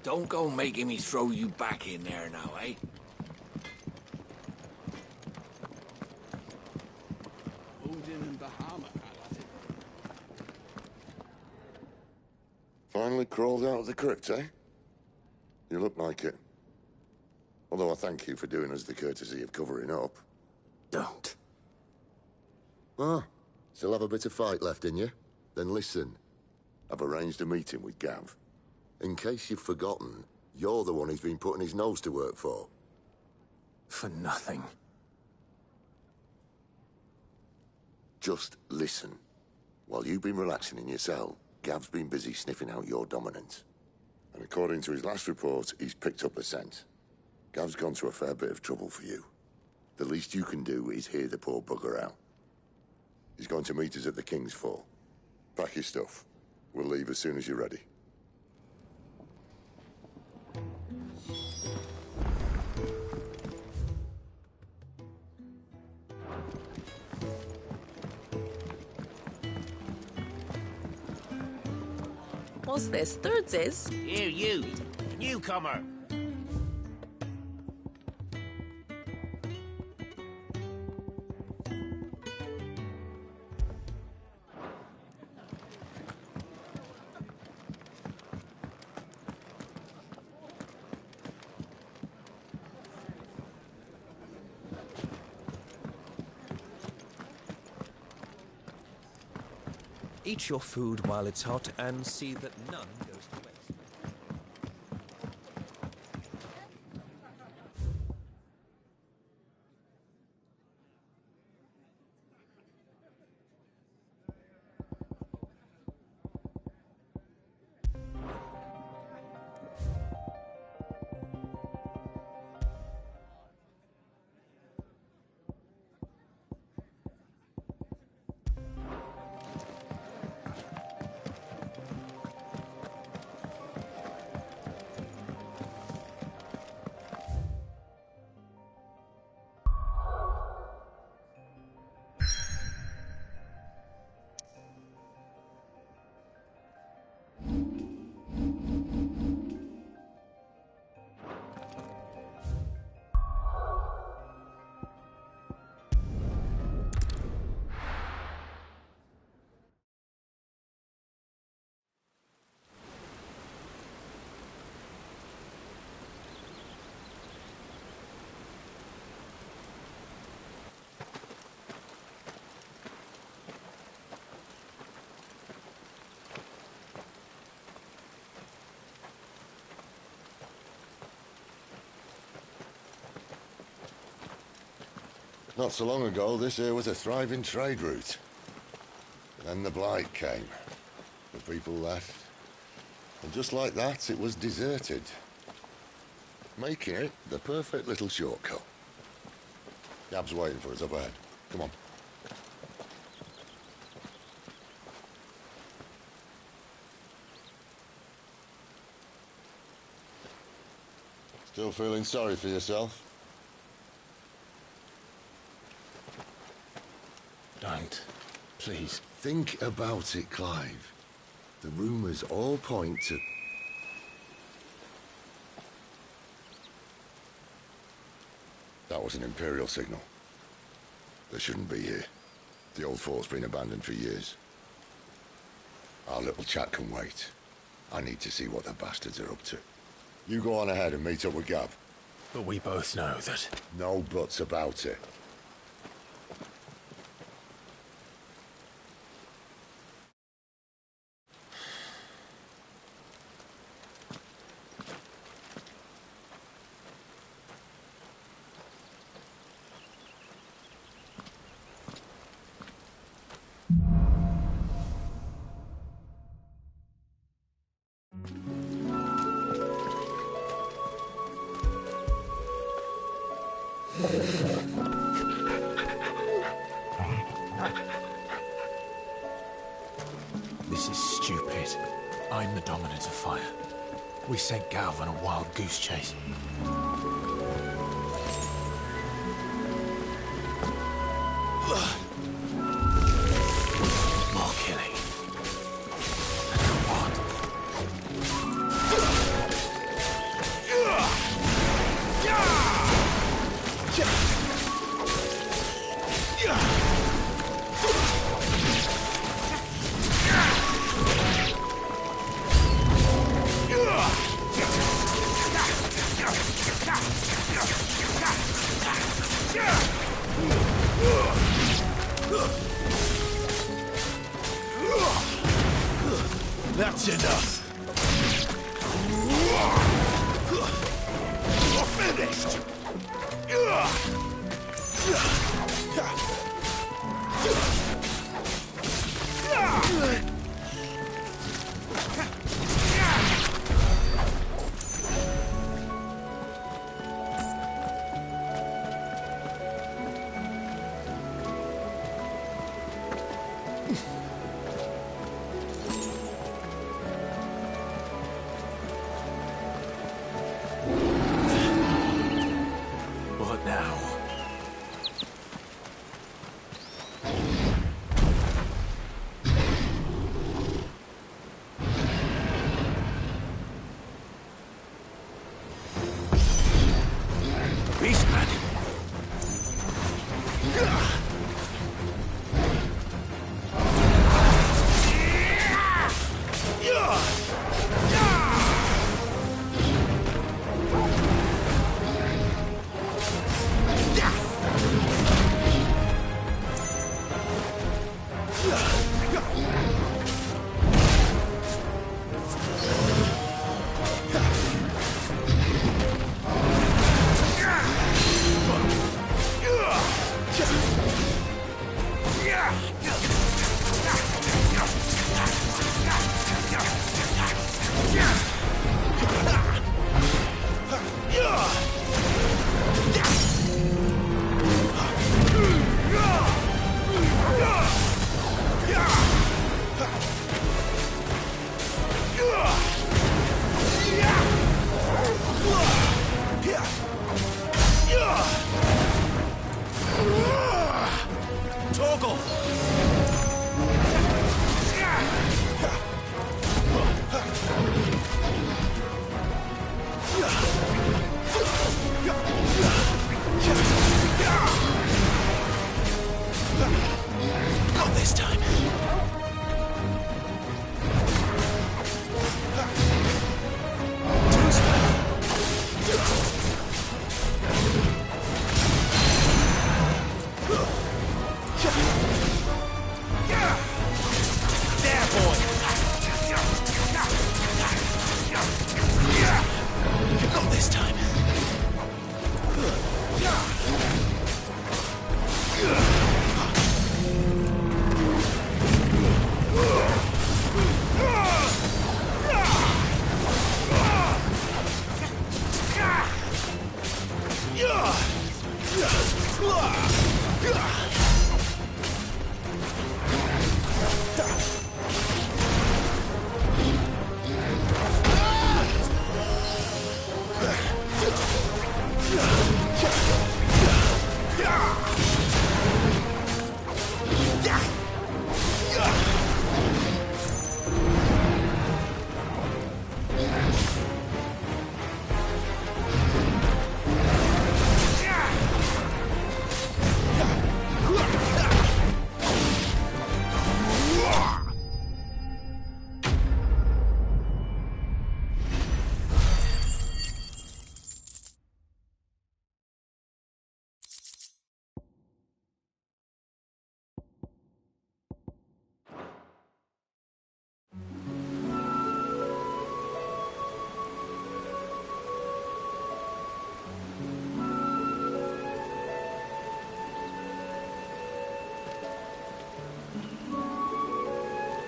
Don't go making me throw you back in there now, eh? Odin and Bahama had it. Finally crawled out of the crypt, eh? You look like it. Although I thank you for doing us the courtesy of covering up. Don't. Ah, still have a bit of fight left in you? Then listen. I've arranged a meeting with Gav. In case you've forgotten, you're the one he's been putting his nose to work for. For nothing. Just listen. While you've been relaxing in your cell, Gav's been busy sniffing out your dominance. And according to his last report, he's picked up the scent. Gav's gone to a fair bit of trouble for you. The least you can do is hear the poor bugger out. He's going to meet us at the King's Fall. Pack your stuff. We'll leave as soon as you're ready. What's this? Thirdsies? Here, you, newcomer. Eat your food while it's hot and see that none goes to waste. Not so long ago, this here was a thriving trade route. Then the Blight came. The people left. And just like that, it was deserted. Making it the perfect little shortcut. Gav's waiting for us up ahead. Come on. Still feeling sorry for yourself? Don't. Please. Think about it, Clive. The rumors all point to... That was an Imperial signal. They shouldn't be here. The old fort's been abandoned for years. Our little chat can wait. I need to see what the bastards are up to. You go on ahead and meet up with Gav. But we both know that... No buts about it. This is stupid. I'm the dominant of fire. We sent Gav on a wild goose chase. More killing. And for what? That's enough. You're finished. What now? Beastman! Torgal! Not this time. There, boy! Not this time.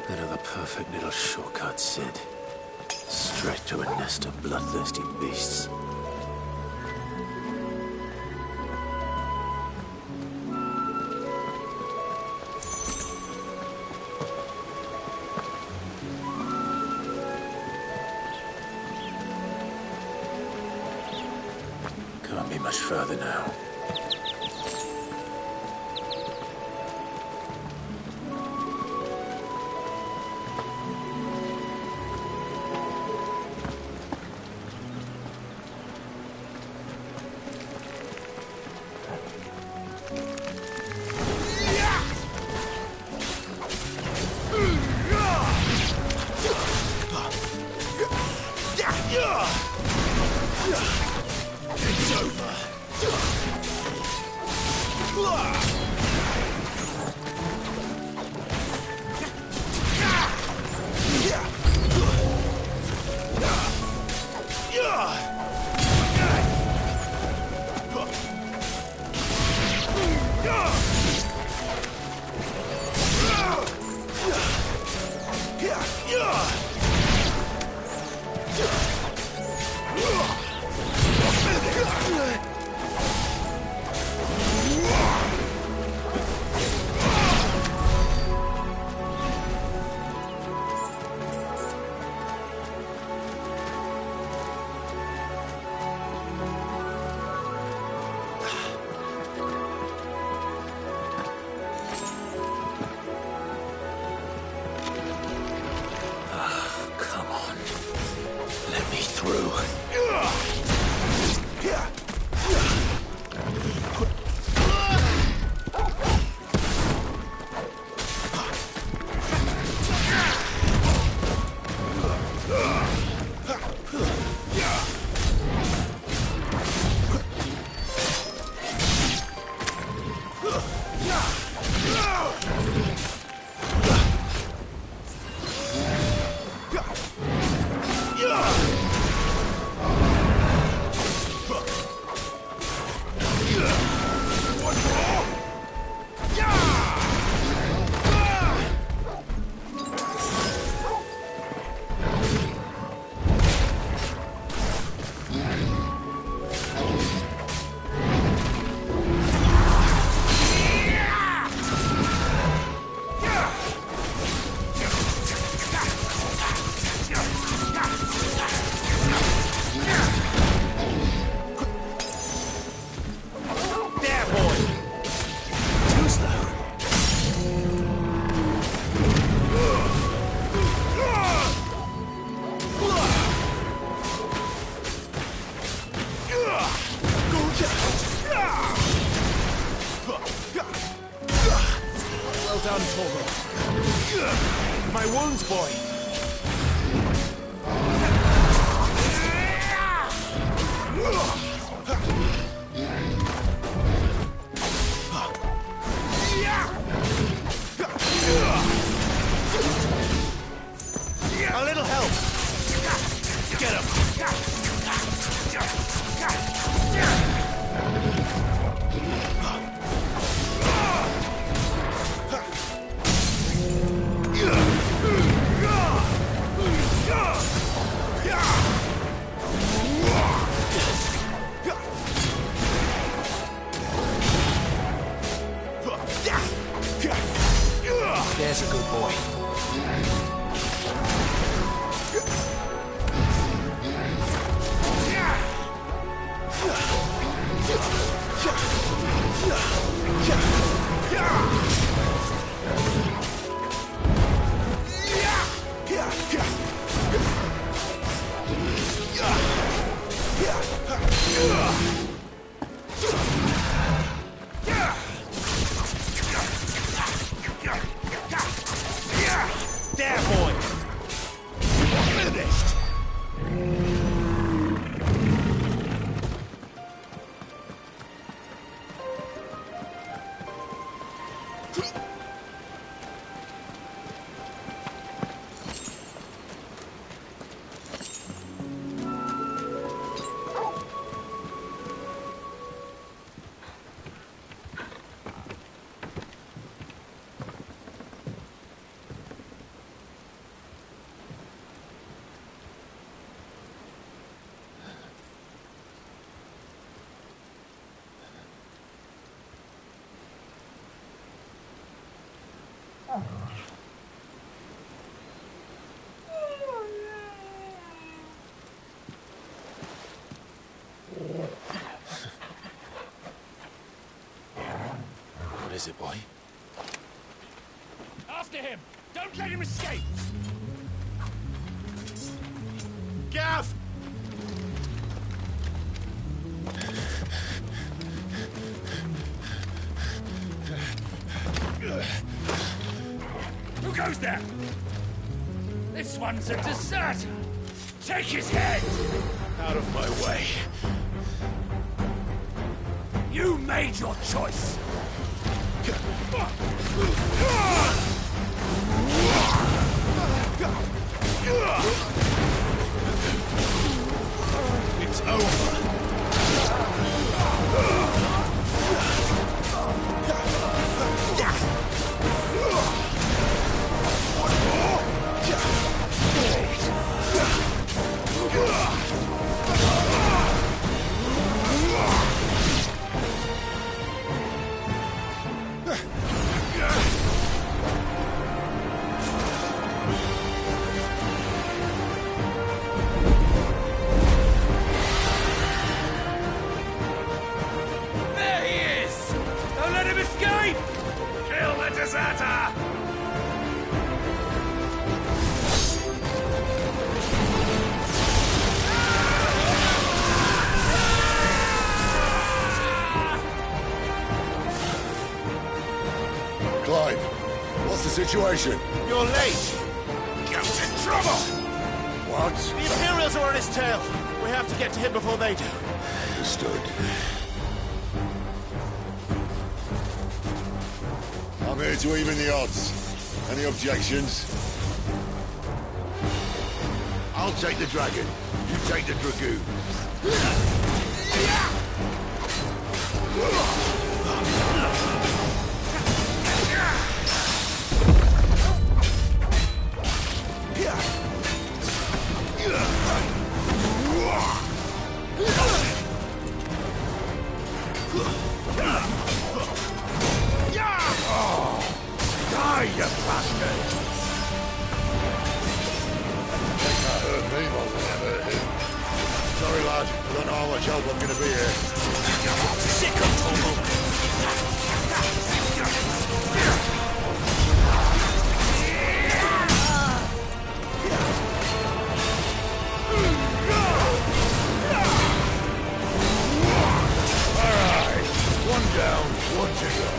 Another perfect little shortcut, Sid. Straight to a nest of bloodthirsty beasts. Can't be much further now. done, Torgal. My wounds, boy. A little help. Get him. There's a good boy. There, boy! Finished! What is it, boy? After him! Don't let him escape! Gav! Who goes there? This one's a deserter! Take his head! Out of my way. You made your choice! It's over. There he is! Don't let him escape! Kill the deserter! Clive, what's the situation? You're late. Goat's in trouble! What? The Imperials are on his tail. We have to get to him before they do. Understood. I'm here to even the odds. Any objections? I'll take the dragon. You take the dragoon. Die, you bastard! They can't hurt me more than I hurt him. Sorry, lad. I don't know how much help I'm going to be here. Sick of Torgal! All right. One down, one to go.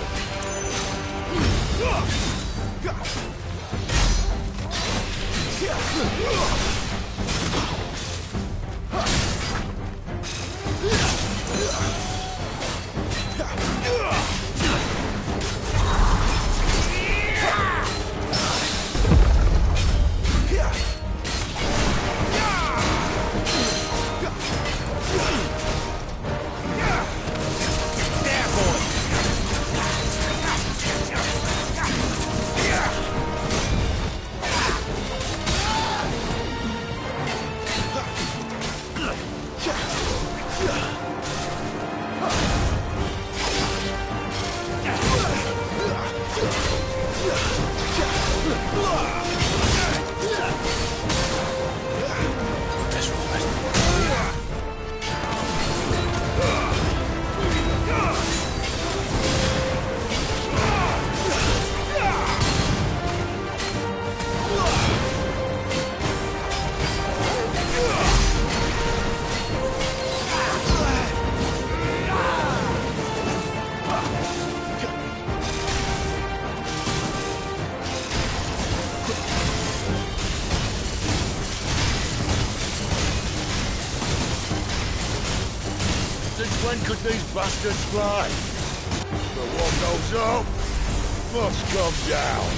When could these bastards fly? But what goes up must come down.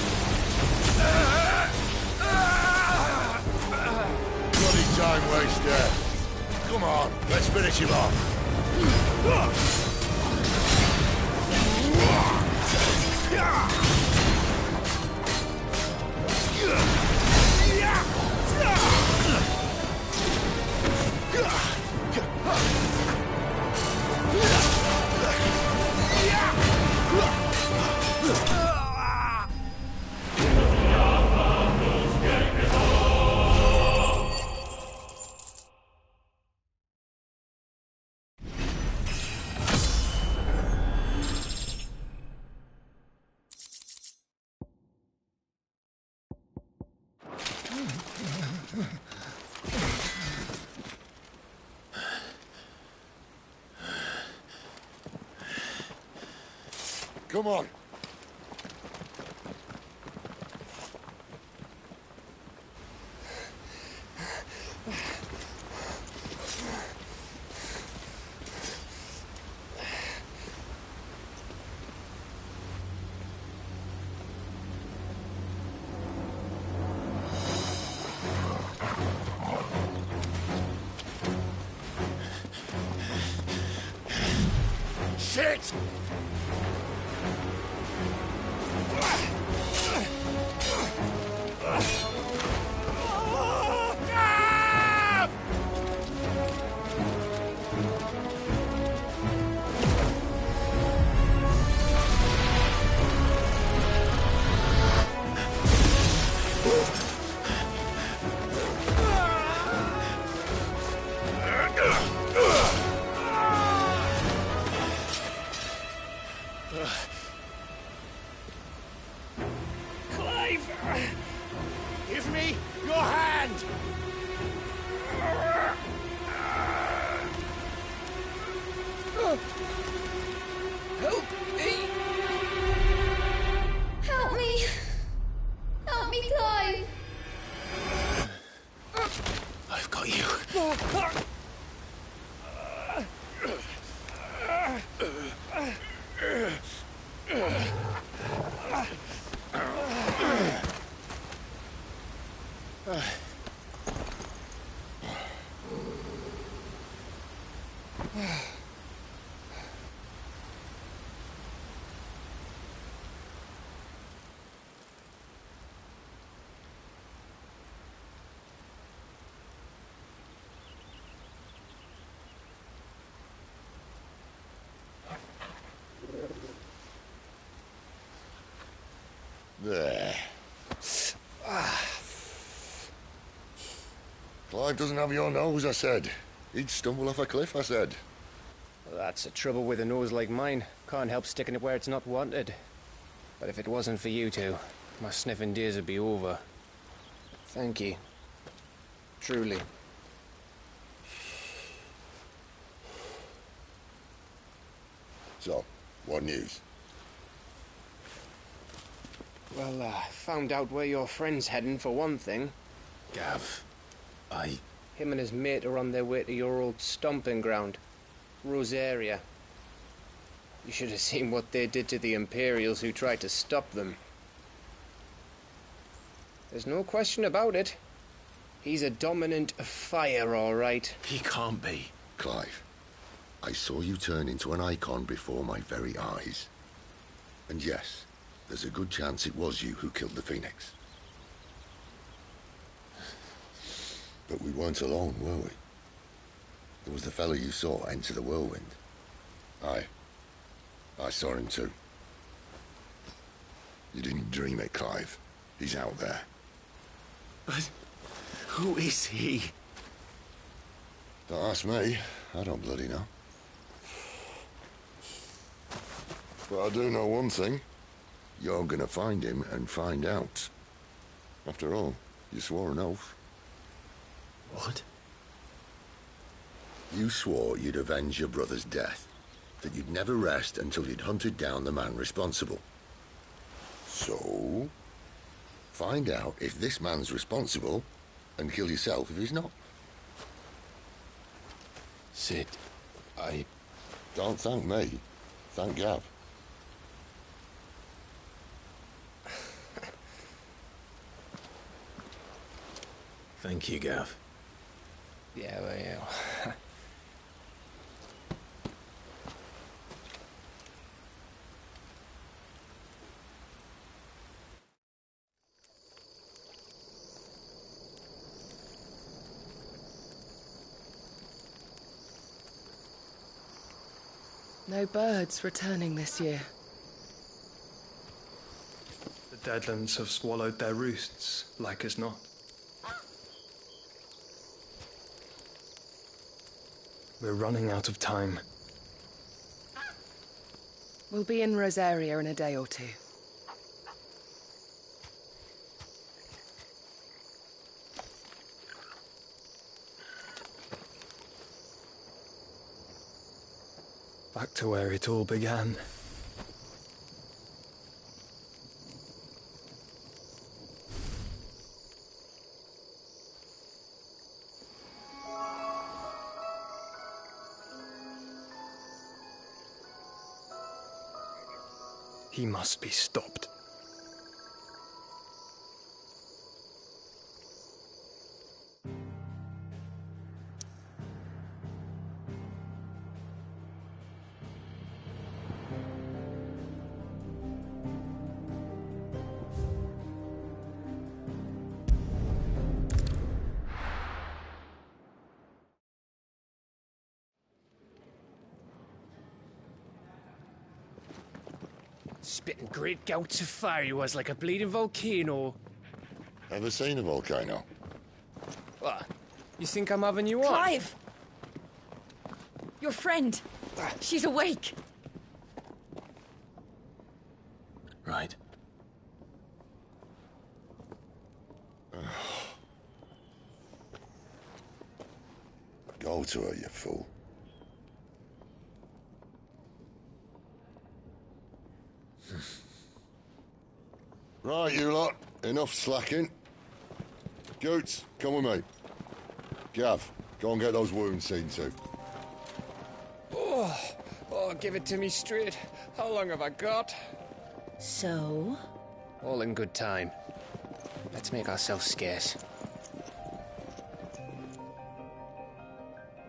Bloody time waster. Come on, let's finish him off. Come on. Shit! Clive! Give me your hand! Help me! Help me! Help me, Clive! I've got you. There. Clive doesn't have your nose, I said. He'd stumble off a cliff, I said. Well, that's the trouble with a nose like mine. Can't help sticking it where it's not wanted. But if it wasn't for you two, my sniffing days would be over. Thank you. Truly. So, what news? Well, found out where your friend's heading, for one thing. Gav, Him and his mate are on their way to your old stomping ground, Rosaria. You should have seen what they did to the Imperials who tried to stop them. There's no question about it. He's a dominant of fire, all right. He can't be. Clive, I saw you turn into an icon before my very eyes. And yes, there's a good chance it was you who killed the Phoenix. But we weren't alone, were we? There was the fellow you saw enter the whirlwind. I saw him too. You didn't dream it, Clive. He's out there. But who is he? Don't ask me. I don't bloody know. But I do know one thing. You're gonna find him and find out. After all, you swore an oath. What? You swore you'd avenge your brother's death, that you'd never rest until you'd hunted down the man responsible. So, find out if this man's responsible, and kill yourself if he's not. Sid, Don't thank me. Thank Gav. Thank you, Gav. Yeah, well, yeah. No birds returning this year. The Deadlands have swallowed their roosts, like as not. We're running out of time. We'll be in Rosaria in a day or two. Back to where it all began. He must be stopped. Spitting great gouts of fire he was, like a bleeding volcano. Ever seen a volcano? What? You think I'm having you on? Clive! Your friend. She's awake. Right. Go to her, you fool. Right, you lot. Enough slacking. Goots, come with me. Gav, go and get those wounds seen to. Oh, give it to me straight. How long have I got? So? All in good time. Let's make ourselves scarce.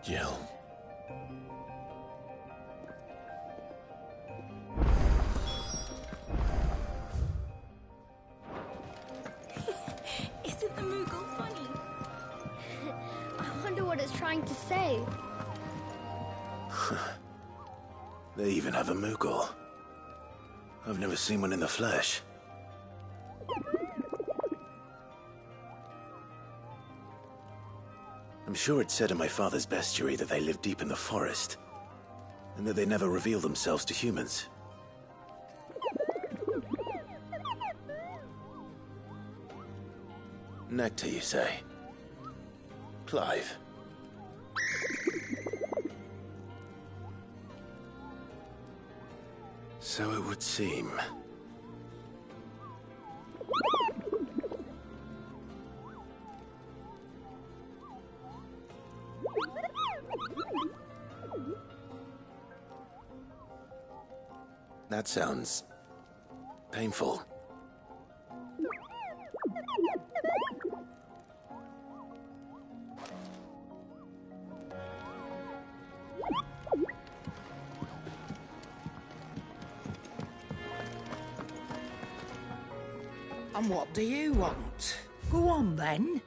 Jill. Isn't the Moogle funny? I wonder what it's trying to say. They even have a Moogle. I've never seen one in the flesh. I'm sure it said in my father's bestiary that they live deep in the forest, and that they never reveal themselves to humans. Nectar, you say? Clive. So it would seem. That sounds painful. And what do you want? Go on, then.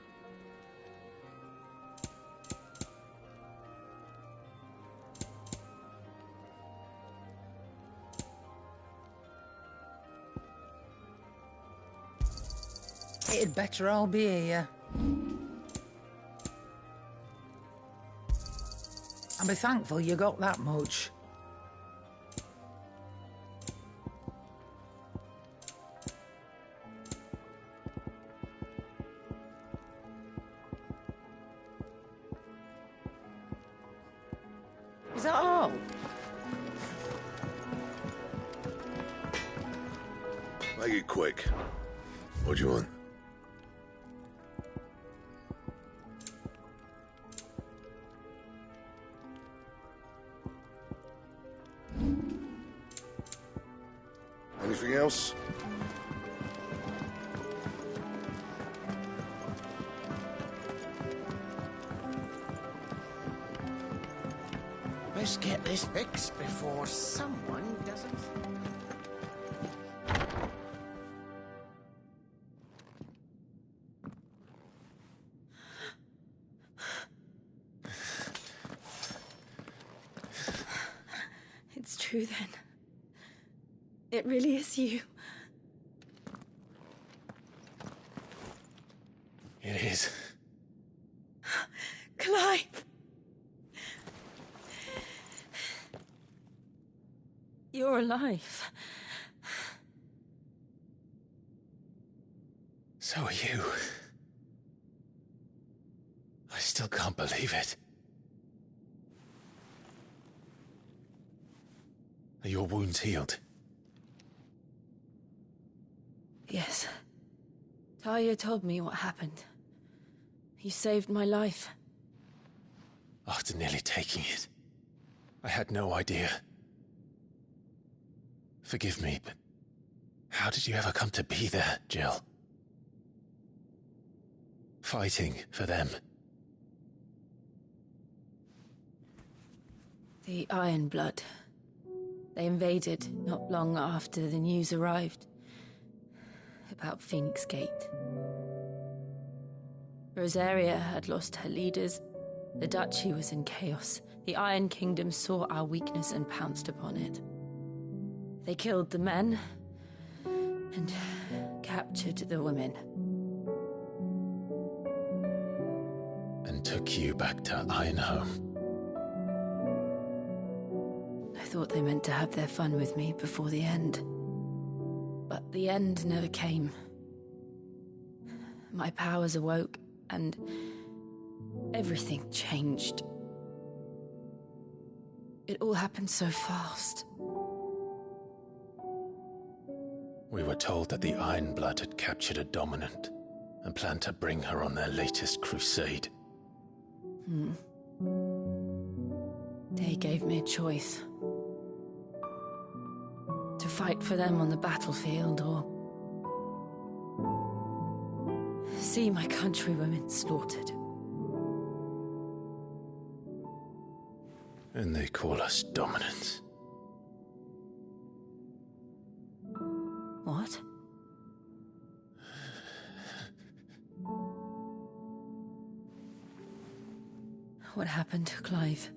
It'd better I'll be here. And be thankful you got that much. Is that all? Make it quick. What do you want? Anything else? Let's get this fixed before someone doesn't... It's true then. It really is you. It is. Clive! You're alive. So are you. I still can't believe it. Are your wounds healed? Yes. Talia told me what happened. You saved my life. After nearly taking it, I had no idea. Forgive me, but how did you ever come to be there, Jill? Fighting for them. The Iron Blood. They invaded not long after the news arrived about Phoenix Gate. Rosaria had lost her leaders. The Duchy was in chaos. The Iron Kingdom saw our weakness and pounced upon it. They killed the men and captured the women. And took you back to Ironhome. I thought they meant to have their fun with me before the end. But the end never came. My powers awoke, and everything changed. It all happened so fast. We were told that the Iron Blood had captured a dominant and planned to bring her on their latest crusade. They gave me a choice. To fight for them on the battlefield, or see my countrywomen slaughtered. And they call us dominants. What? What happened to Clive?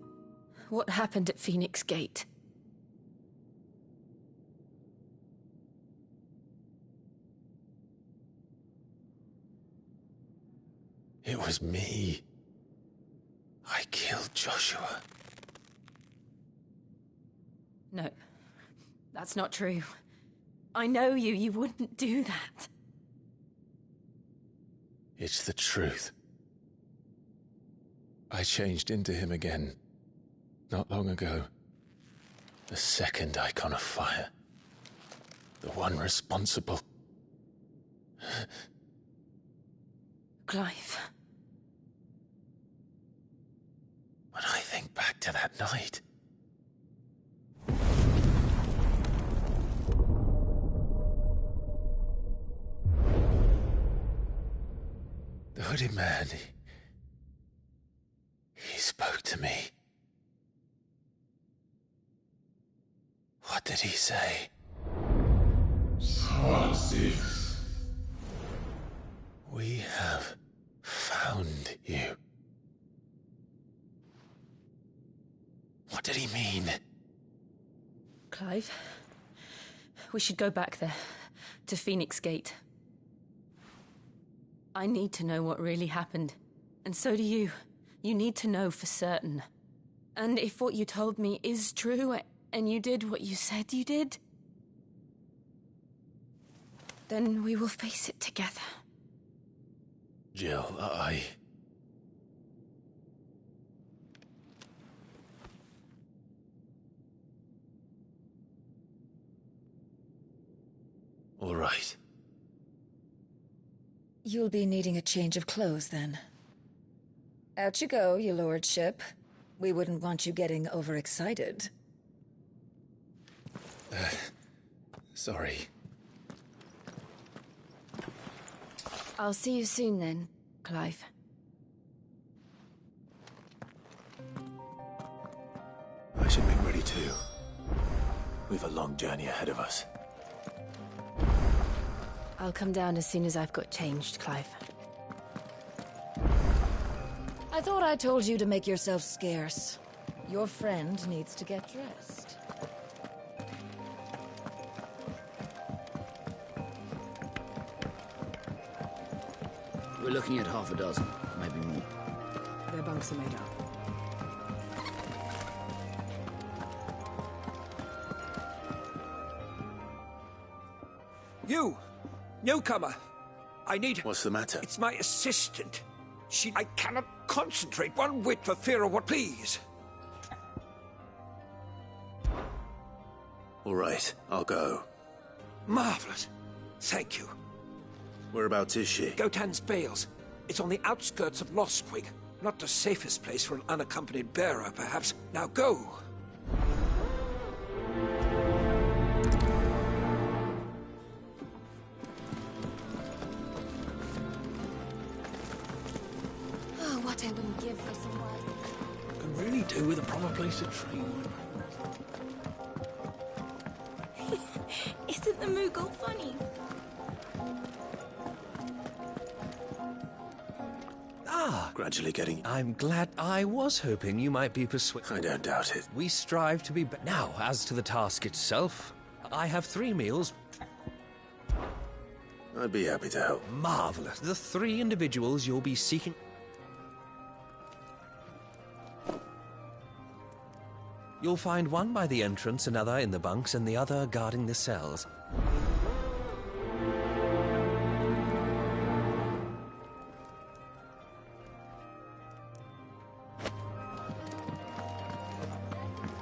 What happened at Phoenix Gate? It was me. I killed Joshua. No, that's not true. I know you. You wouldn't do that. It's the truth. I changed into him again, not long ago. The second Icon of Fire. The one responsible. Clive. When I think back to that night, hooded man. He spoke to me. What did he say? We have found you. What did he mean? Clive, we should go back there, to Phoenix Gate. I need to know what really happened, and so do you. You need to know for certain. And if what you told me is true, and you did what you said you did, then we will face it together. Jill, All right. You'll be needing a change of clothes, then. Out you go, your lordship. We wouldn't want you getting overexcited. Sorry. I'll see you soon then, Clive. I should be ready too. We've a long journey ahead of us. I'll come down as soon as I've got changed, Clive. I thought I told you to make yourself scarce. Your friend needs to get dressed. We're looking at half a dozen, maybe more. Their bunks are made up. You! Newcomer! I need... What's the matter? It's my assistant. I cannot concentrate one whit for fear of what... Please! All right, I'll go. Marvelous. Thank you. Whereabouts is she? Gotan's Bales. It's on the outskirts of Lostwig. Not the safest place for an unaccompanied bearer, perhaps. Now go! Oh, what I wouldn't give for some wine. Can really do with a proper place to train. Isn't the Moogle funny? Gradually getting... I'm glad. I was hoping you might be persuaded. I don't doubt it. We strive to be... Now, as to the task itself, I have 3 meals. I'd be happy to help. Marvelous. The 3 individuals you'll be seeking... You'll find one by the entrance, another in the bunks, and the other guarding the cells.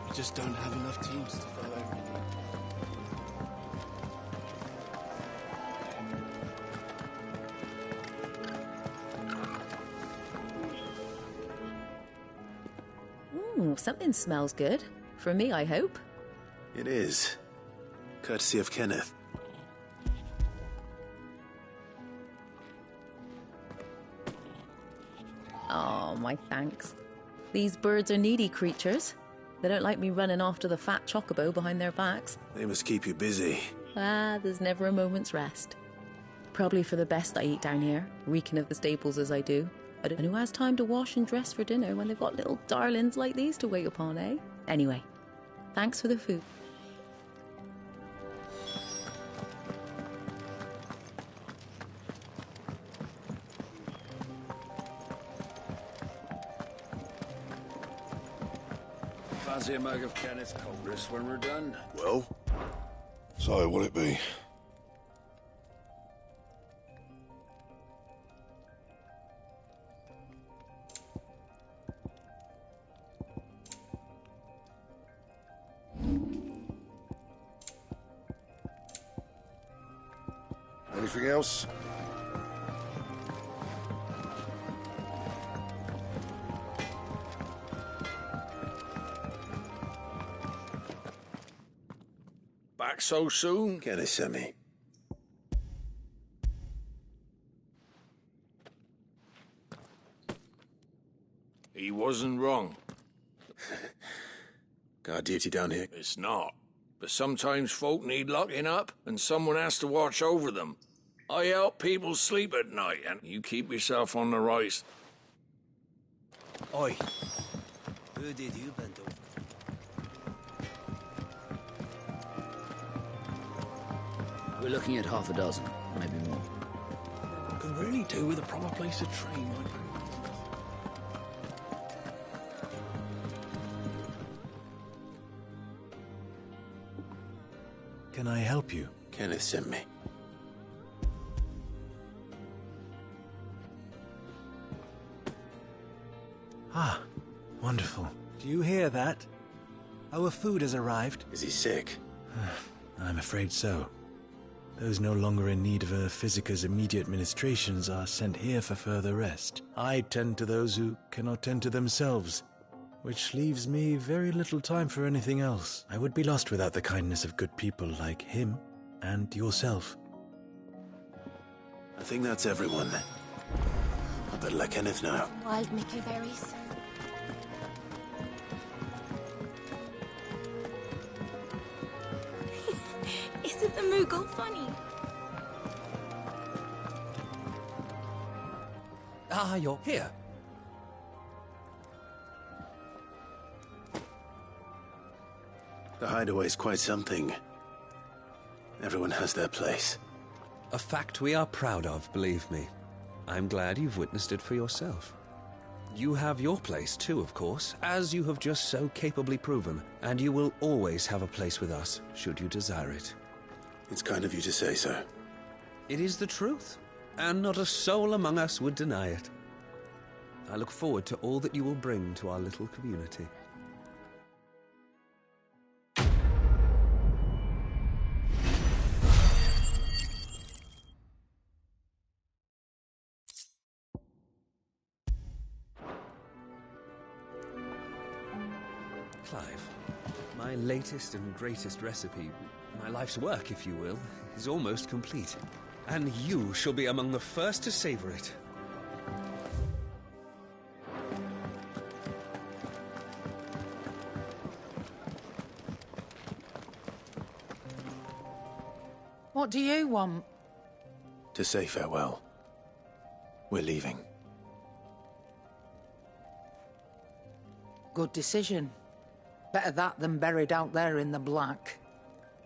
We just don't have enough teams to fill everything. Ooh, something smells good. For me, I hope. It is. Courtesy of Kenneth. Oh, my thanks. These birds are needy creatures. They don't like me running off to the fat chocobo behind their backs. They must keep you busy. Ah, there's never a moment's rest. Probably for the best I eat down here, reeking of the stables as I do. And who has time to wash and dress for dinner when they've got little darlings like these to wait upon, eh? Anyway, thanks for the food. Fancy a mug of Kenneth Coldress when we're done? Well, so what'll it be? Anything else? Back so soon? Kenneth sent me. He wasn't wrong. Guard duty down here. It's not. But sometimes folk need locking up, and someone has to watch over them. I help people sleep at night, and you keep yourself on the rise. Oi. Who did you bend over? We're looking at half a dozen, maybe more. I could really do with a proper place to train my ponies. Can I help you? Kenneth sent me. Ah, wonderful. Do you hear that? Our food has arrived. Is he sick? I'm afraid so. Those no longer in need of a physicus immediate ministrations are sent here for further rest. I tend to those who cannot tend to themselves, which leaves me very little time for anything else. I would be lost without the kindness of good people like him and yourself. I think that's everyone. I'd better let Kenneth know. Wild mickleberries. Isn't the Moogle funny? Ah, you're here. The hideaway's quite something. Everyone has their place. A fact we are proud of, believe me. I'm glad you've witnessed it for yourself. You have your place too, of course, as you have just so capably proven, and you will always have a place with us, should you desire it. It's kind of you to say so. It is the truth, and not a soul among us would deny it. I look forward to all that you will bring to our little community. Clive, my latest and greatest recipe, my life's work, if you will, is almost complete. And you shall be among the first to savor it. What do you want? To say farewell. We're leaving. Good decision. Better that than buried out there in the black.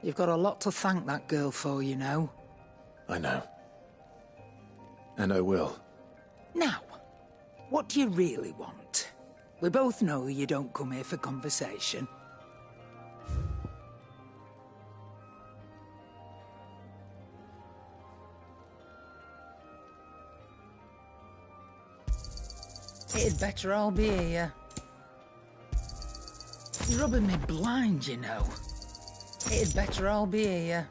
You've got a lot to thank that girl for, you know. I know. And I will. Now, what do you really want? We both know you don't come here for conversation. It'd better all be here. You're rubbing me blind, you know. It'd better all be here.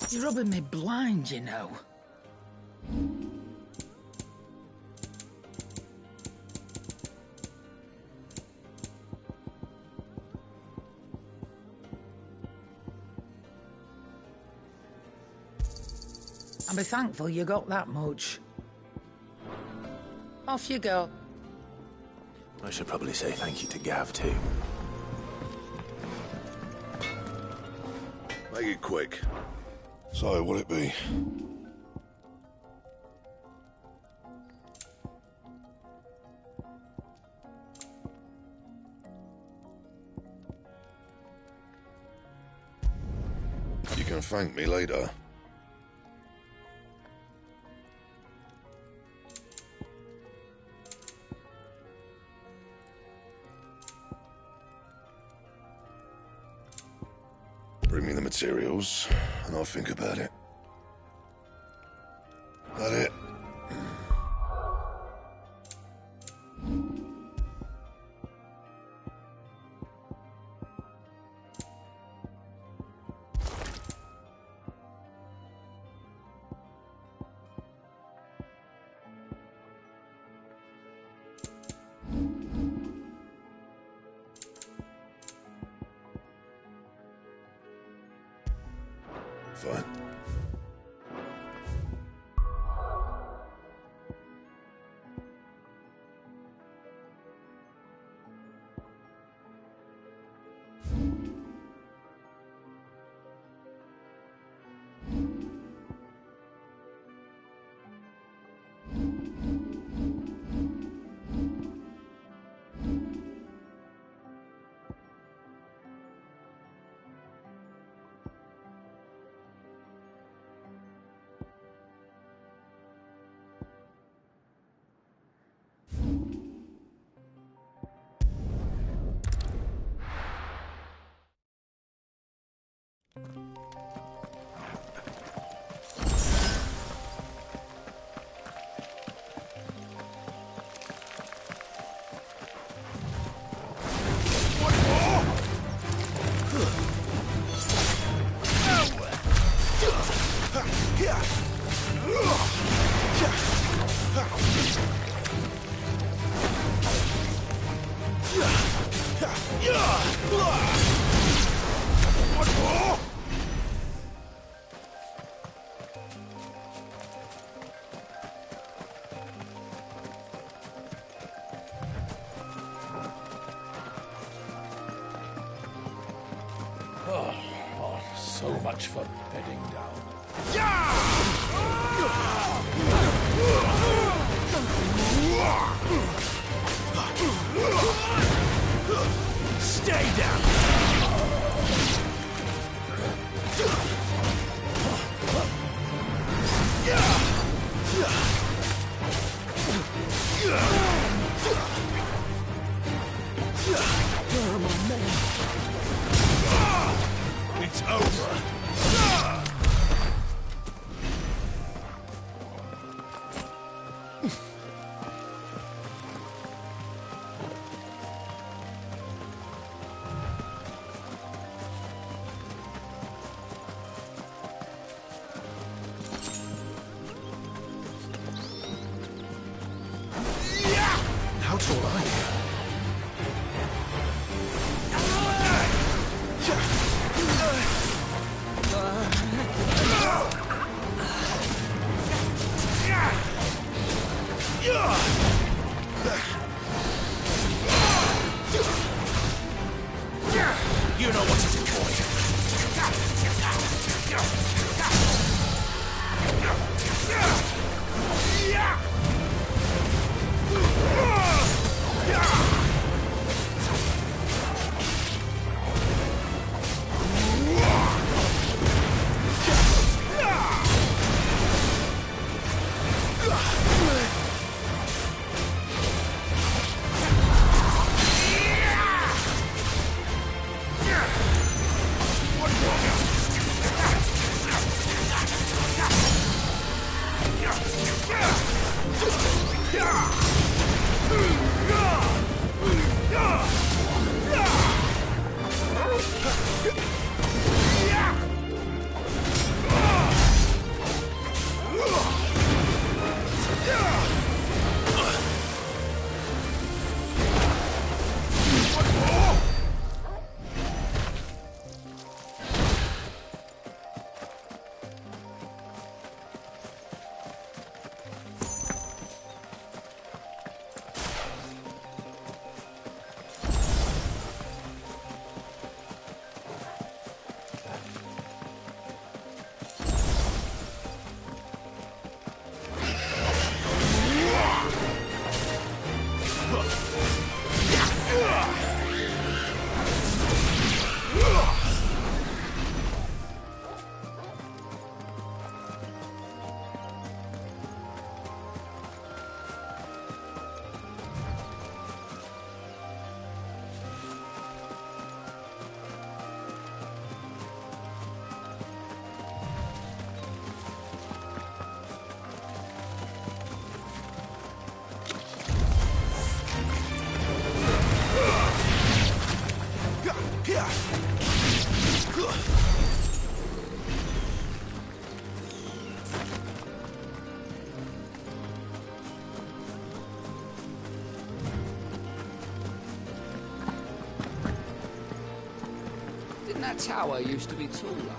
You're rubbing me blind, you know. I'll be thankful you got that much. Off you go. I should probably say thank you to Gav, too. Make it quick. So, what'll it be? You can thank me later. Bring me the materials, and I'll think about it. That it? Fine. So much for bedding down. Stay down! It's over. How tall are you? You know what is important. Didn't that tower used to be taller?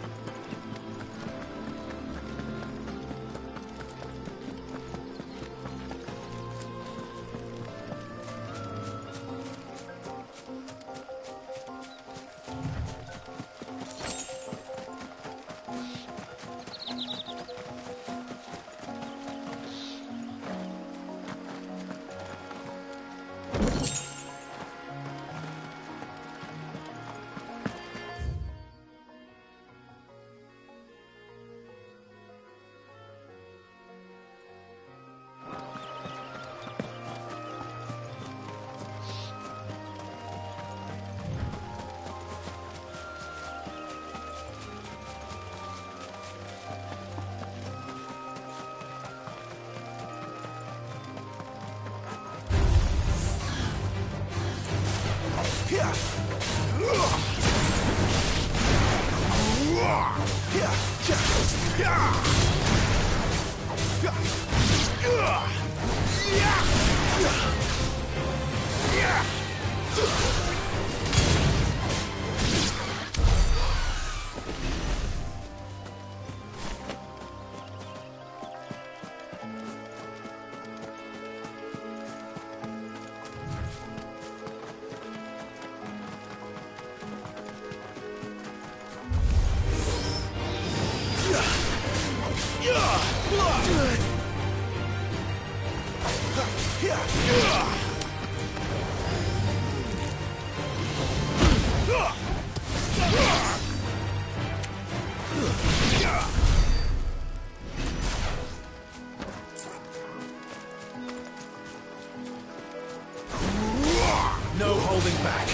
No holding back.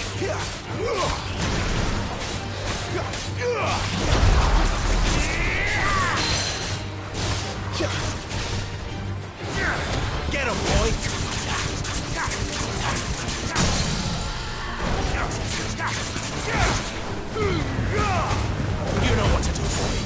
Get him, boy! You know what to do for me.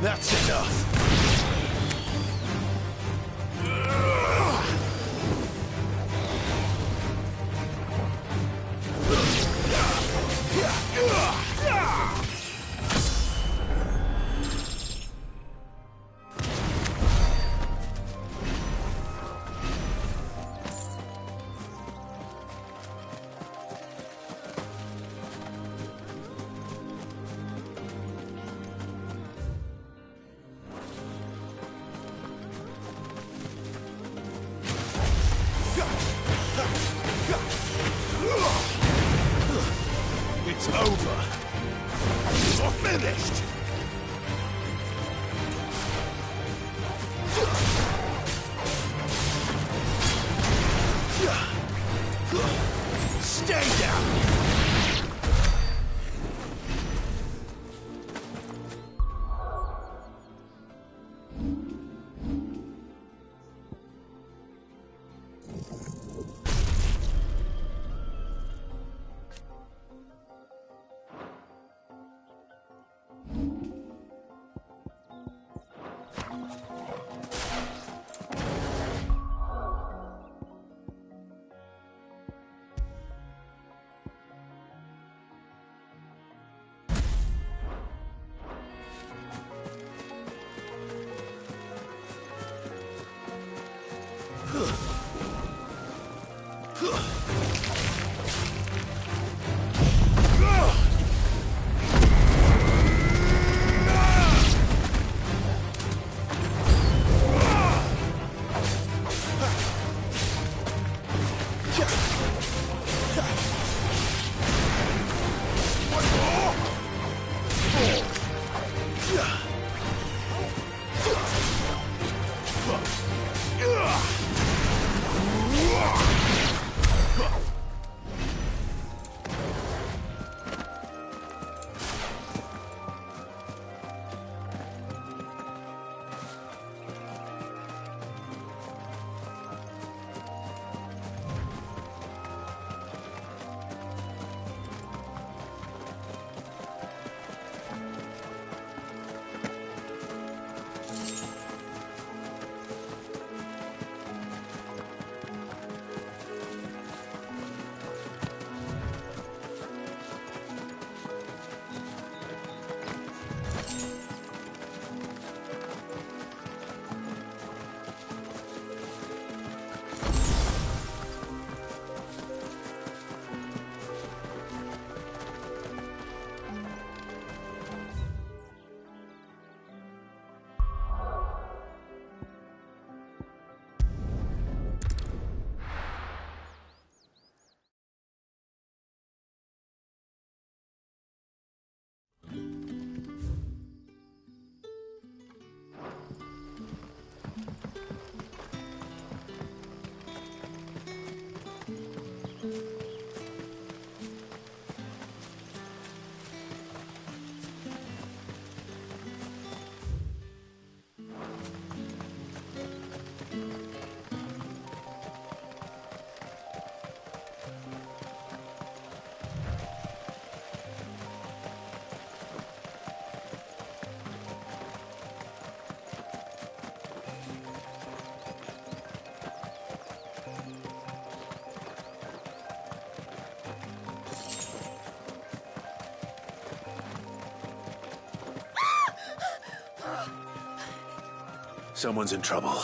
That's enough. It's over. You're finished. Stay down. Someone's in trouble.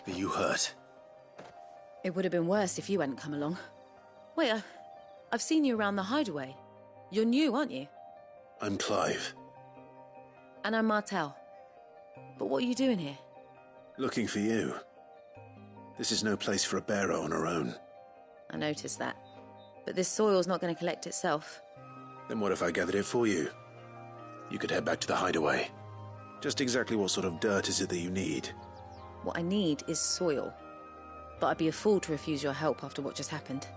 Are you hurt? It would have been worse if you hadn't come along. Wait, I've seen you around the hideaway. You're new, aren't you? I'm Clive. And I'm Martel. But what are you doing here? Looking for you. This is no place for a bearer on her own. I noticed that. But this soil's not going to collect itself. Then what if I gathered it for you? You could head back to the hideaway. Just exactly what sort of dirt is it that you need? What I need is soil. But I'd be a fool to refuse your help after what just happened.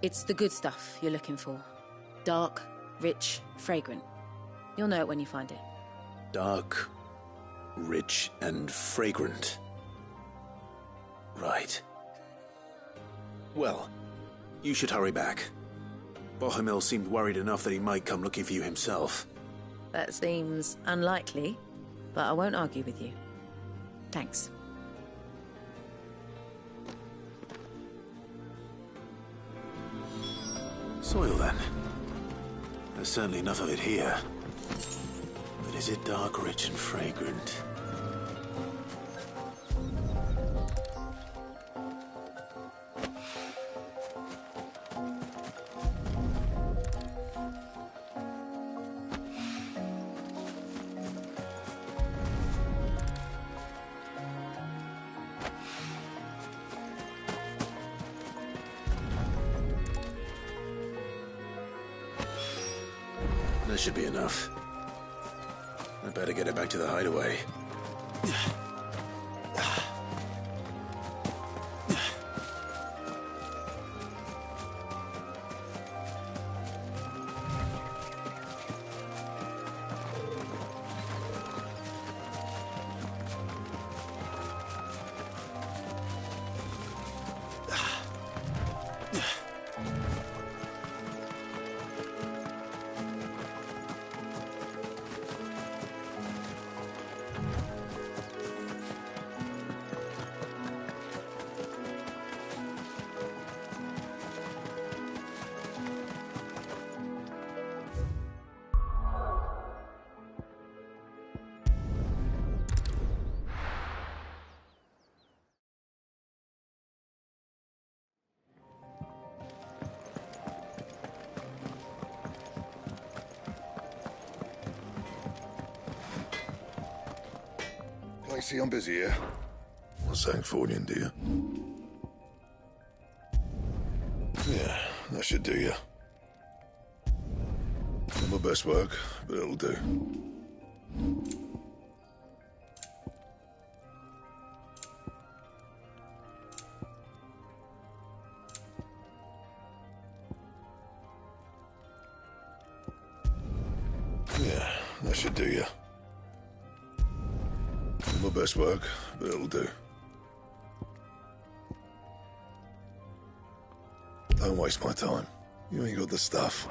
It's the good stuff you're looking for. Dark, rich, fragrant. You'll know it when you find it. Dark, rich, and fragrant. Right. Well, you should hurry back. Bohemil seemed worried enough that he might come looking for you himself. That seems unlikely, but I won't argue with you. Thanks. Soil, then. There's certainly enough of it here. But is it dark, rich, and fragrant? That should be enough. I better get it back to the hideaway. See, I'm busy here. What's that for you, do you? Yeah, that should do you. Not my best work, but it'll do. Yeah, that should do you. My best work, but it'll do. Don't waste my time. You ain't got the stuff.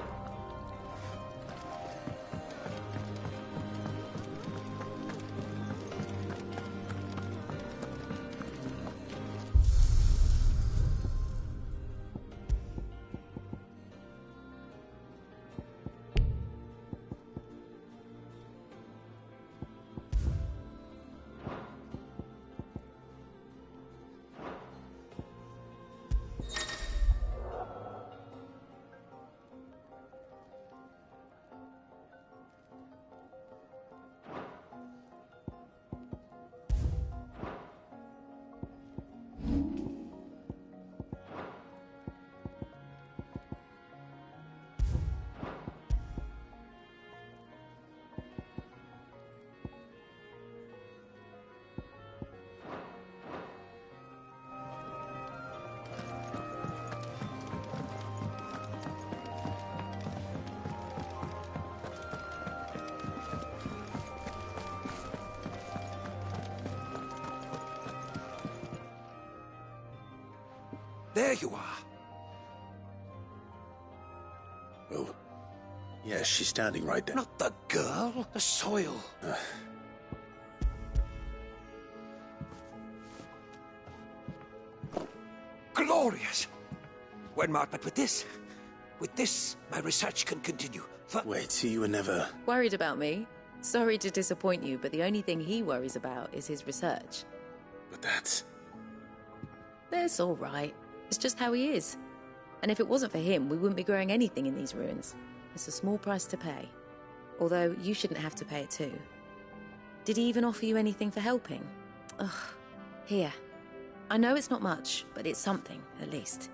There you are. Oh, yes, she's standing right there. Not the girl, the soil. Glorious! When marked, but with this, my research can continue. Wait, so you were never... Worried about me? Sorry to disappoint you, but the only thing he worries about is his research. But that's... That's all right. It's just how he is. And if it wasn't for him, we wouldn't be growing anything in these ruins. It's a small price to pay. Although, you shouldn't have to pay it too. Did he even offer you anything for helping? Ugh. Here. I know it's not much, but it's something, at least.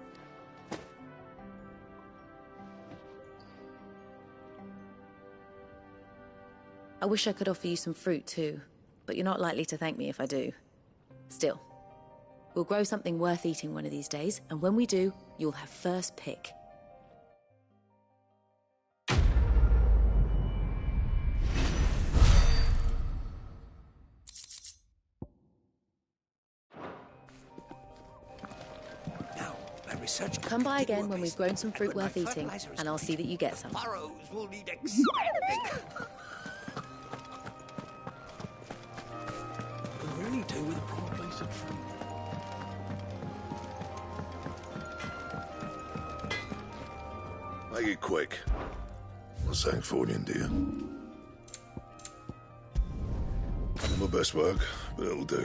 I wish I could offer you some fruit too, but you're not likely to thank me if I do. Still, we'll grow something worth eating one of these days, and when we do, you'll have first pick. Come by again when we've grown some fruit worth eating, and I'll see that you get some. Burrows will need expanding. We really do with a proper place of fruit. Make it quick. Not saying Fornian, do you? Not my best work, but it'll do.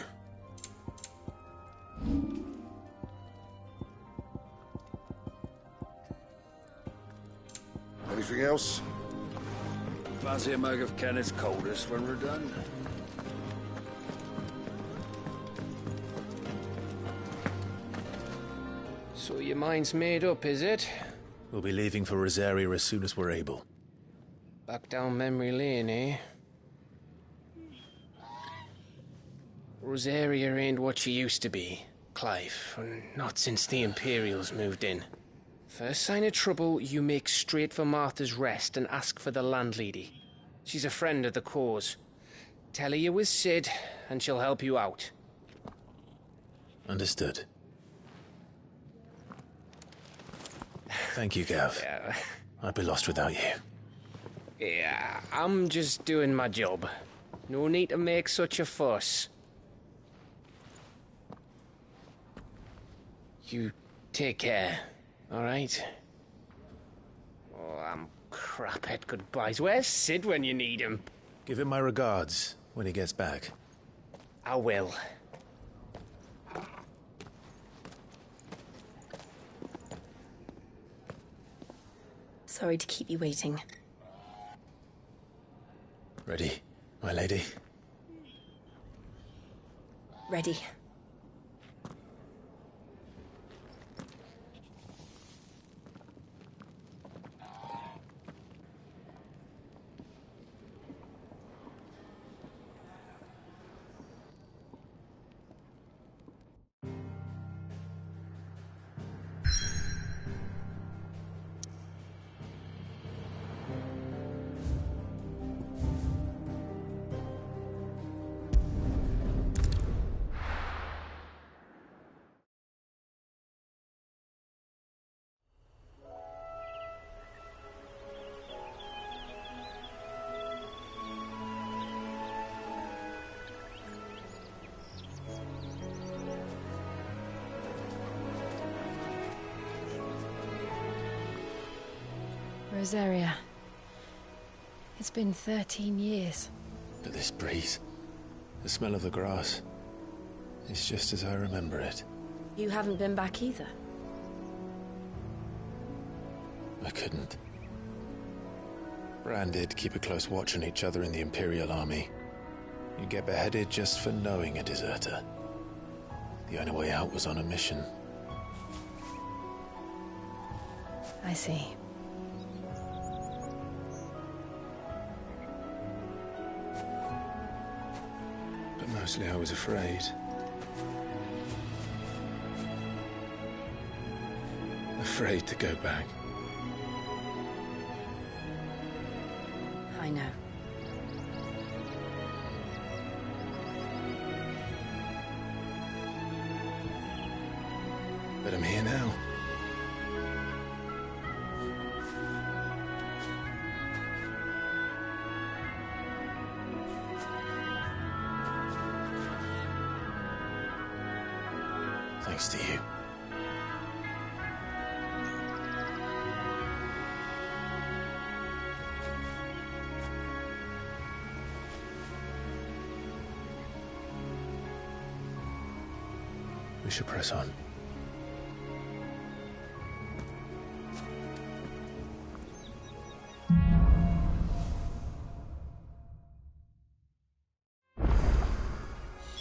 Anything else? Fancy a mug of Kenneth's coldest when we're done. So your mind's made up, is it? We'll be leaving for Rosaria as soon as we're able. Back down memory lane, eh? Rosaria ain't what she used to be, Clive. Not since the Imperials moved in. First sign of trouble, you make straight for Martha's Rest and ask for the landlady. She's a friend of the cause. Tell her you was Sid, and she'll help you out. Understood. Thank you, Gav. Yeah. I'd be lost without you. Yeah, I'm just doing my job. No need to make such a fuss. You take care, all right? Oh, I'm crap at goodbyes. Where's Sid when you need him? Give him my regards when he gets back. I will. Sorry to keep you waiting. Ready, my lady? Ready. Rosaria. It's been 13 years. But this breeze, the smell of the grass, it's just as I remember it. You haven't been back either. I couldn't. Bran did keep a close watch on each other in the Imperial Army. You get beheaded just for knowing a deserter. The only way out was on a mission. I see. But mostly I was afraid. Afraid to go back. I know. But I'm here now. Thanks to you. We should press on.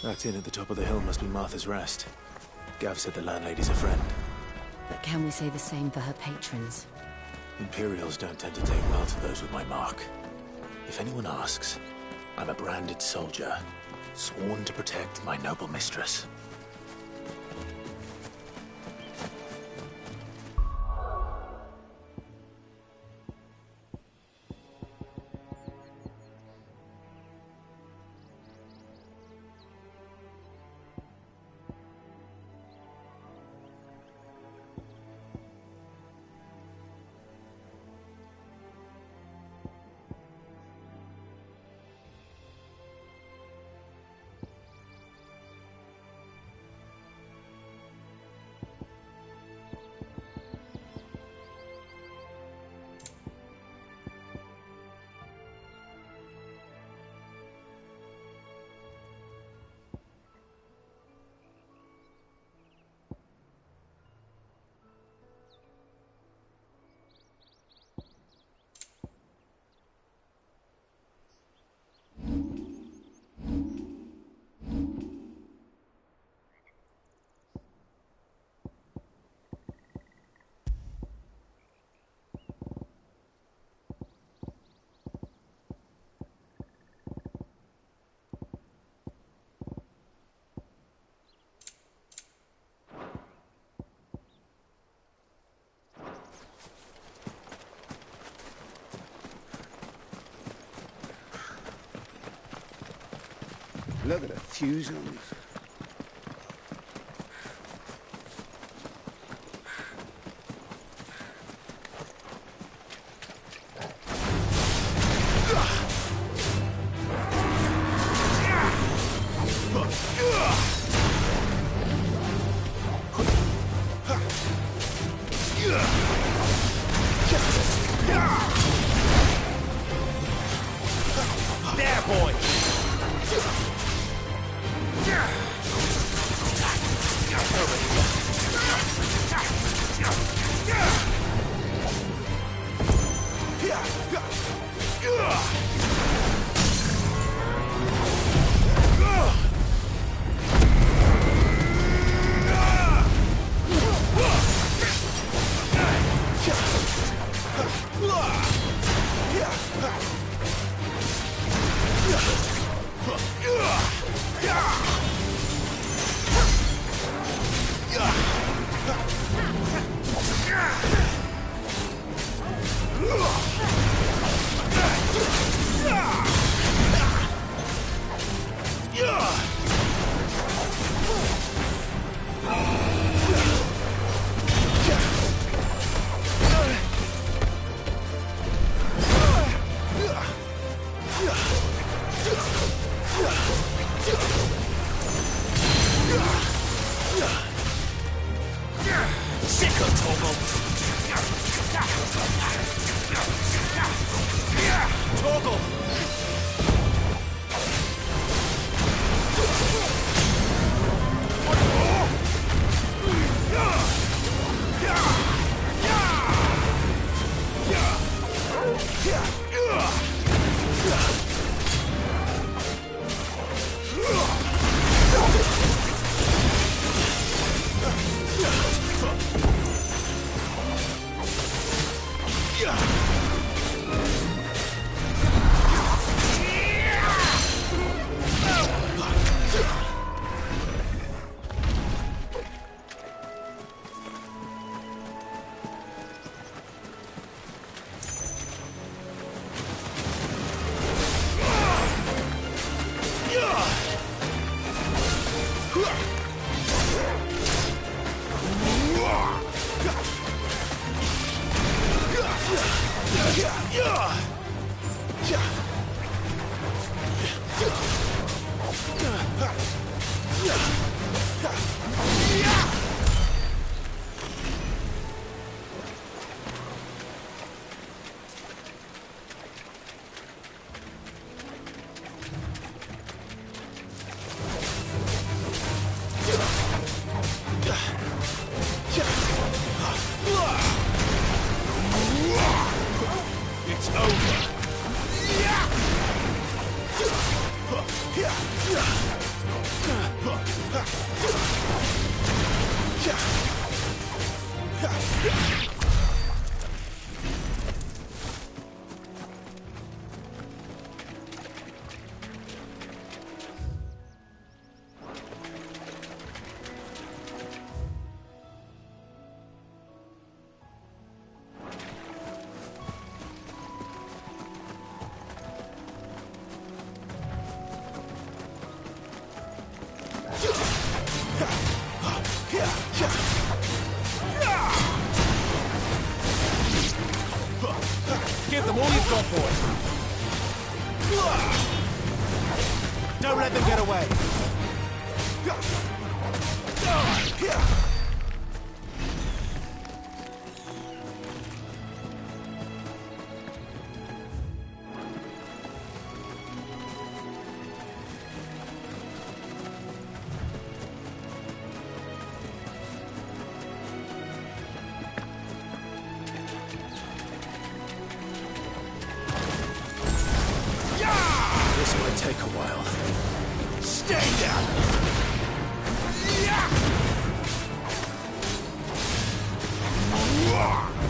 That inn at the top of the hill must be Martha's Rest. Gav said the landlady's a friend. But can we say the same for her patrons? Imperials don't tend to take well to those with my mark. If anyone asks, I'm a branded soldier, sworn to protect my noble mistress. Look at the fuse on this. There, boy! Give them all you've got, boy. Don't let them get away. This might take a while. Stay down!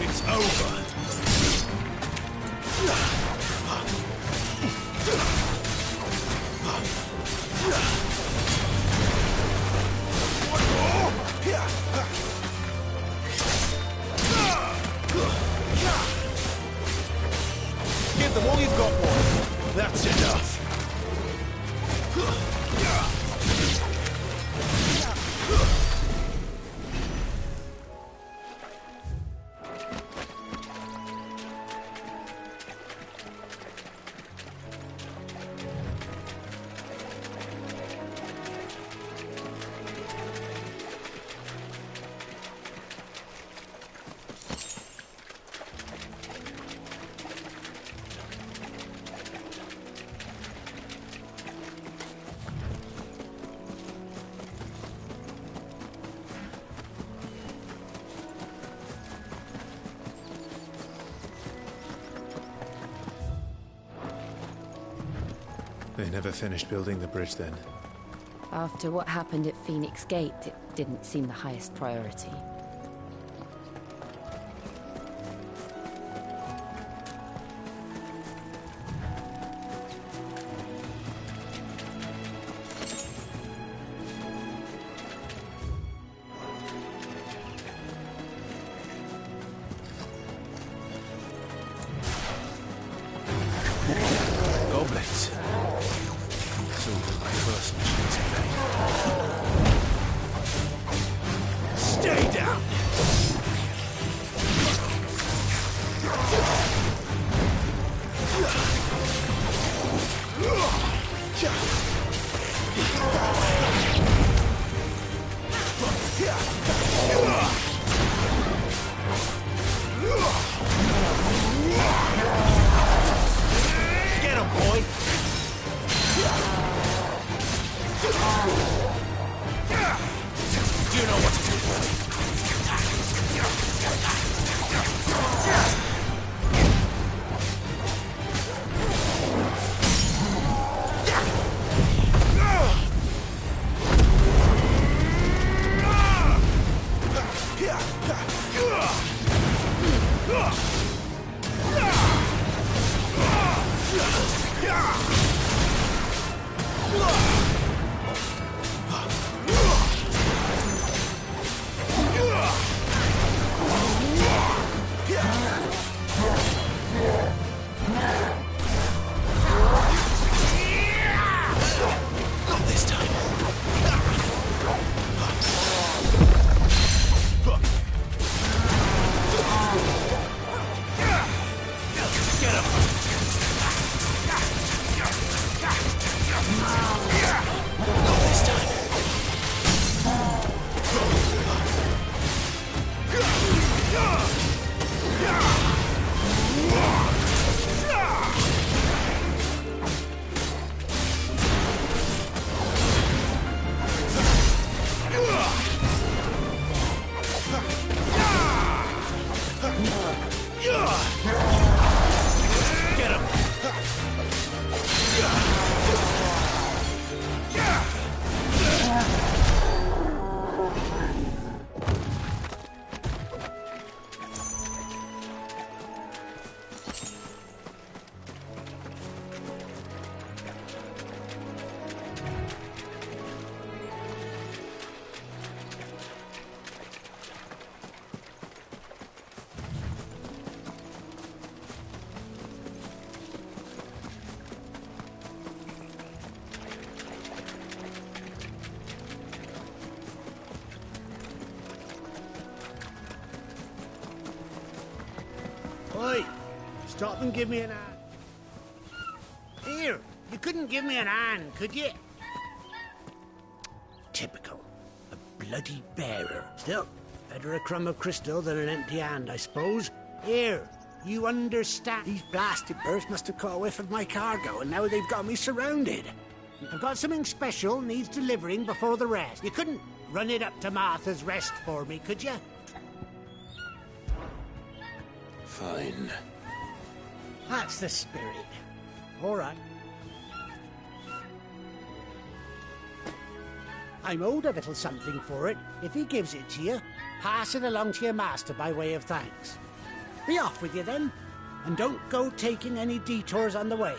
It's over. Give them all you've got, boy. That's enough. They never finished building the bridge then. After what happened at Phoenix Gate, it didn't seem the highest priority. Goblins. Two of my first machines today. Stay down! Oi! Stop and give me an hand. Here, you couldn't give me an hand, could you? Typical. A bloody bearer. Still, better a crumb of crystal than an empty hand, I suppose. Here, you understand. These blasted birds must have caught a whiff of my cargo, and now they've got me surrounded. I've got something special, needs delivering before the rest. You couldn't run it up to Martha's Rest for me, could you? Fine. That's the spirit. All right. I'm owed a little something for it. If he gives it to you, pass it along to your master by way of thanks. Be off with you then, and don't go taking any detours on the way.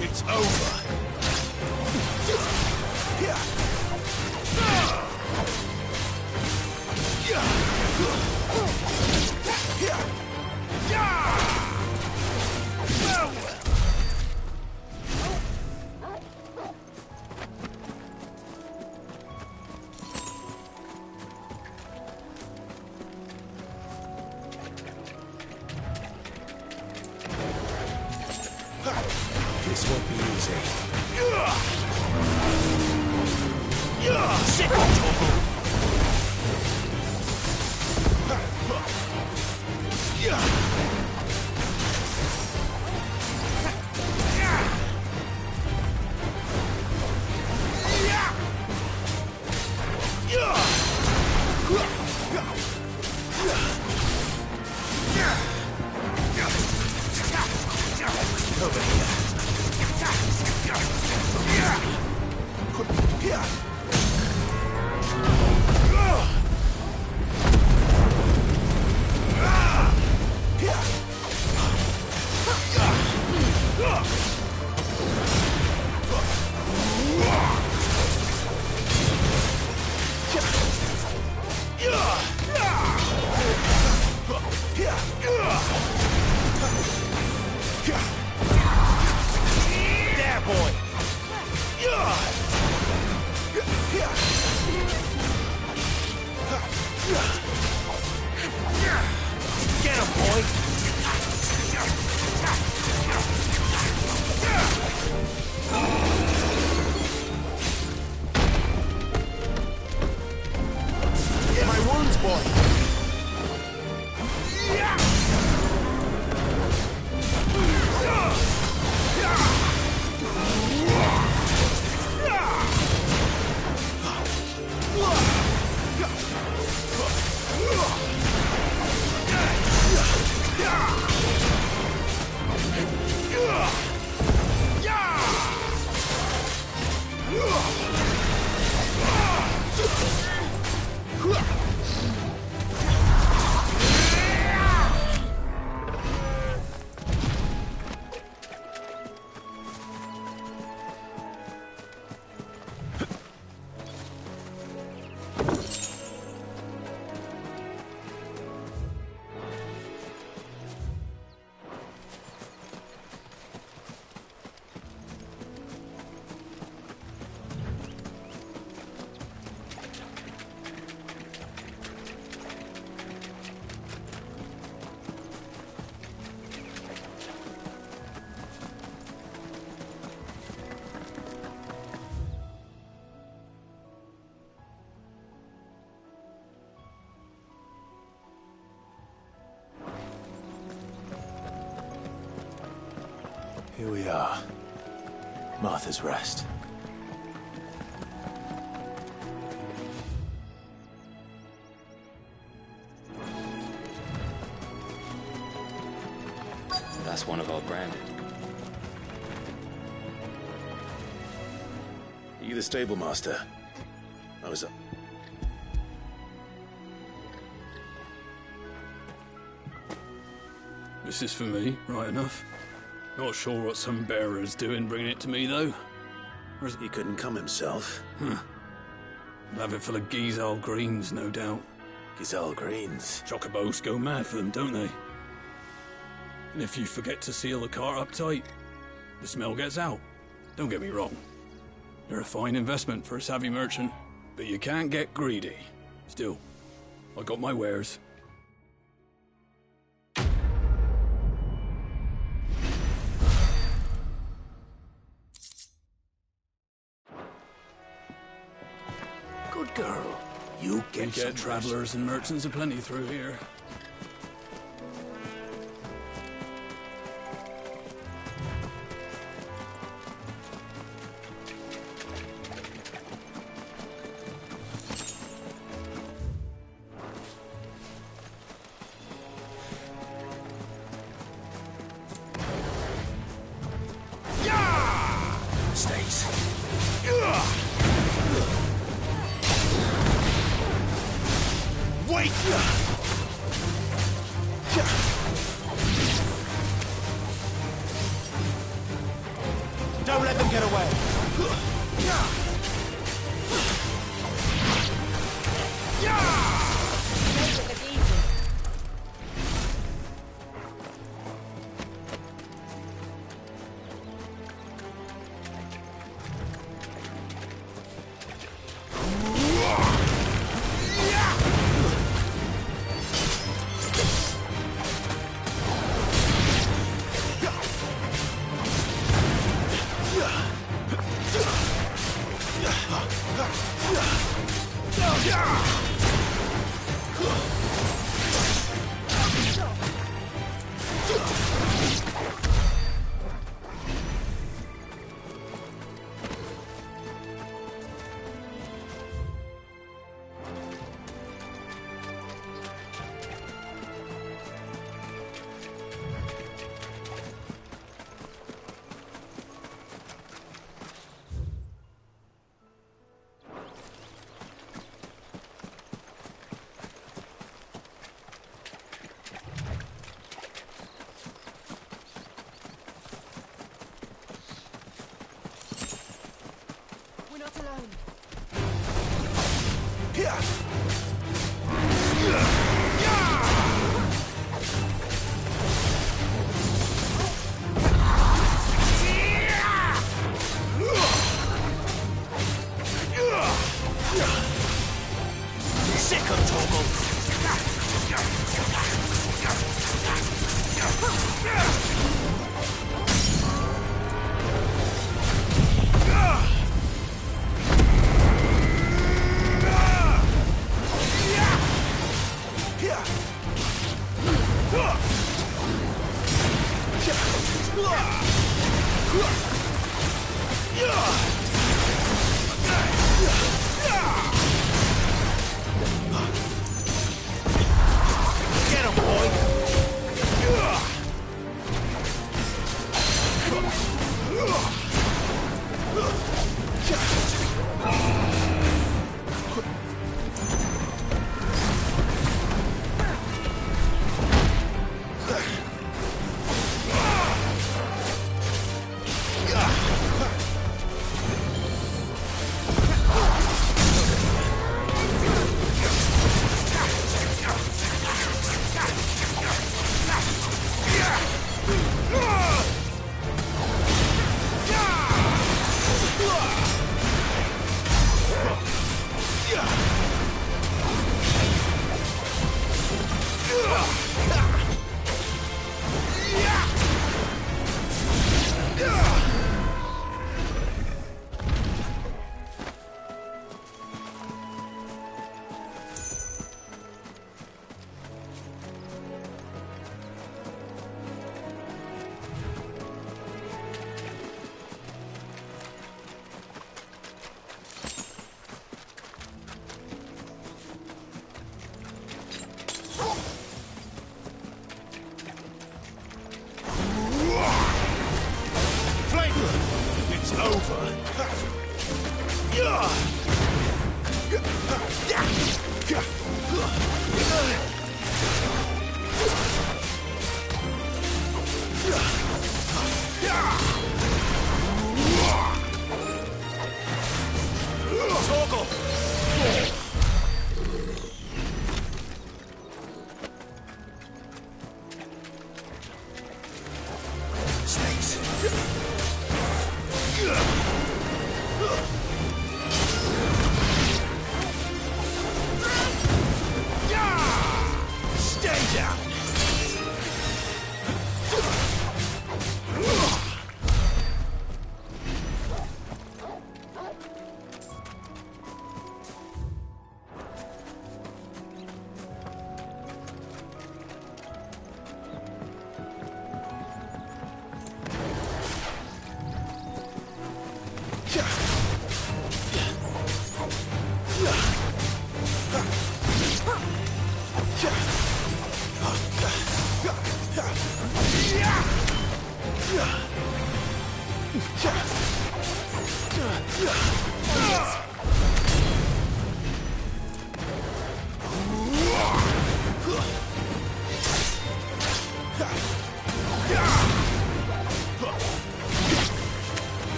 It's over. This won't be easy. Sick of over here. There, boy. Get him, boy. My wounds, boy. Here we are. Martha's Rest. That's one of our branded. Are you the stable master? I was... This is for me, right enough. Not sure what some bearer's doing bringing it to me, though. He couldn't come himself. Huh. I'll have it full of Gizal greens, no doubt. Gizal greens? Chocobos go mad for them, don't they? And if you forget to seal the cart up tight, the smell gets out. Don't get me wrong. They're a fine investment for a savvy merchant, but you can't get greedy. Still, I got my wares. Good girl. You We get travelers and merchants aplenty through here. Stays. Wait! Don't let them get away.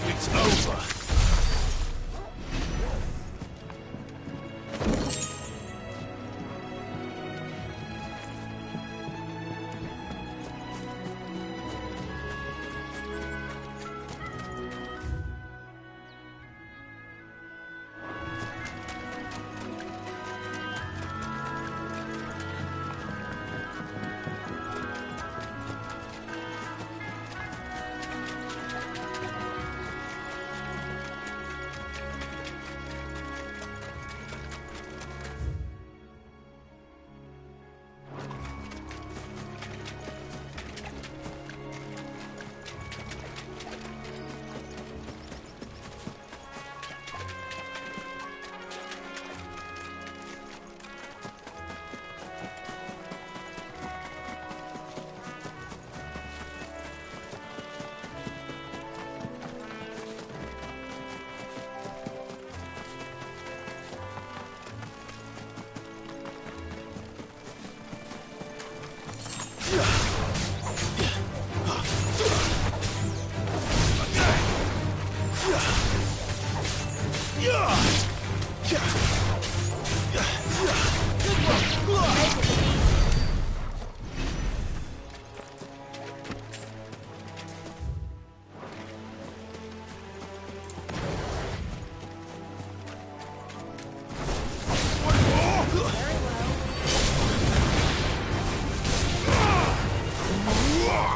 It's over.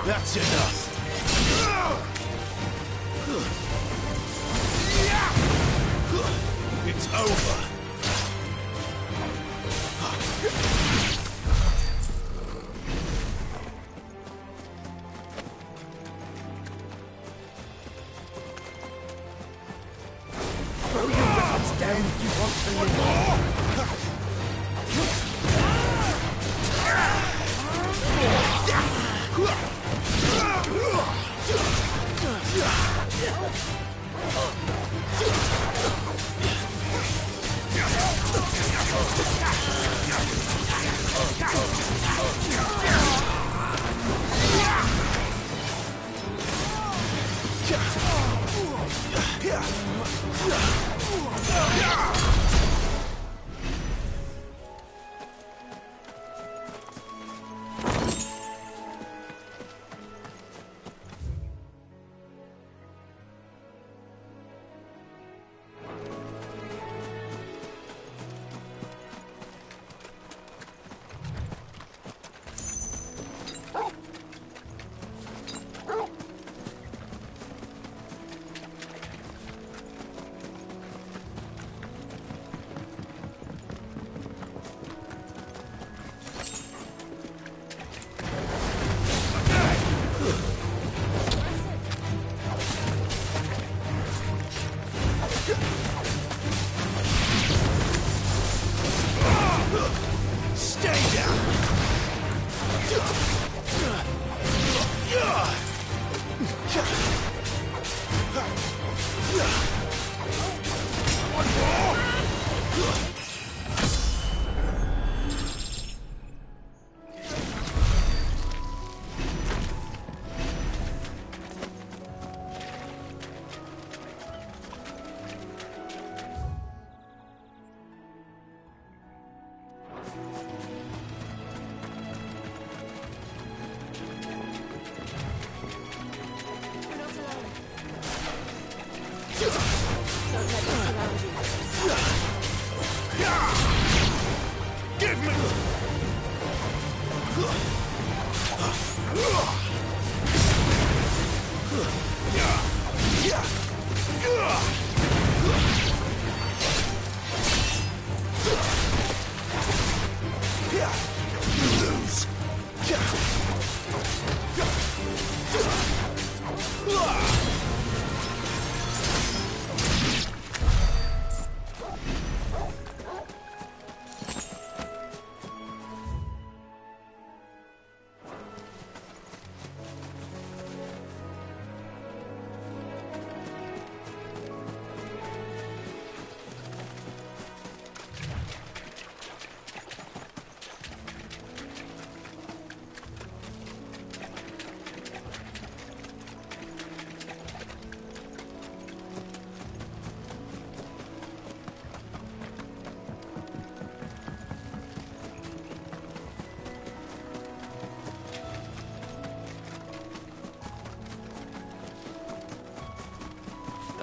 That's enough. It's over. Throw your weapons down if you want to live.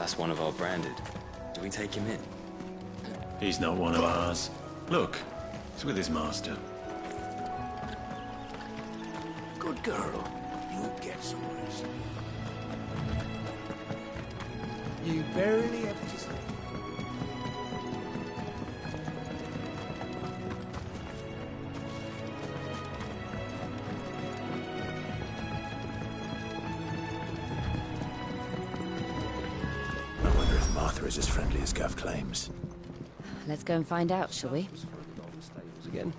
That's one of our branded. Do we take him in? He's not one of ours. Look, he's with his master. Good girl. You'll get some rest. You barely have to sleep. I wonder if Martha is as friendly as Gav claims. Let's go and find out, shall we? Again.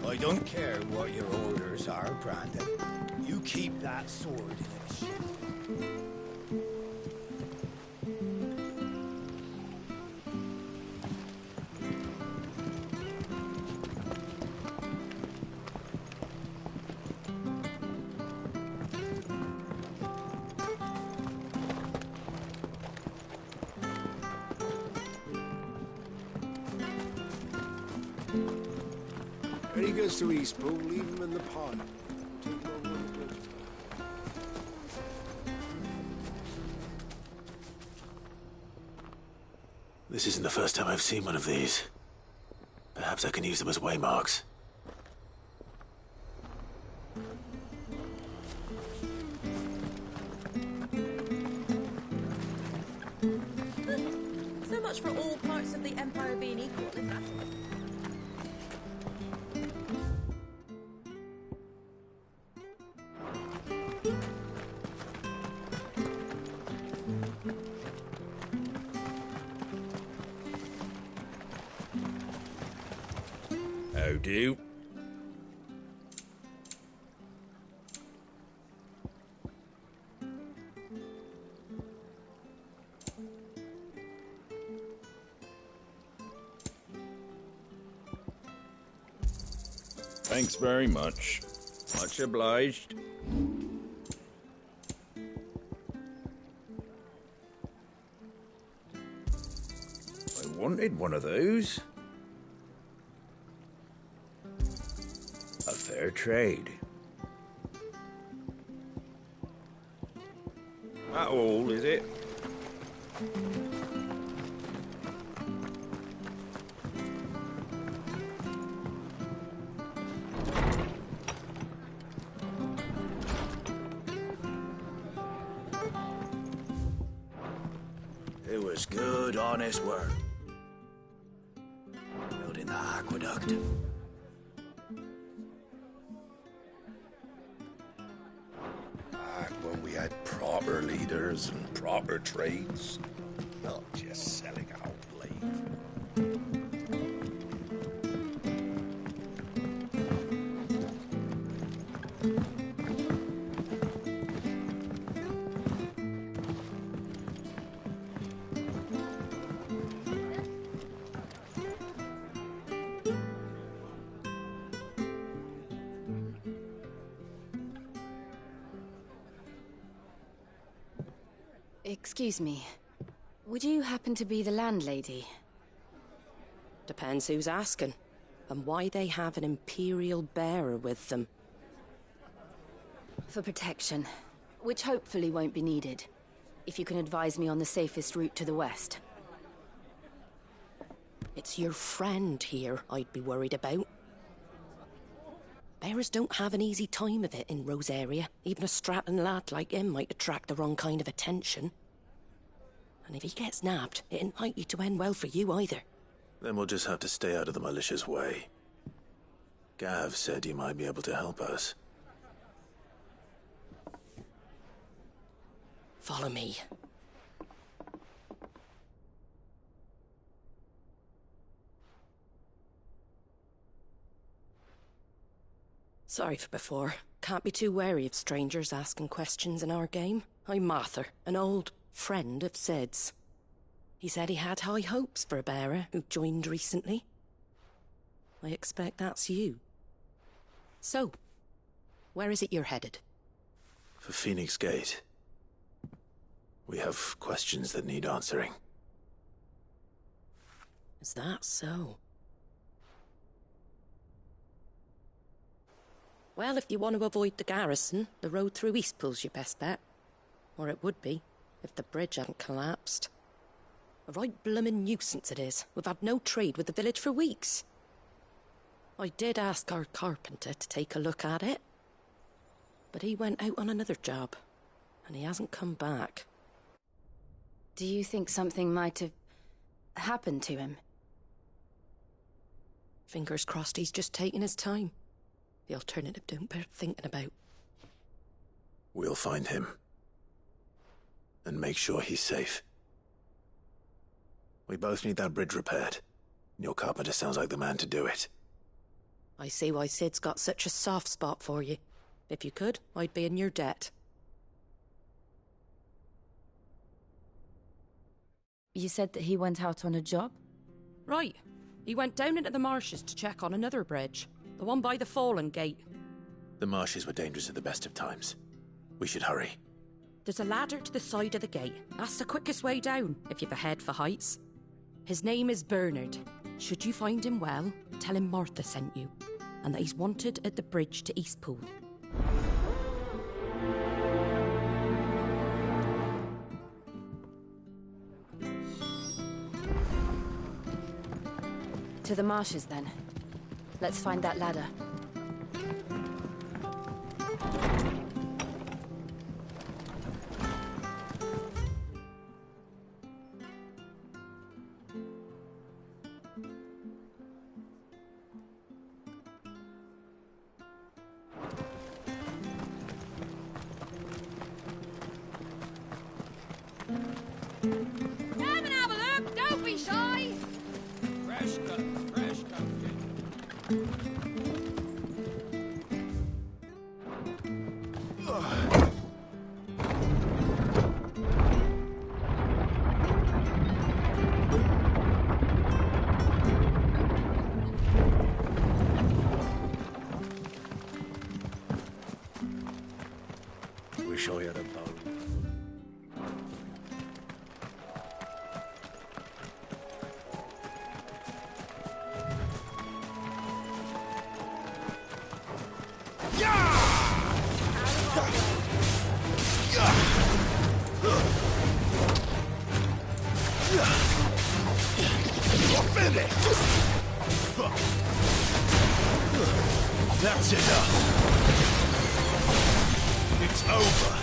I don't care what your orders are, Brandon. You keep that sword in its sheath. When he goes to Eastpool, leave him in the pond. Take him over when the bridge is back. This isn't the first time I've seen one of these. Perhaps I can use them as waymarks. So much for all parts of the Empire being equal, if that's what... How do? Thanks very much. Much obliged. I wanted one of those. A fair trade. That all, is it? It was good, honest work. Building the aqueduct. Back when we had proper leaders and proper trades, not just selling out blade. Excuse me. Would you happen to be the landlady? Depends who's asking, and why they have an Imperial bearer with them. For protection, which hopefully won't be needed. If you can advise me on the safest route to the west. It's your friend here I'd be worried about. Bearers don't have an easy time of it in Rosaria. Even a Stratton lad like him might attract the wrong kind of attention. And if he gets nabbed, it ain't likely to end well for you either. Then we'll just have to stay out of the malicious way. Gav said you might be able to help us. Follow me. Sorry for before. Can't be too wary of strangers asking questions in our game. I'm Martha, an old friend of Sid's. He said he had high hopes for a bearer who joined recently. I expect that's you. So, where is it you're headed? For Phoenix Gate. We have questions that need answering. Is that so? Well, if you want to avoid the garrison, the road through Eastpool's your best bet. Or it would be, if the bridge hadn't collapsed. A right bloomin' nuisance it is. We've had no trade with the village for weeks. I did ask our carpenter to take a look at it, but he went out on another job, and he hasn't come back. Do you think something might have happened to him? Fingers crossed he's just taking his time. The alternative don't bear thinking about. We'll find him. And make sure he's safe. We both need that bridge repaired. Your carpenter sounds like the man to do it. I see why Sid's got such a soft spot for you. If you could, I'd be in your debt. You said that he went out on a job? Right. He went down into the marshes to check on another bridge. The one by the Fallen Gate. The marshes were dangerous at the best of times. We should hurry. There's a ladder to the side of the gate. That's the quickest way down, if you've a head for heights. His name is Bernard. Should you find him well, tell him Martha sent you, and that he's wanted at the bridge to Eastpool. To the marshes, then. Let's find that ladder. Come and have a look! Don't be shy! Fresh cut, Wish I had a bow. That's enough. It's over.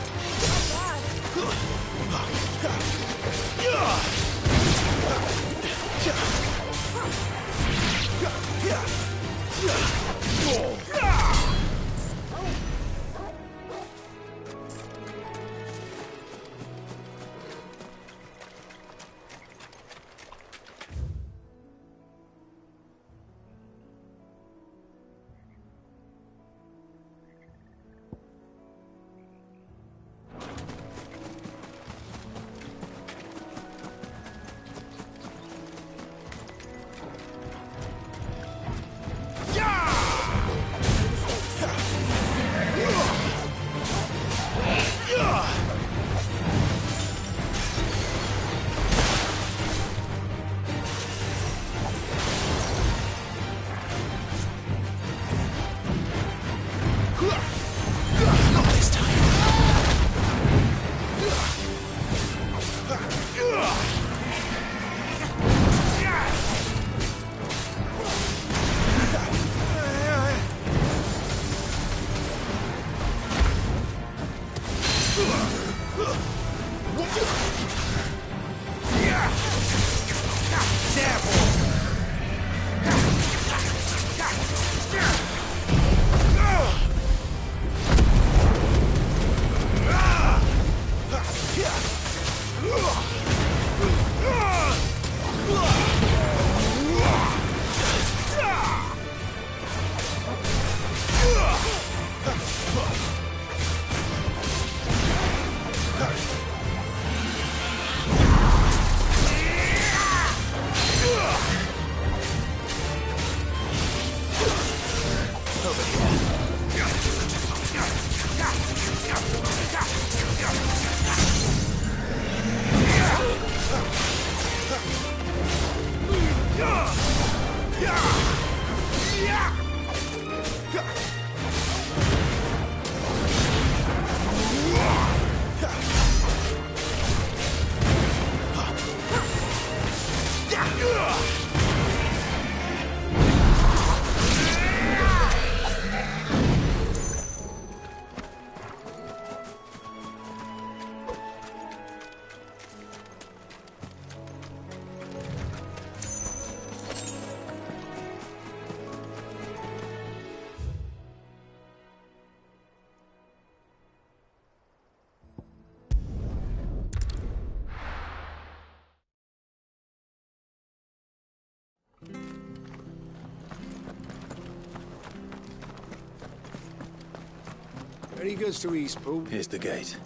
Any goods to Eastpool? Here's the gate.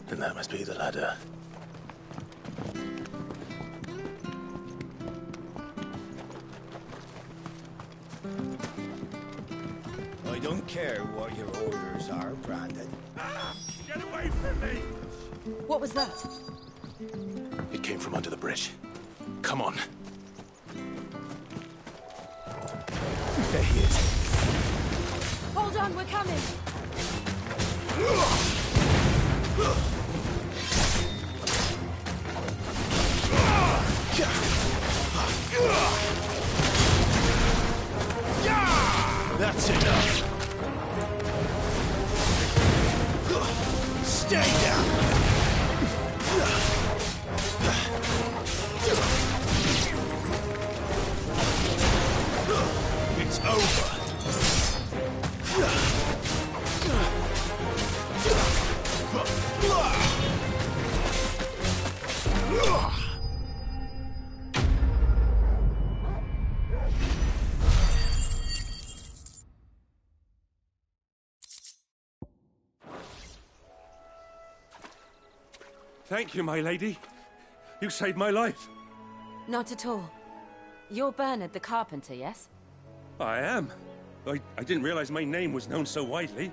And that must be the ladder. I don't care what your orders are, Brandon. Get away from me! What was that? It came from under the bridge. Come on. There he is. Hold on, we're coming. That's enough. Stay down. It's over. Thank you, my lady. You saved my life. Not at all. You're Bernard the carpenter, yes? I am. I didn't realize my name was known so widely.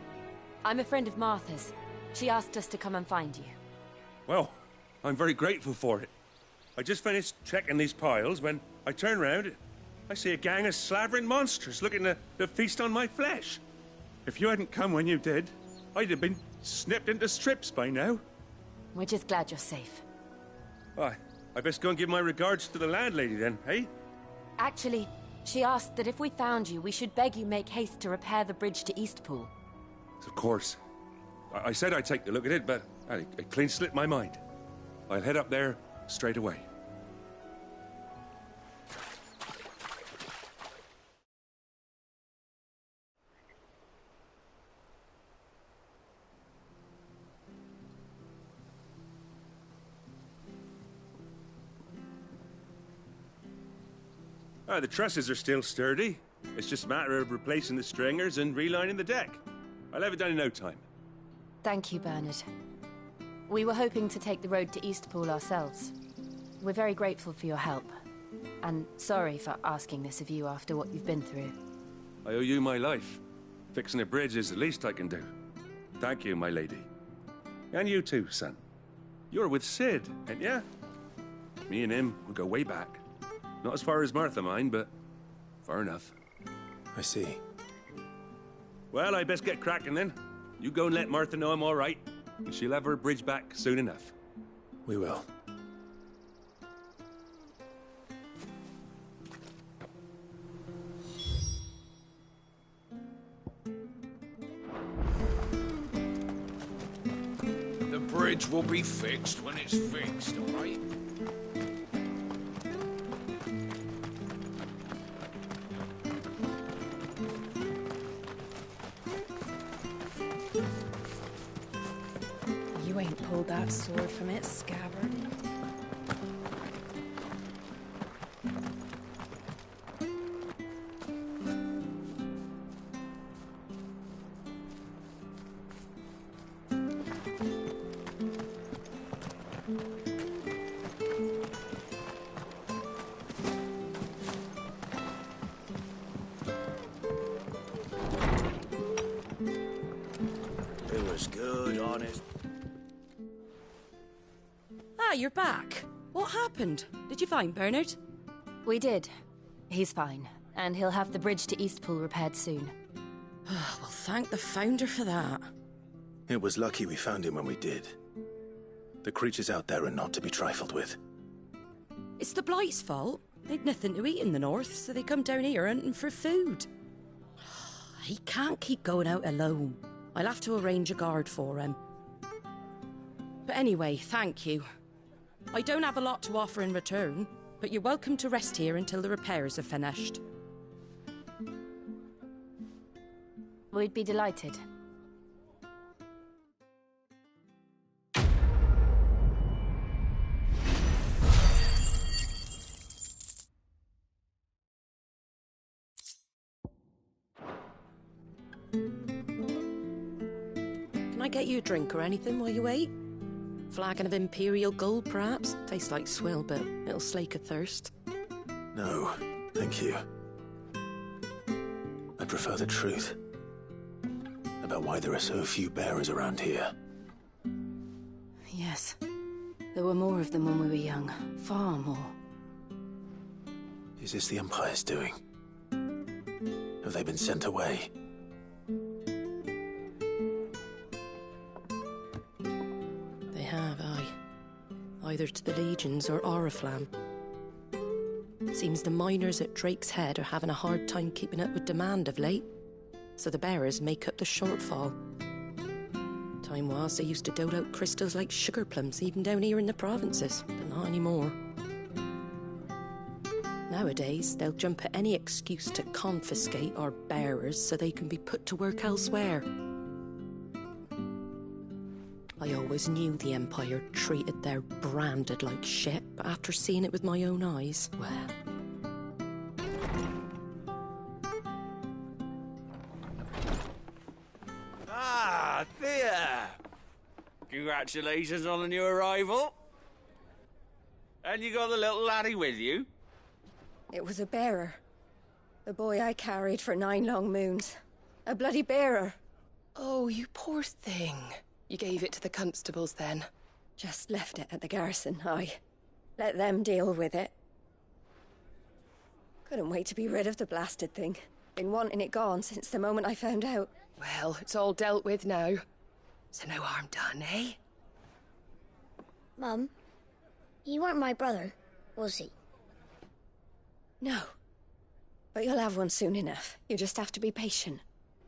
I'm a friend of Martha's. She asked us to come and find you. Well, I'm very grateful for it. I just finished checking these piles when I turn round. I see a gang of slavering monsters looking to feast on my flesh. If you hadn't come when you did, I'd have been snipped into strips by now. We're just glad you're safe. I best go and give my regards to the landlady then, eh? Actually, she asked that if we found you, we should beg you make haste to repair the bridge to Eastpool. Of course. I said I'd take a look at it, but it clean slipped my mind. I'll head up there straight away. The trusses are still sturdy. It's just a matter of replacing the stringers and relining the deck. I'll have it done in no time. Thank you, Bernard. We were hoping to take the road to Eastpool ourselves. We're very grateful for your help. And sorry for asking this of you after what you've been through. I owe you my life. Fixing a bridge is the least I can do. Thank you, my lady. And you too, son. You're with Sid, ain't ya? Me and him, we go way back. Not as far as Martha, mind, but far enough. I see. Well, I best get cracking then. You go and let Martha know I'm all right, and she'll have her bridge back soon enough. We will. The bridge will be fixed when it's fixed, all right? You ain't pulled that sword from its scabbard. It was good, honest. Ah, you're back. What happened? Did you find Bernard? We did. He's fine, and he'll have the bridge to Eastpool repaired soon. Well, thank the Founder for that. It was lucky we found him when we did. The creatures out there are not to be trifled with. It's the Blight's fault. They'd nothing to eat in the north, so they come down here hunting for food. He can't keep going out alone. I'll have to arrange a guard for him. But anyway, thank you. I don't have a lot to offer in return, but you're welcome to rest here until the repairs are finished. We'd be delighted. I get you a drink or anything while you wait? Flagon of Imperial Gold, perhaps? Tastes like swill, but it'll slake a thirst. No, thank you. I prefer the truth about why there are so few bearers around here. Yes. There were more of them when we were young. Far more. Is this the Empire's doing? Have they been sent away? They have, aye. Either to the Legions or Oriflamme. Seems the miners at Drake's Head are having a hard time keeping up with demand of late, so the bearers make up the shortfall. Time was they used to dole out crystals like sugar plums even down here in the provinces, but not anymore. Nowadays, they'll jump at any excuse to confiscate our bearers so they can be put to work elsewhere. I always knew the Empire treated their branded like shit, but after seeing it with my own eyes, well... Ah, Thea! Congratulations on the new arrival. And you got the little laddie with you? It was a bearer. The boy I carried for 9 long moons. A bloody bearer. Oh, you poor thing. You gave it to the constables, then? Just left it at the garrison, aye. Let them deal with it. Couldn't wait to be rid of the blasted thing. Been wanting it gone since the moment I found out. Well, it's all dealt with now. So no harm done, eh? Mum, you weren't my brother, was he? No. But you'll have one soon enough. You just have to be patient.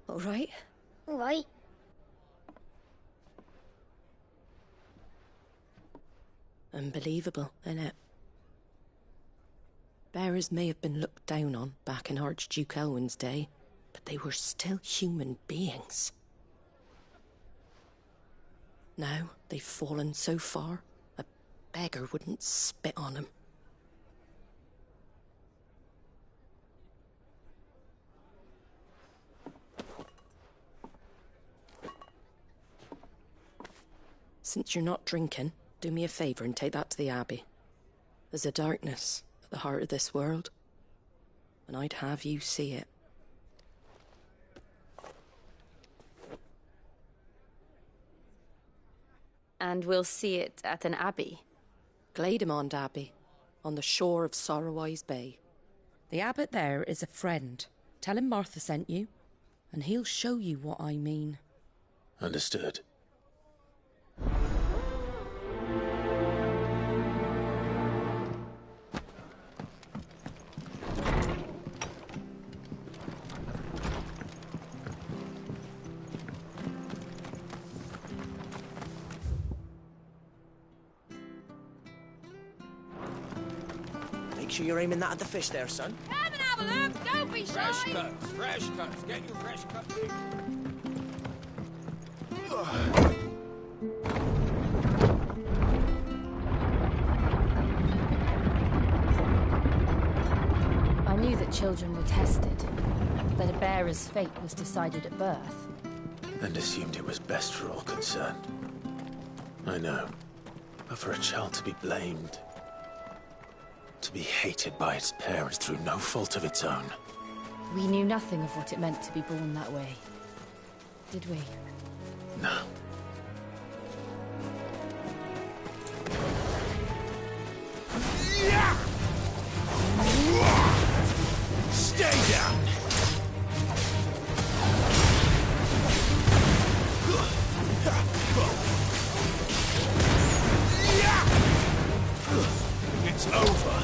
All right? All right. Unbelievable, innit? Bearers may have been looked down on back in Archduke Elwin's day, but they were still human beings. Now they've fallen so far, a beggar wouldn't spit on them. Since you're not drinking, do me a favour and take that to the Abbey. There's a darkness at the heart of this world, and I'd have you see it. And we'll see it at an abbey? Glademond Abbey, on the shore of Sorrowise Bay. The abbot there is a friend. Tell him Martha sent you, and he'll show you what I mean. Understood. Make sure you're aiming that at the fish there, son. Come and have a look, don't be shy! Fresh cuts, get your fresh cuts. I knew that children were tested, that a bearer's fate was decided at birth. And assumed it was best for all concerned. I know. But for a child to be blamed, to be hated by its parents through no fault of its own. We knew nothing of what it meant to be born that way, did we? No. Stay down! It's over.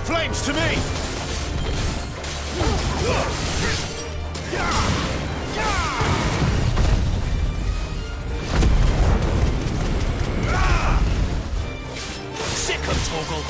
Flames to me! Sick of Torgal!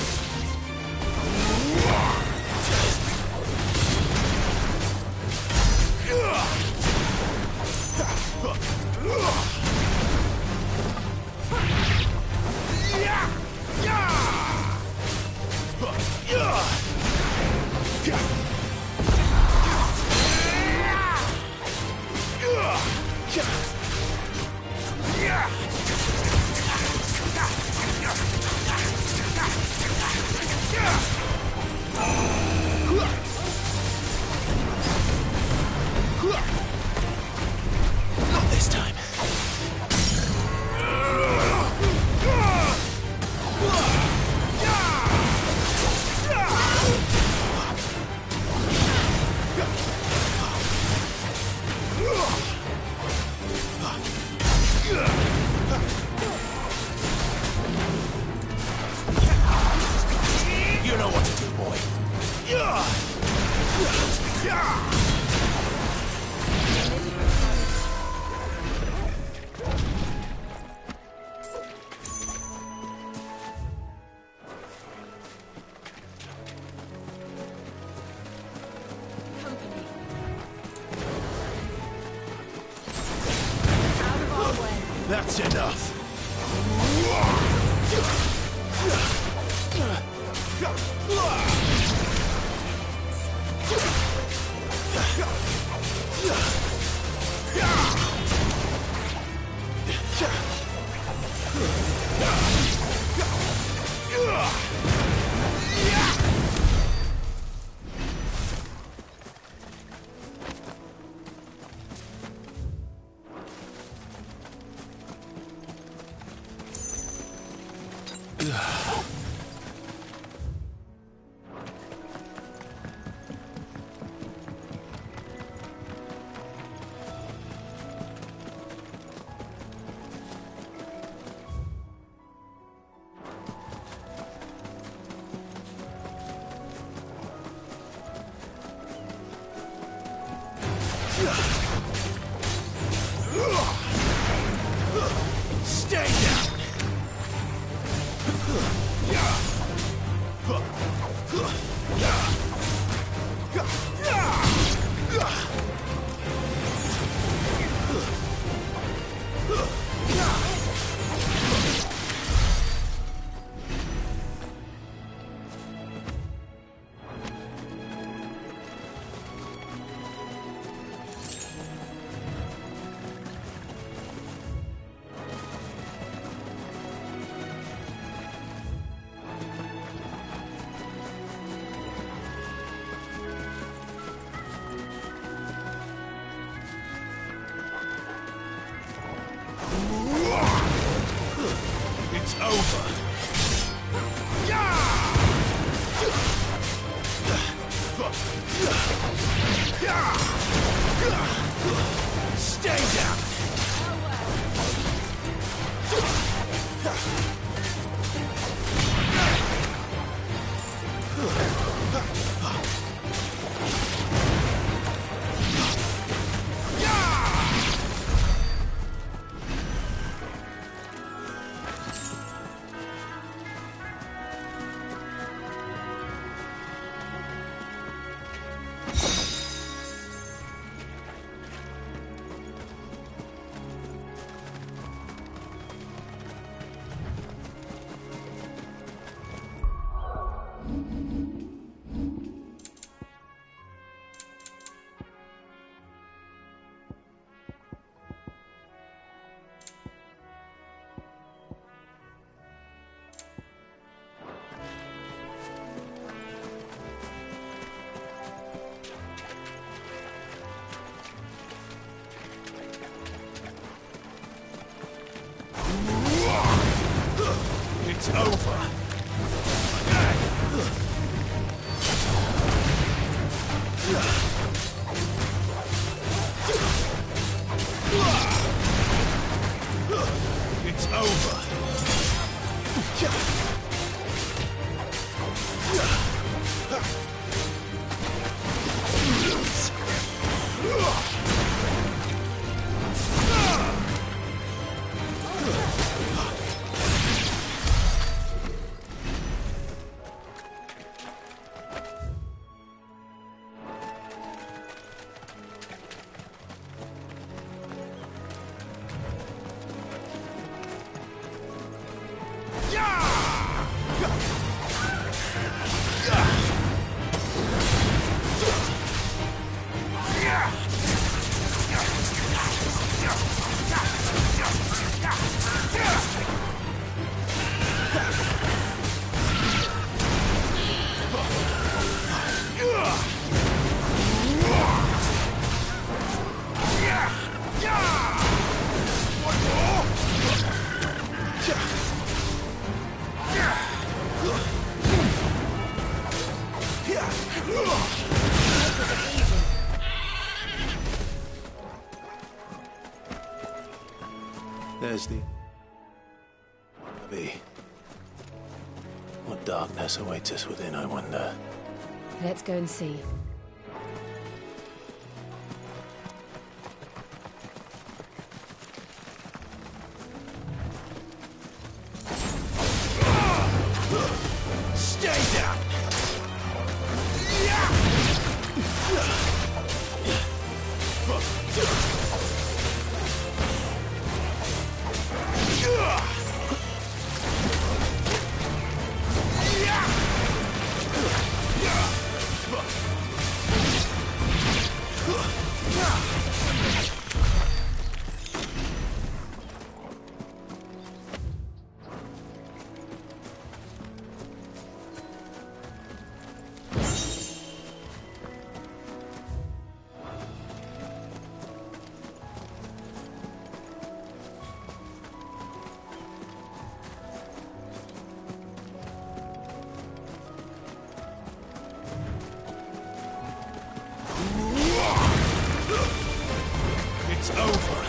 Not this time. You know what to do, boy. That's enough. Stay down! It's over. Stay down. It's over. It's over. There's the Abbey. What darkness awaits us within, I wonder? Let's go and see. Stay down! It's over.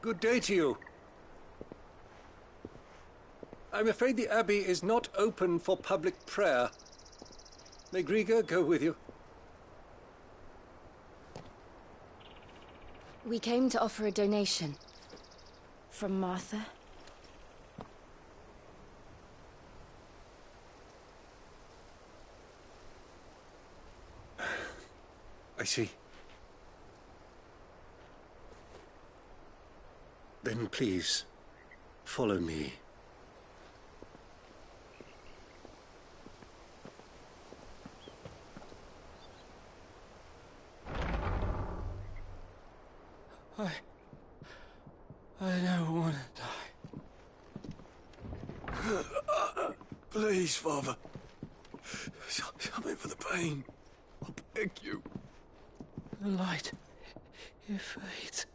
Good day to you. I'm afraid the Abbey is not open for public prayer. May Griga go with you? We came to offer a donation. From Martha. I see. Then please, follow me. I don't want to die. Please, Father. Something for the pain. I beg you. The light, it fades.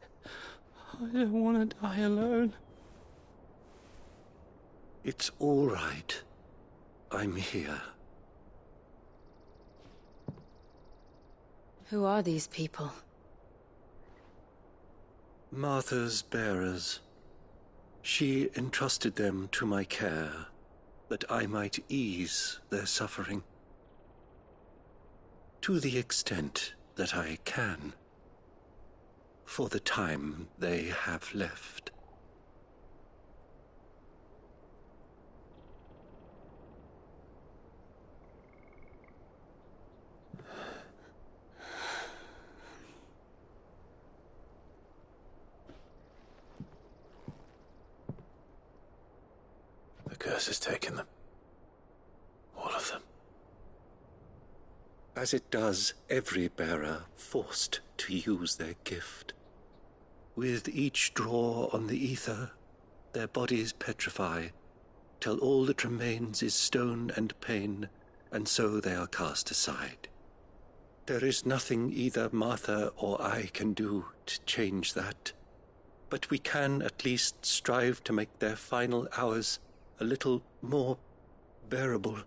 I don't want to die alone. It's all right. I'm here. Who are these people? Martha's bearers. She entrusted them to my care, that I might ease their suffering. To the extent that I can, for the time they have left. The curse has taken them. All of them. As it does every bearer forced to use their gift. With each draw on the ether, their bodies petrify, till all that remains is stone and pain, and so they are cast aside. There is nothing either Martha or I can do to change that, but we can at least strive to make their final hours a little more bearable.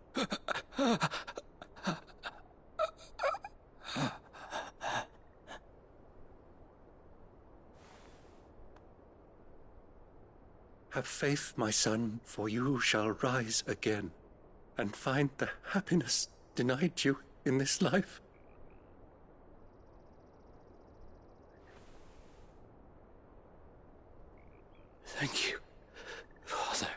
Have faith, my son, for you shall rise again, and find the happiness denied you in this life. Thank you, Father.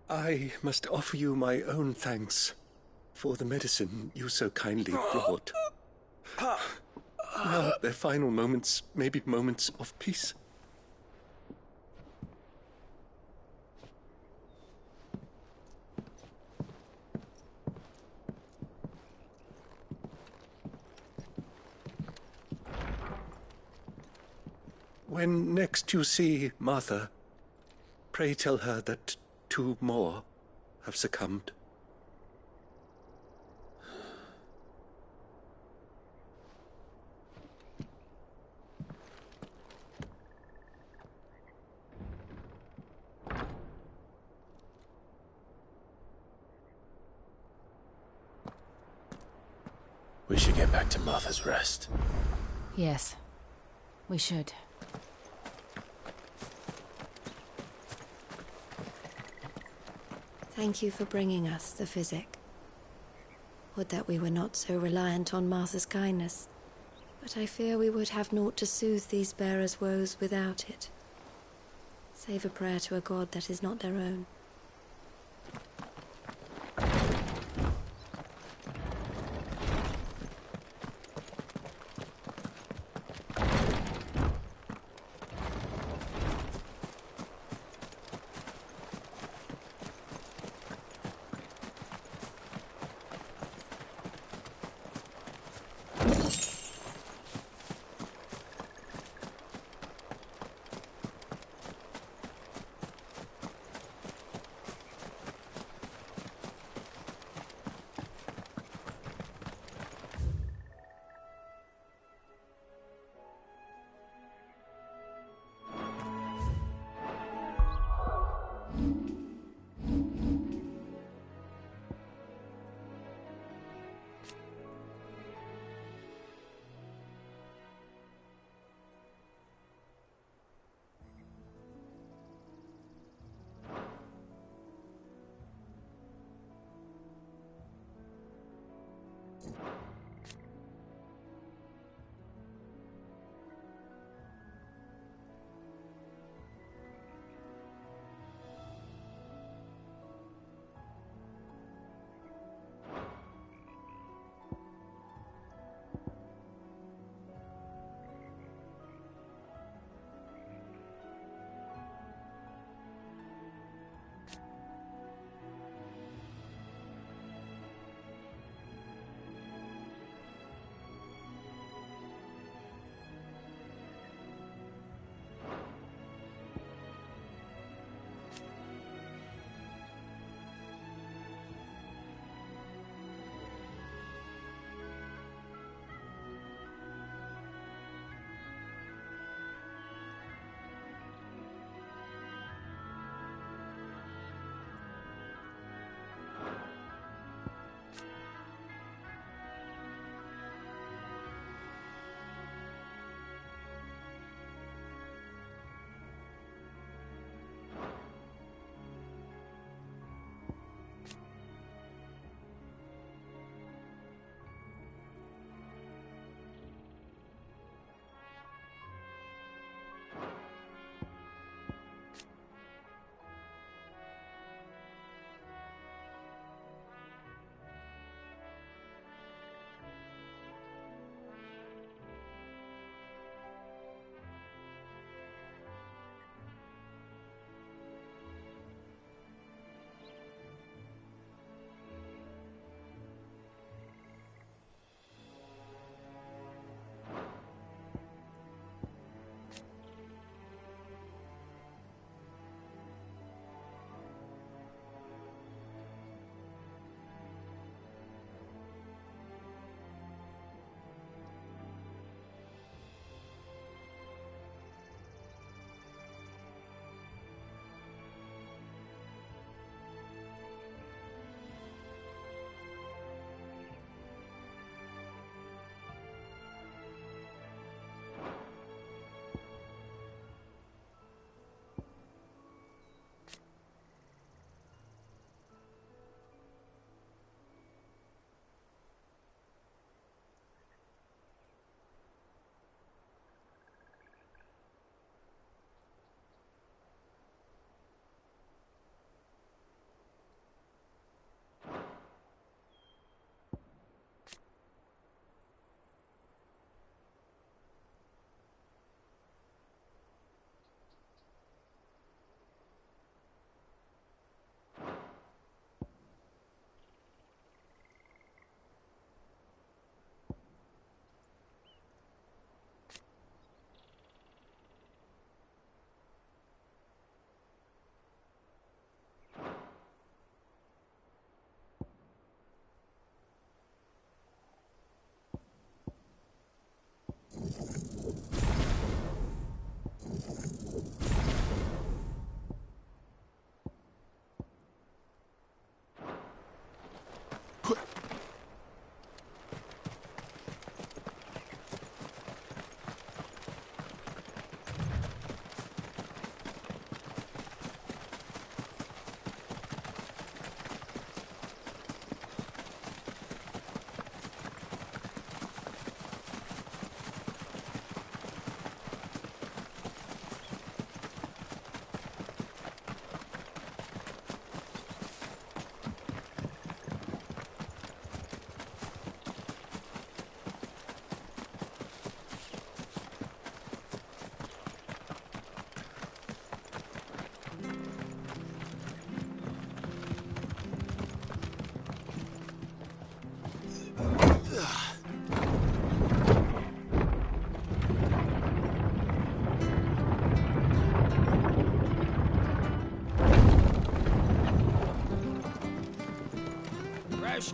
I must offer you my own thanks for the medicine you so kindly brought. Now their final moments may be moments of peace. When next you see Martha, pray tell her that 2 more have succumbed. We should get back to Martha's Rest. Yes, we should. Thank you for bringing us the physic. Would that we were not so reliant on Martha's kindness, but I fear we would have naught to soothe these bearers' woes without it, save a prayer to a god that is not their own.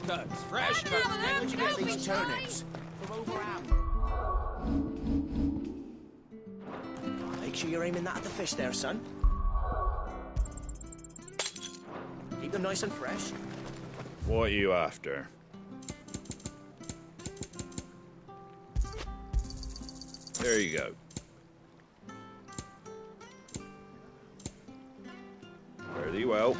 cuts, fresh cuts. Where'd you get these turnips? From over Make sure you're aiming that at the fish there, son. Keep them nice and fresh. What are you after? There you go. Fare thee well.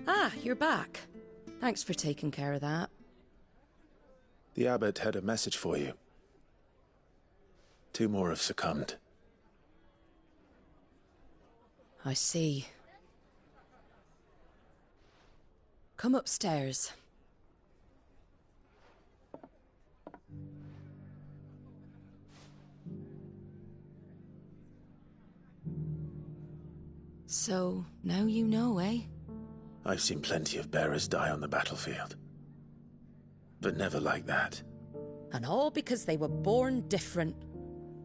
Ah, you're back. Thanks for taking care of that. The abbot had a message for you. 2 more have succumbed. I see. Come upstairs. So, now you know, eh? I've seen plenty of bearers die on the battlefield. But never like that. And all because they were born different.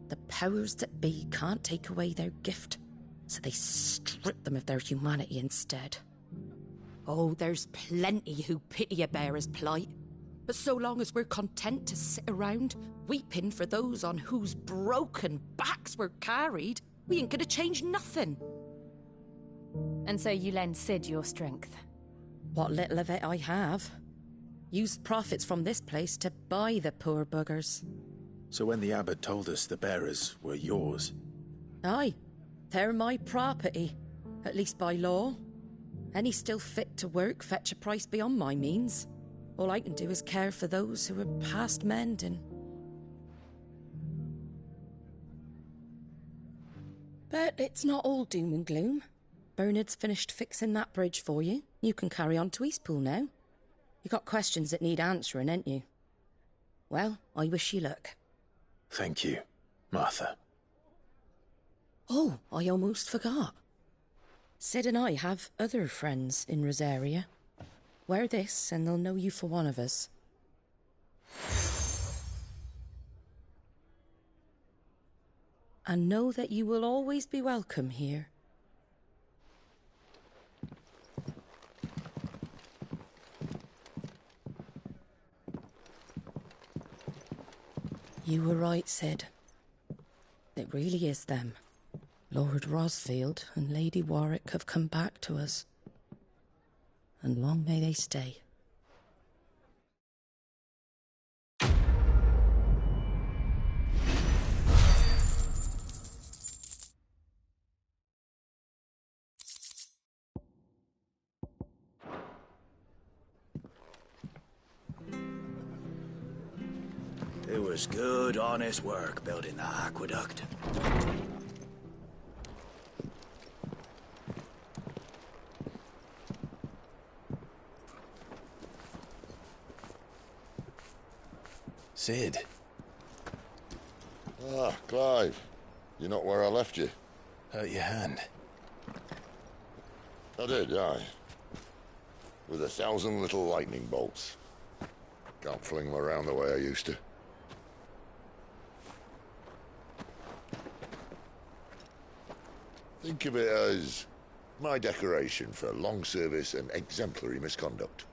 The powers that be can't take away their gift, so they strip them of their humanity instead. Oh, there's plenty who pity a bearer's plight. But so long as we're content to sit around, weeping for those on whose broken backs we're carried, we ain't gonna change nothing. And so you lend Cid your strength? What little of it I have. Used profits from this place to buy the poor buggers. So when the abbot told us the bearers were yours... Aye, they're my property, at least by law. Any still fit to work fetch a price beyond my means. All I can do is care for those who are past mending. But it's not all doom and gloom. Bernard's finished fixing that bridge for you. You can carry on to Eastpool now. You got questions that need answering, ain't you? Well, I wish you luck. Thank you, Martha. Oh, I almost forgot. Cid and I have other friends in Rosaria. Wear this and they'll know you for one of us. And know that you will always be welcome here. You were right, Cid. It really is them. Lord Rosfield and Lady Warwick have come back to us. And long may they stay. It was good, honest work building that aqueduct. Cid. Ah, Clive. You're not where I left you. Hurt your hand. I did, aye. With 1,000 little lightning bolts. Can't fling them around the way I used to. Think of it as my decoration for long service and exemplary misconduct.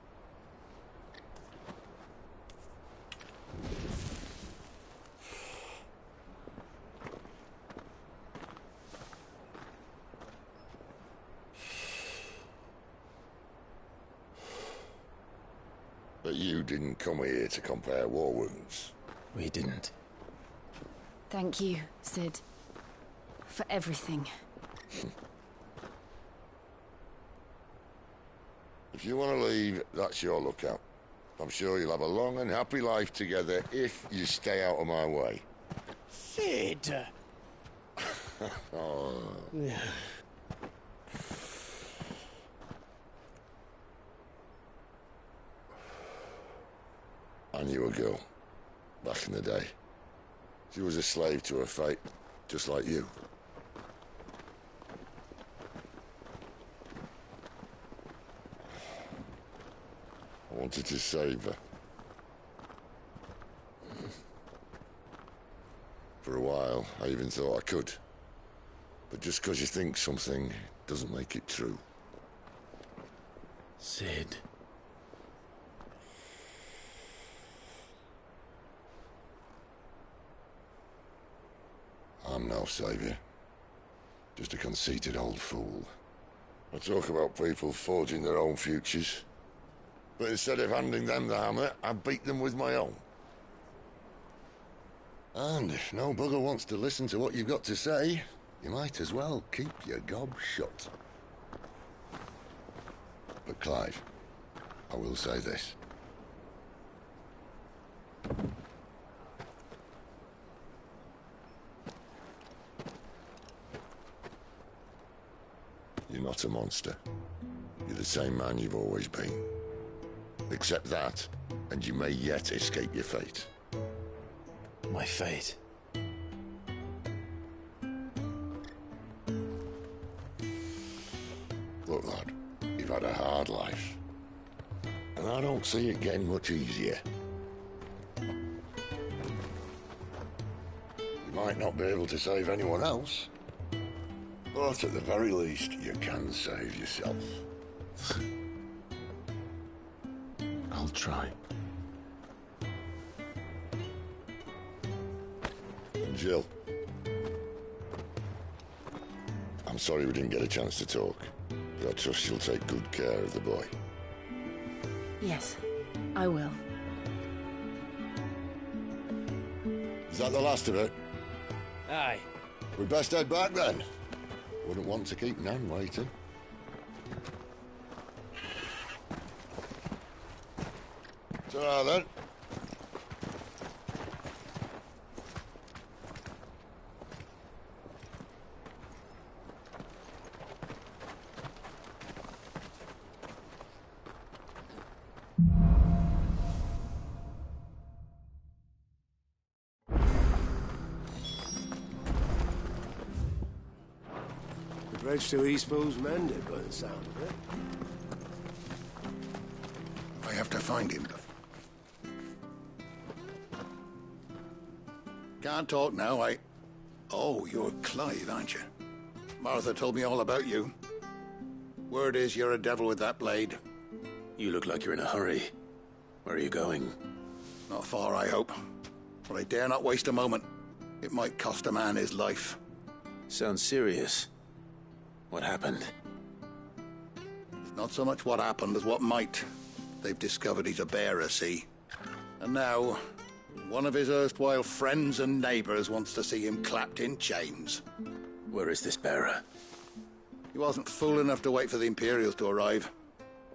But you didn't come here to compare war wounds. We didn't. Thank you, Cid. For everything. If you want to leave, that's your lookout. I'm sure you'll have a long and happy life together if you stay out of my way. Cid! Oh. I knew a girl, back in the day. She was a slave to her fate, just like you. I wanted to save her. For a while, I even thought I could. But just because you think something doesn't make it true. Cid. I'm no savior. Just a conceited old fool. I talk about people forging their own futures. But instead of handing them the hammer, I beat them with my own. And if no bugger wants to listen to what you've got to say, you might as well keep your gob shut. But Clive, I will say this. You're not a monster. You're the same man you've always been. Accept that, and you may yet escape your fate. My fate? Look, lad, you've had a hard life. And I don't see it getting much easier. You might not be able to save anyone else, but at the very least, you can save yourself. I'll try. And Jill, I'm sorry we didn't get a chance to talk, but I trust you'll take good care of the boy. Yes, I will. Is that the last of it? Aye. We'd best head back then. Wouldn't want to keep Nan waiting. Ta-ra then. The bridge to Eastpool's mended by the sound of it. I have to find him. Can't talk now, Oh, you're Clive, aren't you? Martha told me all about you. Word is you're a devil with that blade. You look like you're in a hurry. Where are you going? Not far, I hope. But I dare not waste a moment. It might cost a man his life. Sounds serious. What happened? It's not so much what happened as what might. They've discovered he's a bearer, see? And now, one of his erstwhile friends and neighbours wants to see him clapped in chains. Where is this bearer? He wasn't fool enough to wait for the Imperials to arrive.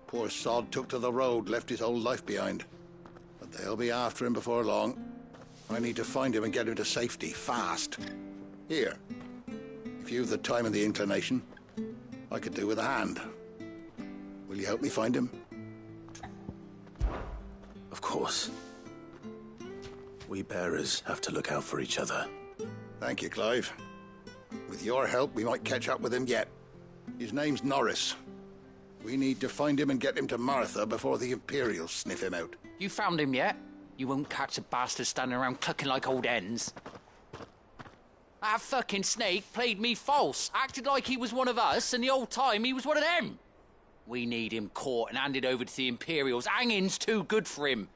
Poor sod took to the road, left his whole life behind. But they'll be after him before long. I need to find him and get him to safety, fast. Here, if you've the time and the inclination, I could do with a hand. Will you help me find him? Of course. We bearers have to look out for each other. Thank you, Clive. With your help, we might catch up with him yet. His name's Norris. We need to find him and get him to Martha before the Imperials sniff him out. You found him yet? You won't catch a bastard standing around clucking like old hens. That fucking snake played me false, acted like he was one of us, and the whole time he was one of them. We need him caught and handed over to the Imperials. Hanging's too good for him.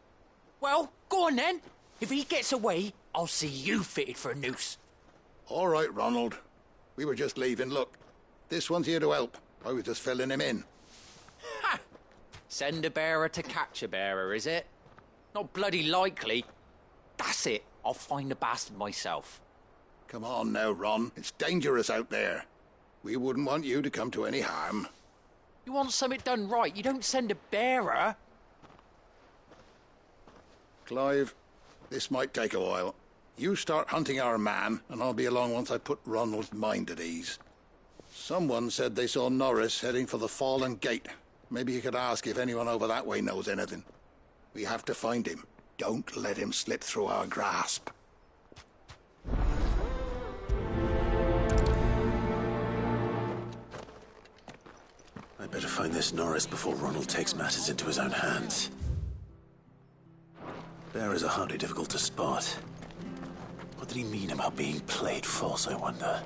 Well, go on then. If he gets away, I'll see you fitted for a noose. All right, Ronald. We were just leaving. Look, this one's here to help. I was just filling him in. Ha! Send a bearer to catch a bearer, is it? Not bloody likely. That's it. I'll find the bastard myself. Come on now, Ron. It's dangerous out there. We wouldn't want you to come to any harm. You want something done right, you don't send a bearer. Clive, this might take a while. You start hunting our man, and I'll be along once I put Ronald's mind at ease. Someone said they saw Norris heading for the Fallen Gate. Maybe you could ask if anyone over that way knows anything. We have to find him. Don't let him slip through our grasp. I better find this Norris before Ronald takes matters into his own hands. Bearers are hardly difficult to spot. What did he mean about being played false, I wonder?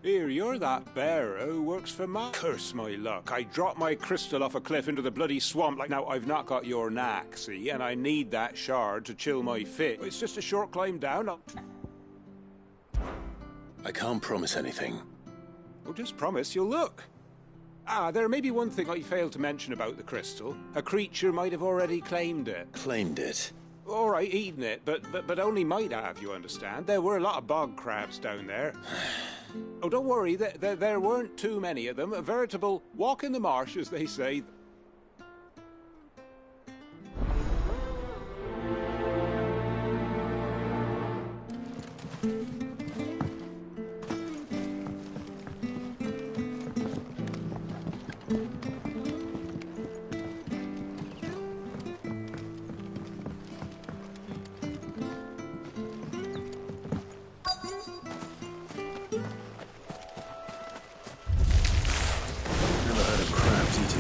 Here, you're that bearer who works for my... Curse my luck. I dropped my crystal off a cliff into the bloody swamp. Like, now, I've not got your knack, see? And I need that shard to chill my fit. It's just a short climb down. I can't promise anything. Well, just promise you'll look. Ah, there may be one thing I failed to mention about the crystal. A creature might have already claimed it. Claimed it? All right, eaten it, but only might have, you understand. There were a lot of bog crabs down there. Oh, don't worry, there weren't too many of them. A veritable walk in the marsh, as they say.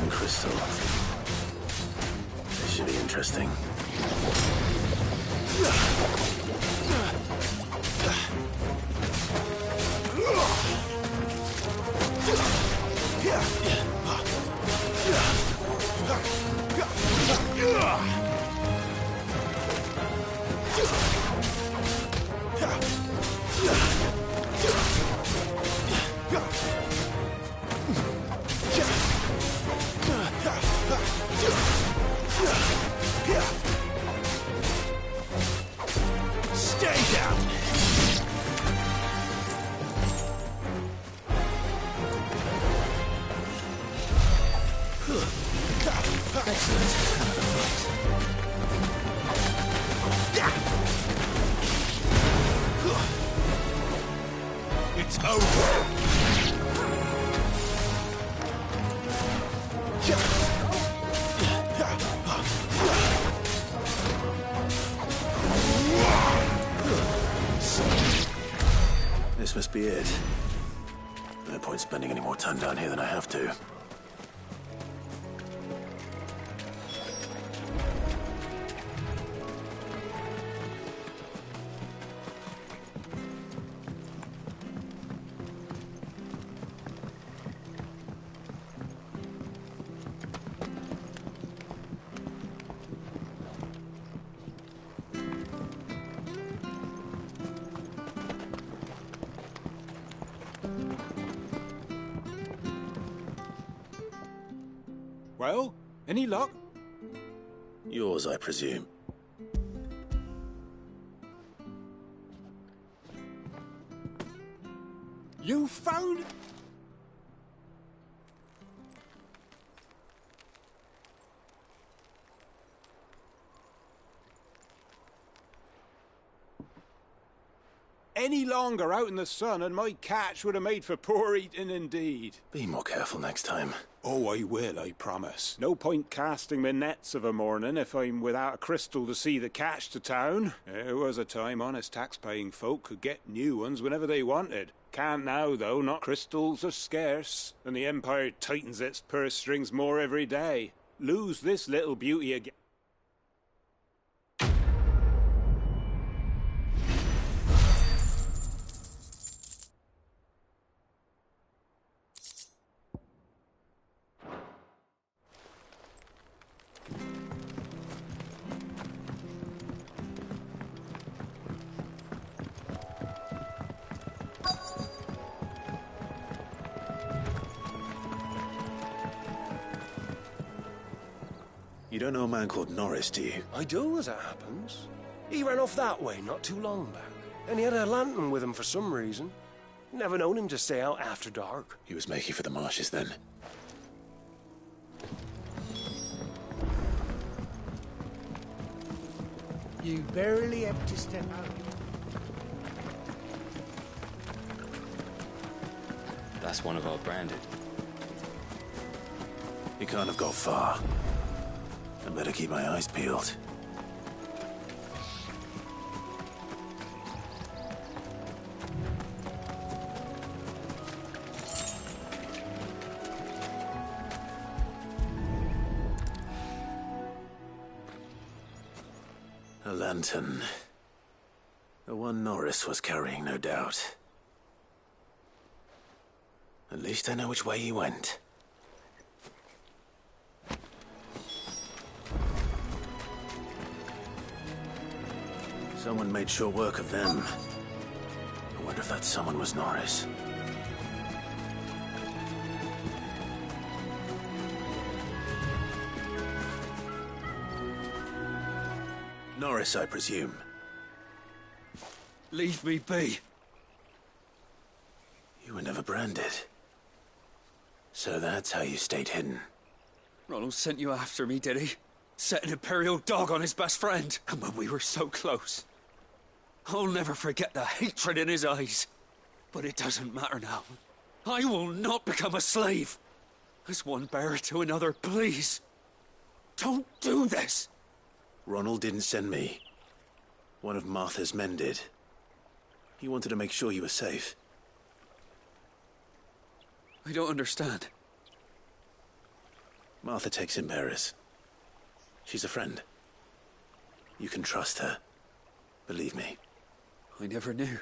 Crystal. This should be interesting. Stay down! It's over! This must be it. No point spending any more time down here than I have to. Well, any luck? Yours, I presume. You found... Any longer out in the sun and my catch would have made for poor eating indeed. Be more careful next time. Oh, I will, I promise. No point casting my nets of a morning if I'm without a crystal to see the catch to town. There was a time honest tax-paying folk could get new ones whenever they wanted. Can't now, though, not crystals are scarce, and the Empire tightens its purse strings more every day. Lose this little beauty again. You don't know a man called Norris, do you? I do, as it happens. He ran off that way not too long back. And he had a lantern with him for some reason. Never known him to stay out after dark. He was making for the marshes then. You barely have to step out. That's one of our branded. He can't have got far. I better keep my eyes peeled. A lantern. The one Norris was carrying, no doubt. At least I know which way he went. Someone made short work of them. I wonder if that someone was Norris. Norris, I presume. Leave me be. You were never branded. So that's how you stayed hidden. Ronald sent you after me, did he? Set an Imperial dog on his best friend. And when we were so close. I'll never forget the hatred in his eyes. But it doesn't matter now. I will not become a slave. As one bearer to another, please. Don't do this. Ronald didn't send me. One of Martha's men did. He wanted to make sure you were safe. I don't understand. Martha takes in bearers. She's a friend. You can trust her. Believe me. I never knew.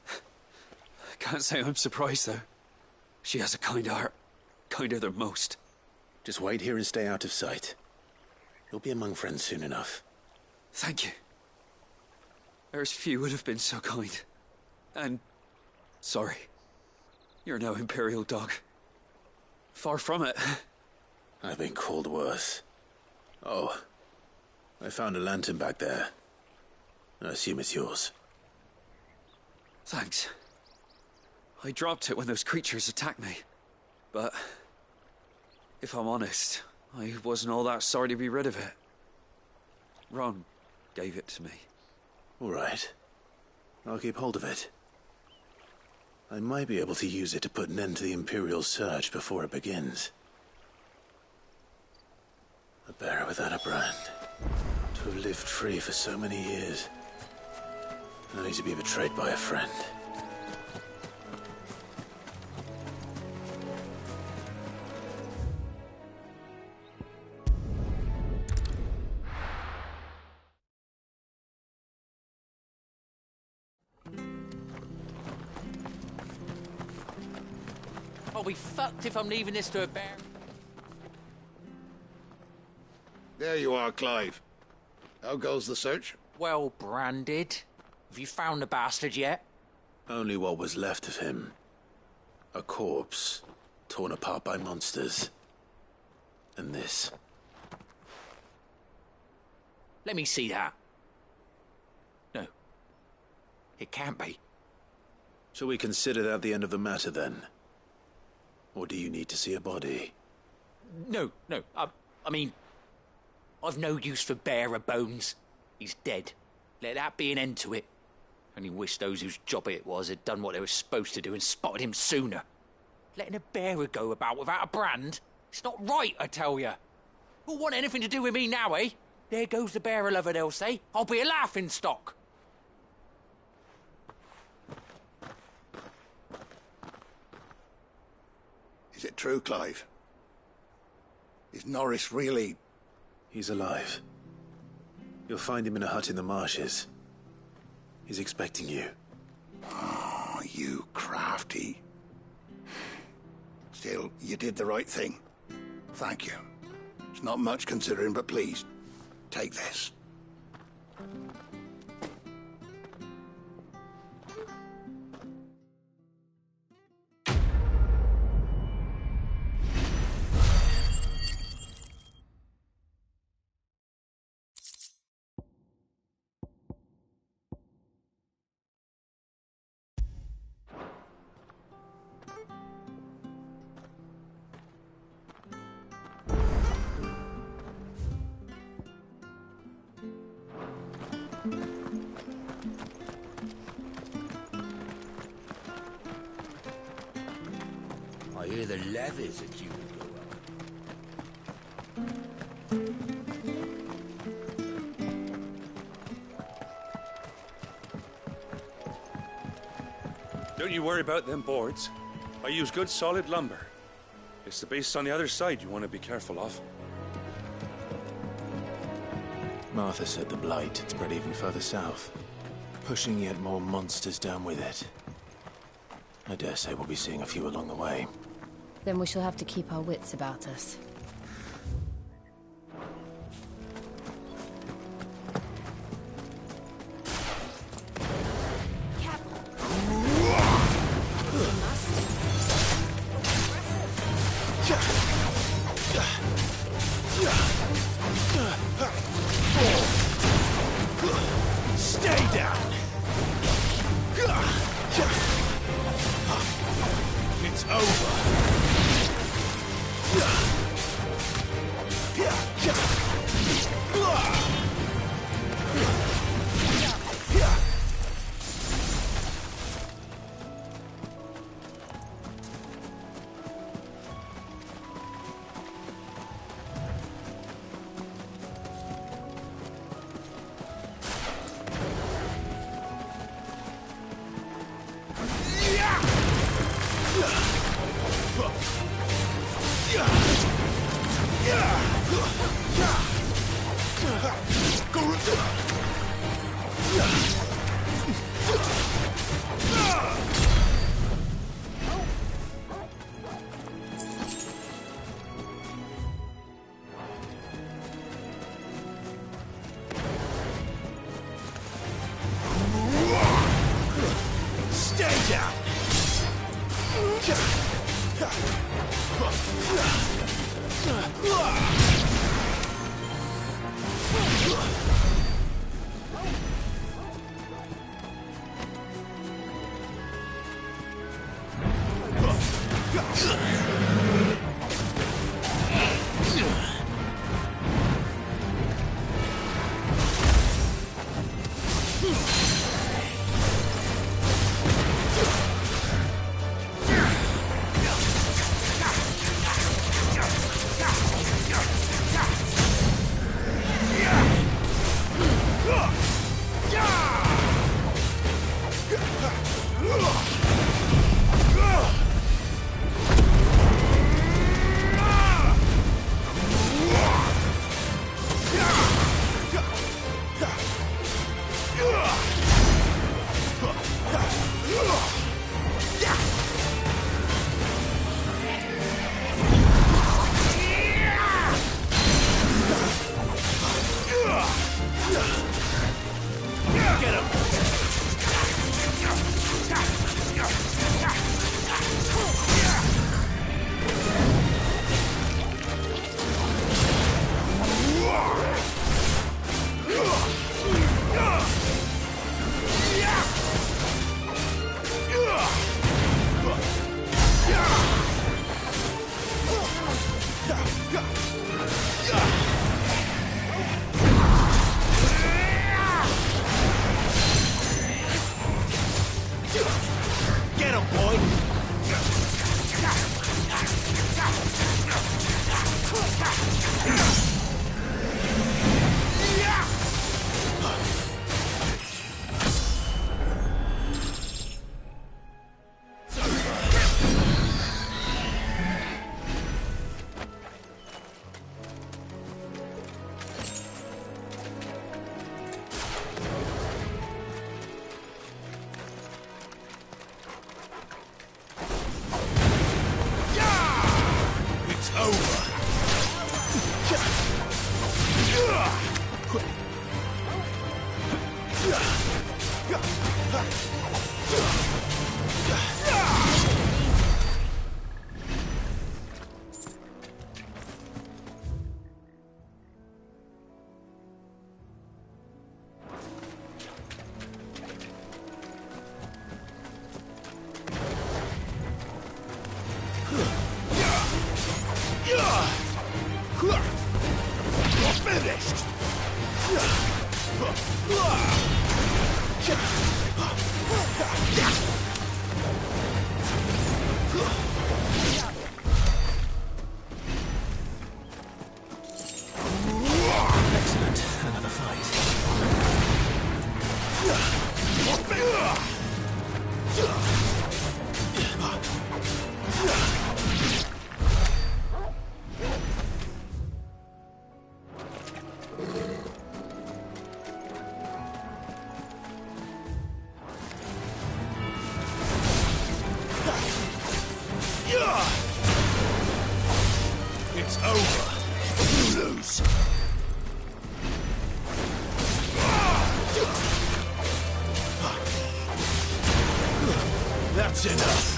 I can't say I'm surprised, though. She has a kind heart. Kinder than most. Just wait here and stay out of sight. You'll be among friends soon enough. Thank you. There's few would have been so kind. And... sorry. You're no Imperial dog. Far from it. I've been called worse. Oh. I found a lantern back there. I assume it's yours. Thanks. I dropped it when those creatures attacked me. But... if I'm honest, I wasn't all that sorry to be rid of it. Ron gave it to me. All right. I'll keep hold of it. I might be able to use it to put an end to the Imperial surge before it begins. A bearer without a brand. To have lived free for so many years. Only to be betrayed by a friend. I'll be fucked if I'm leaving this to a bear. There you are, Clive. How goes the search? Well branded. Have you found the bastard yet? Only what was left of him. A corpse, torn apart by monsters. And this. Let me see that. No. It can't be. Shall we consider that the end of the matter, then? Or do you need to see a body? No. I mean... I've no use for bearer bones. He's dead. Let that be an end to it. Only wish those whose job it was had done what they were supposed to do and spotted him sooner. Letting a bearer go about without a brand? It's not right, I tell you. Who'll want anything to do with me now, eh? There goes the bearer lover, they'll say. I'll be a laughing stock. Is it true, Clive? Is Norris really... He's alive. You'll find him in a hut in the marshes. He's expecting you. Oh, you crafty. Still, you did the right thing. Thank you. It's not much considering, but please, take this. I hear the levies are due to go up. Don't you worry about them boards. I use good solid lumber. It's the base on the other side you want to be careful of. Martha said the Blight had spread even further south, pushing yet more monsters down with it. I dare say we'll be seeing a few along the way. Then we shall have to keep our wits about us. Stay down! It's over! Stay down! Get him, boy! Finished! Excellent. Another fight. That's enough.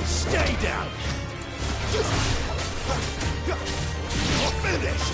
Stay down! You're finished!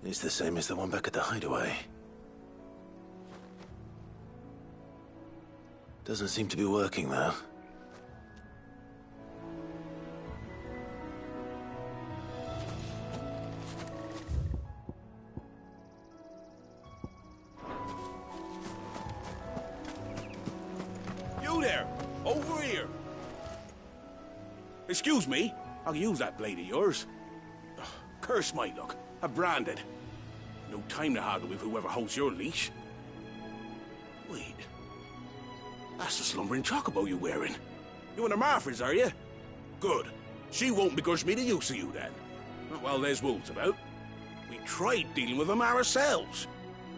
It's the same as the one back at the hideaway. Doesn't seem to be working, though. You there! Over here! Excuse me, I'll use that blade of yours. Ugh, curse my luck. I'm branded. No time to haggle with whoever holds your leash. Wait. That's the slumbering chocobo you're wearing. You and the Marfors, are you? Good. She won't begrudge me the use of you, then. Well, there's wolves about. We tried dealing with them ourselves.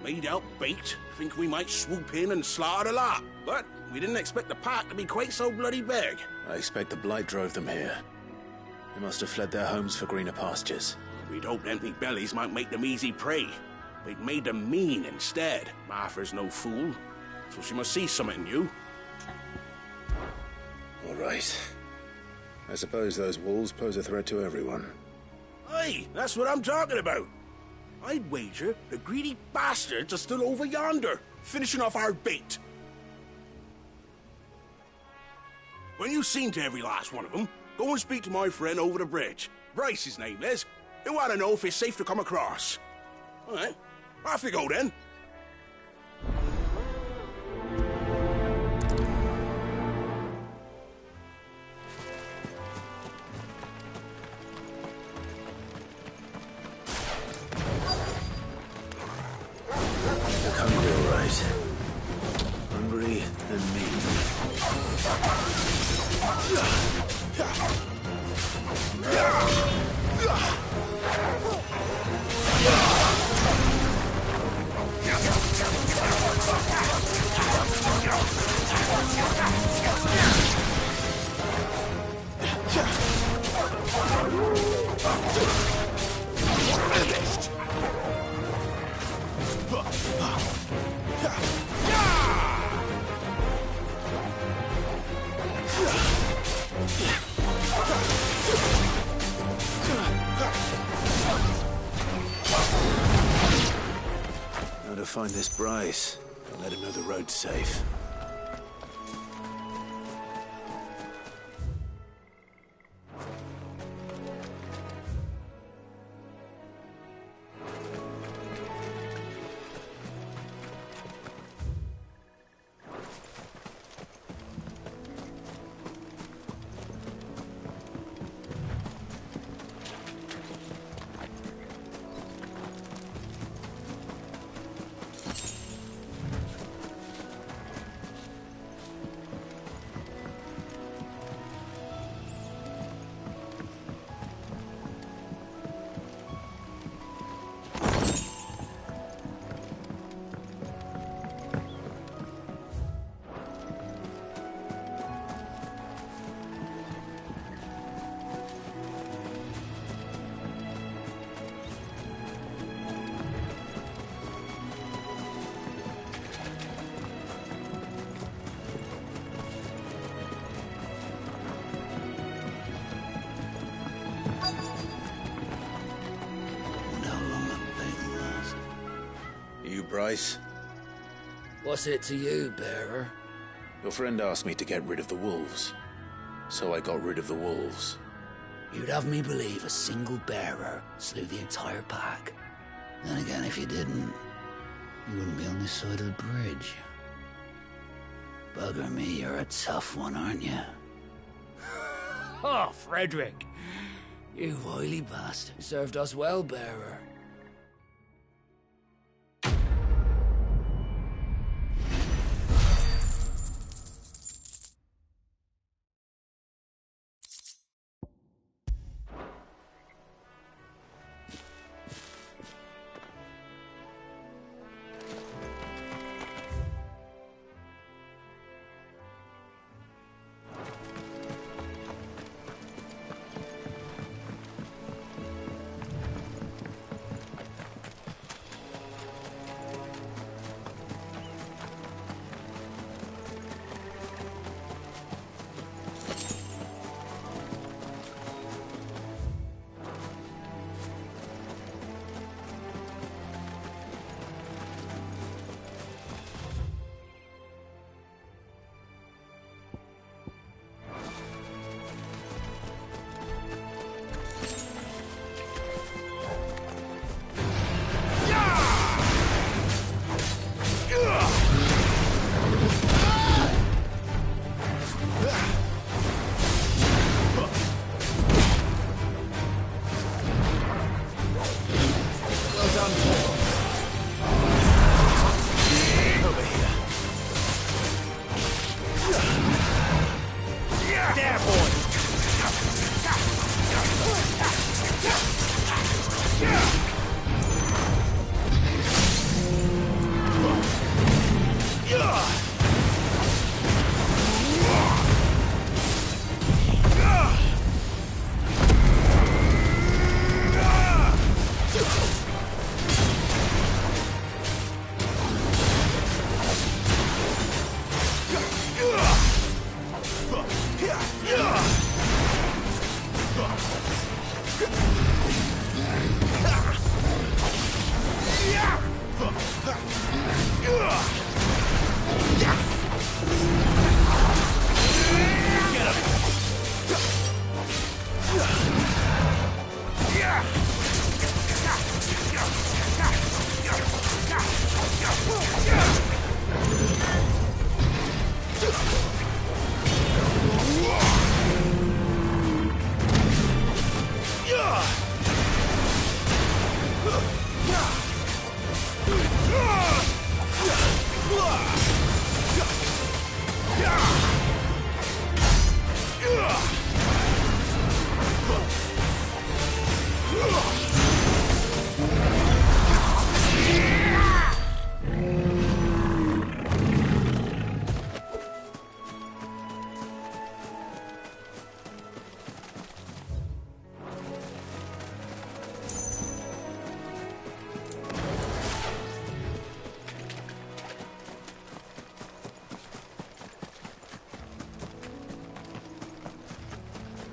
Made out bait, think we might swoop in and slaughter the lot. But we didn't expect the pack to be quite so bloody big. I expect the Blight drove them here. They must have fled their homes for greener pastures. We'd hoped empty bellies might make them easy prey. We'd made them mean instead. Martha's no fool, so she must see something in you. All right. I suppose those wolves pose a threat to everyone. Aye, that's what I'm talking about. I'd wager the greedy bastards are still over yonder, finishing off our bait. When you've seen to every last one of them, go and speak to my friend over the bridge. Bryce, his name is. He want to know if it's safe to come across. All right, off you go then. Look hungry, all right. Hungry and mean. Finished. Now to find this Bryce and let him know the road's safe. Bryce. What's it to you, bearer? Your friend asked me to get rid of the wolves, so I got rid of the wolves. You'd have me believe a single bearer slew the entire pack. Then again, if you didn't, you wouldn't be on this side of the bridge. Bugger me, you're a tough one, aren't you? Oh, Frederick! You wily bastard. Served us well, bearer.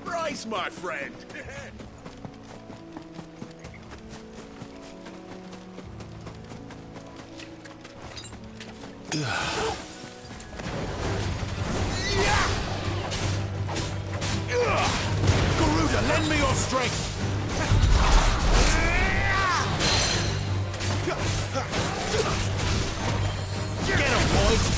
Bryce, my friend! Garuda, lend me your strength! Get him, boys!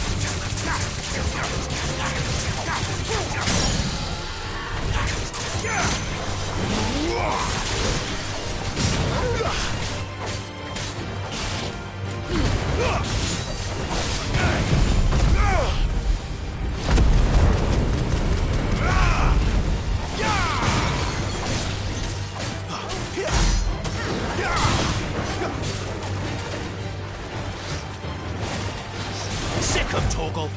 Sick of Torgal!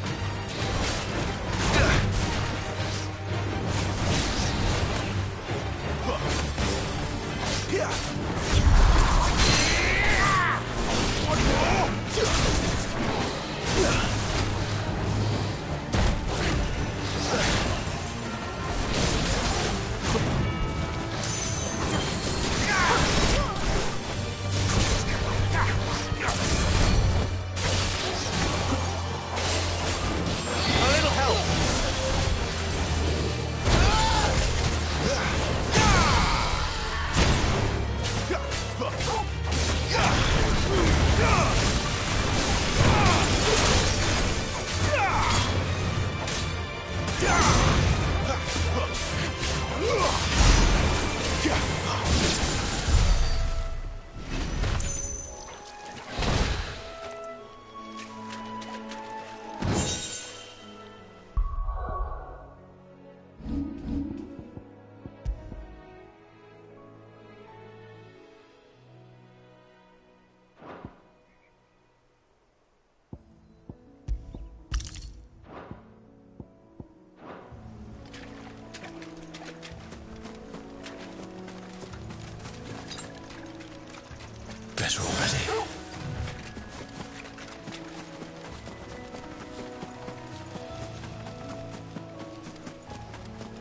better already.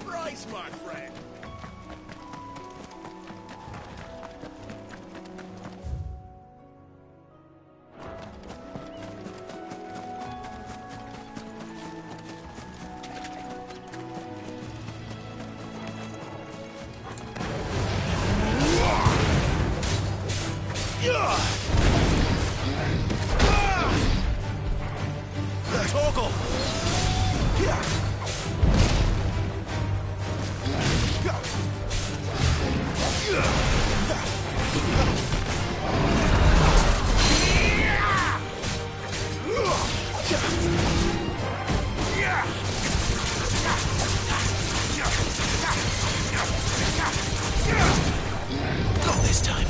Bryce, my friend. Torgal! Not this time.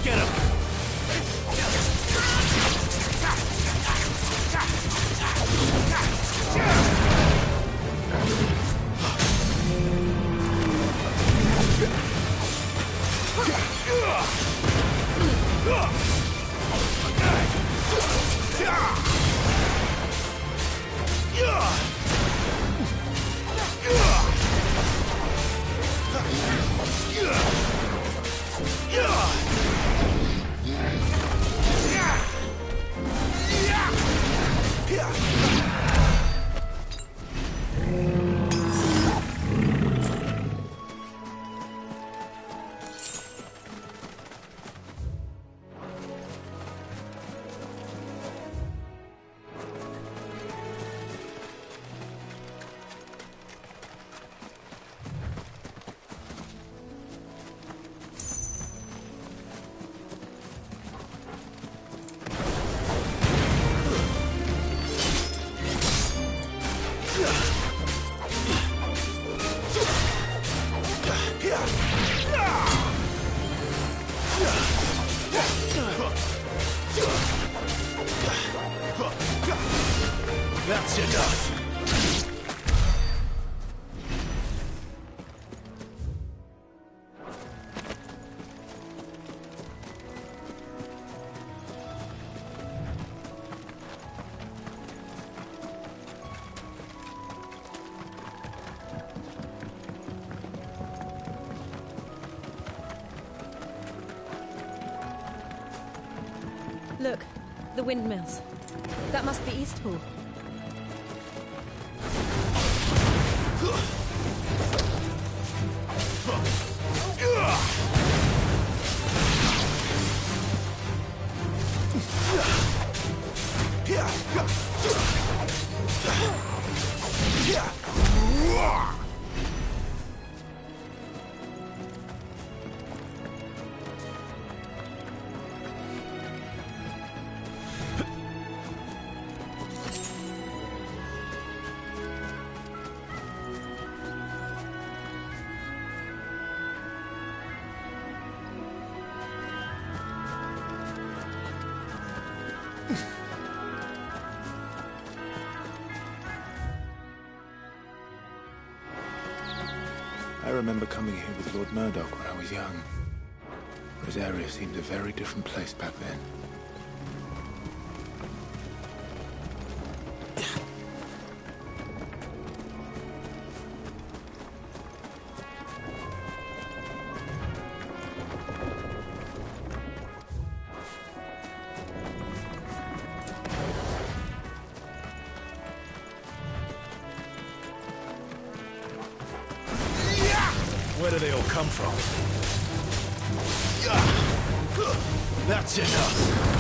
Get him! That's enough. Look, the windmills. That must be Eastpool. I remember coming here with Lord Murdoch when I was young. Rosaria seemed a very different place back then. Where do they all come from? That's enough.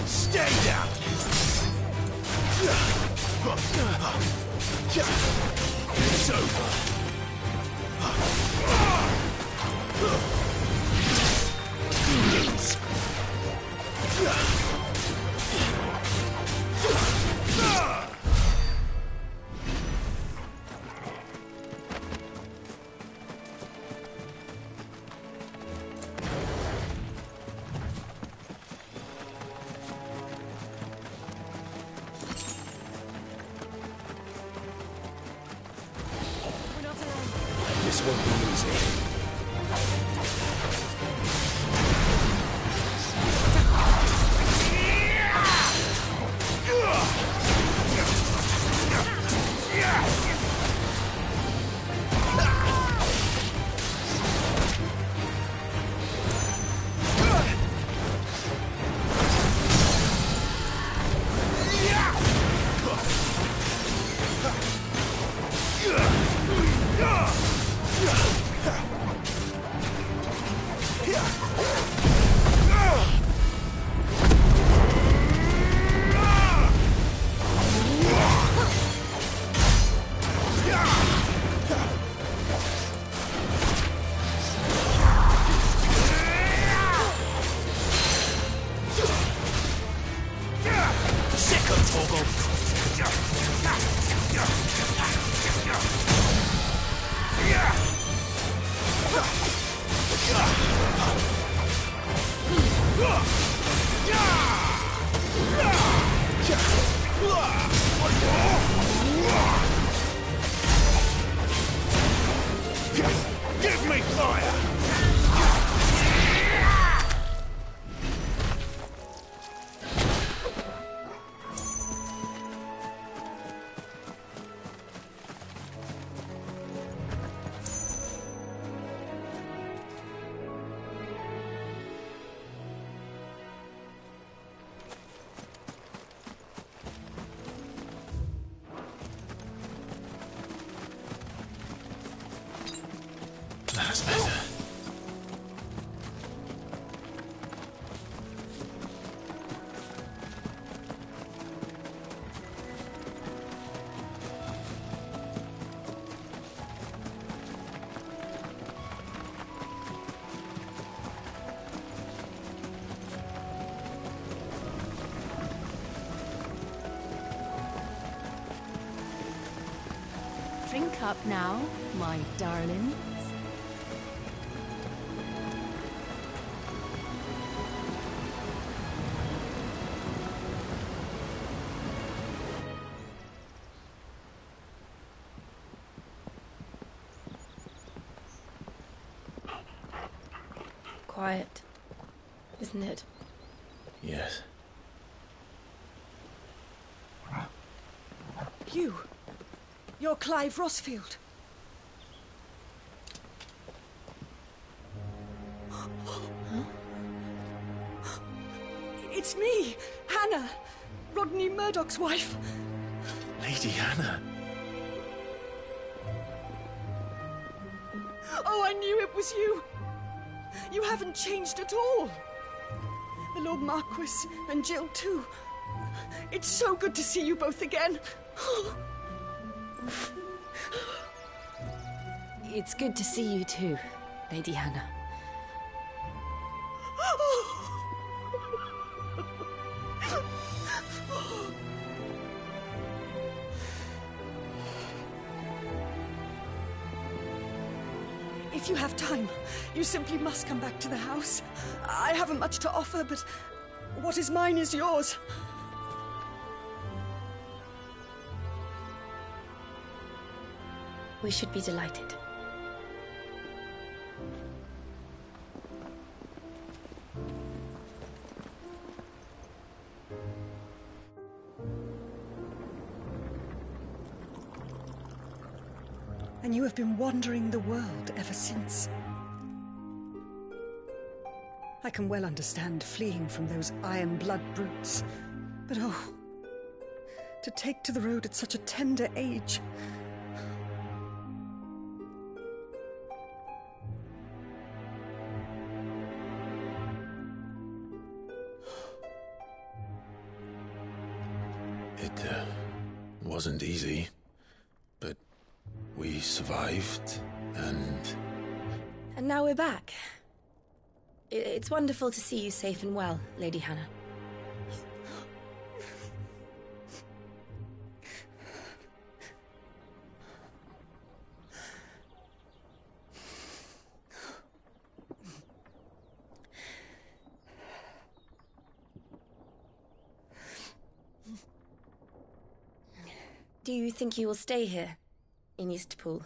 Stay down! It's over. This won't be easy. Give me fire! That's better. Drink up now, my darlings. Quiet, isn't it? Yes. You're Clive Rossfield. It's me, Hannah, Rodney Murdoch's wife. Lady Hannah. Oh, I knew it was you. You haven't changed at all. The Lord Marquis and Jill too. It's so good to see you both again. It's good to see you too, Lady Hannah. If you have time, you simply must come back to the house. I haven't much to offer, but what is mine is yours. We should be delighted. And you have been wandering the world ever since. I can well understand fleeing from those iron blood brutes, but oh, to take to the road at such a tender age. It wasn't easy, but we survived, and... And now we're back. It's wonderful to see you safe and well, Lady Hannah. Do you think you will stay here, in Eastpool?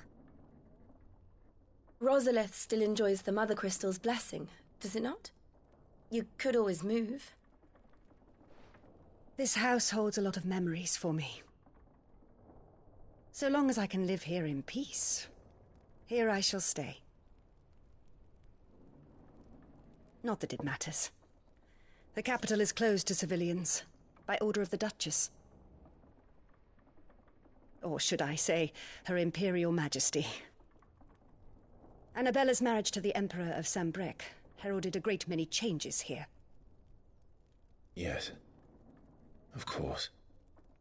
Rosalith still enjoys the Mother Crystal's blessing, does it not? You could always move. This house holds a lot of memories for me. So long as I can live here in peace, here I shall stay. Not that it matters. The capital is closed to civilians, by order of the Duchess. Or should I say, Her Imperial Majesty. Annabella's marriage to the Emperor of Sambrec heralded a great many changes here. Yes, of course.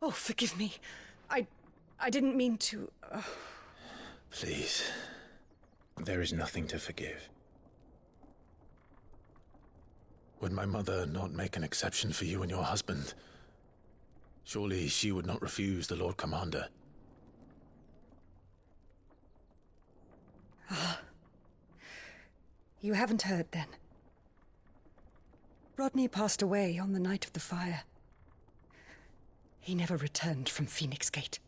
Oh, forgive me. I didn't mean to... Please. There is nothing to forgive. Would my mother not make an exception for you and your husband? Surely she would not refuse the Lord Commander. Ah. You haven't heard, then. Rodney passed away on the night of the fire. He never returned from Phoenix Gate.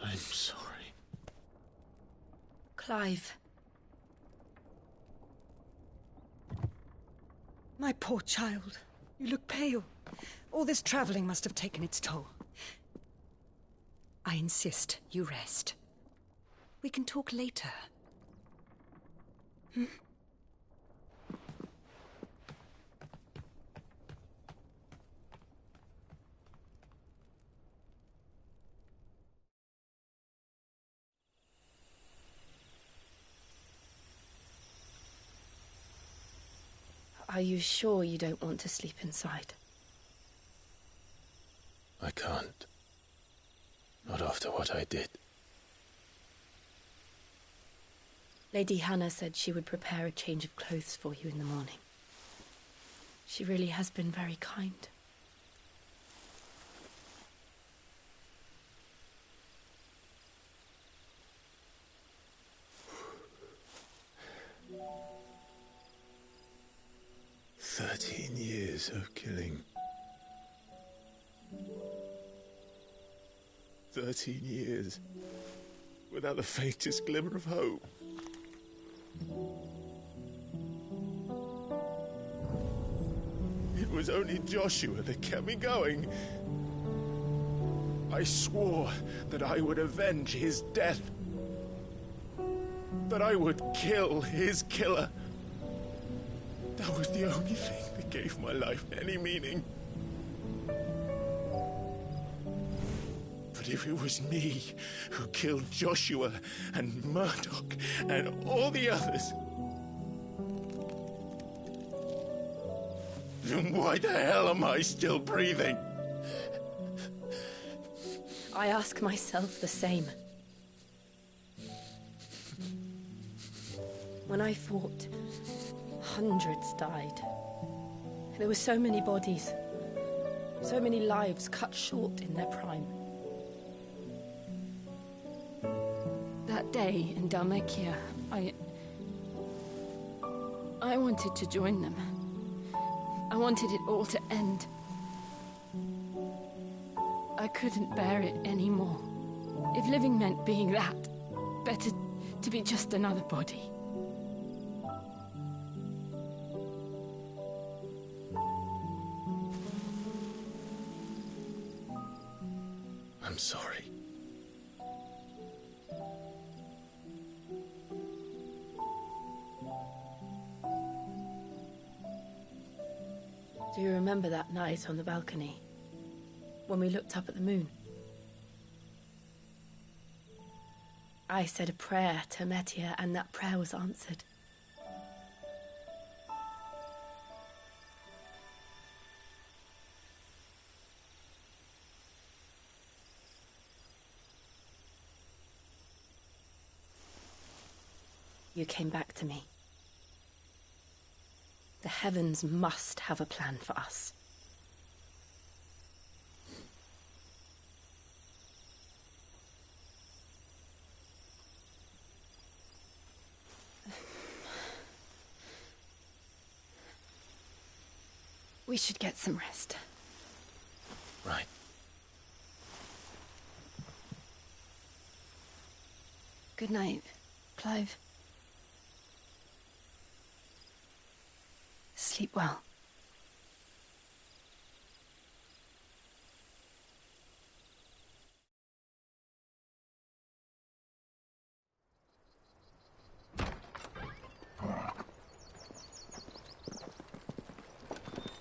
I'm sorry. Clive. My poor child. You look pale. All this traveling must have taken its toll. I insist you rest. We can talk later. Hmm? Are you sure you don't want to sleep inside? I can't. Not after what I did. Lady Hannah said she would prepare a change of clothes for you in the morning. She really has been very kind. "13 years of killing. 13 years without the faintest glimmer of hope. It was only Joshua that kept me going. I swore that I would avenge his death. That I would kill his killer. That was the only thing that gave my life any meaning. But if it was me who killed Joshua and Murdoch and all the others, then why the hell am I still breathing? I ask myself the same. When I fought, hundreds died. There were so many bodies, so many lives cut short in their prime. That day in Dhalmekia, I wanted to join them. I wanted it all to end. I couldn't bear it anymore. If living meant being that, better to be just another body. I'm sorry. Do you remember that night on the balcony? When we looked up at the moon? I said a prayer to Metia, and that prayer was answered. You came back to me. The heavens must have a plan for us. We should get some rest. Right. Good night, Clive. Sleep well.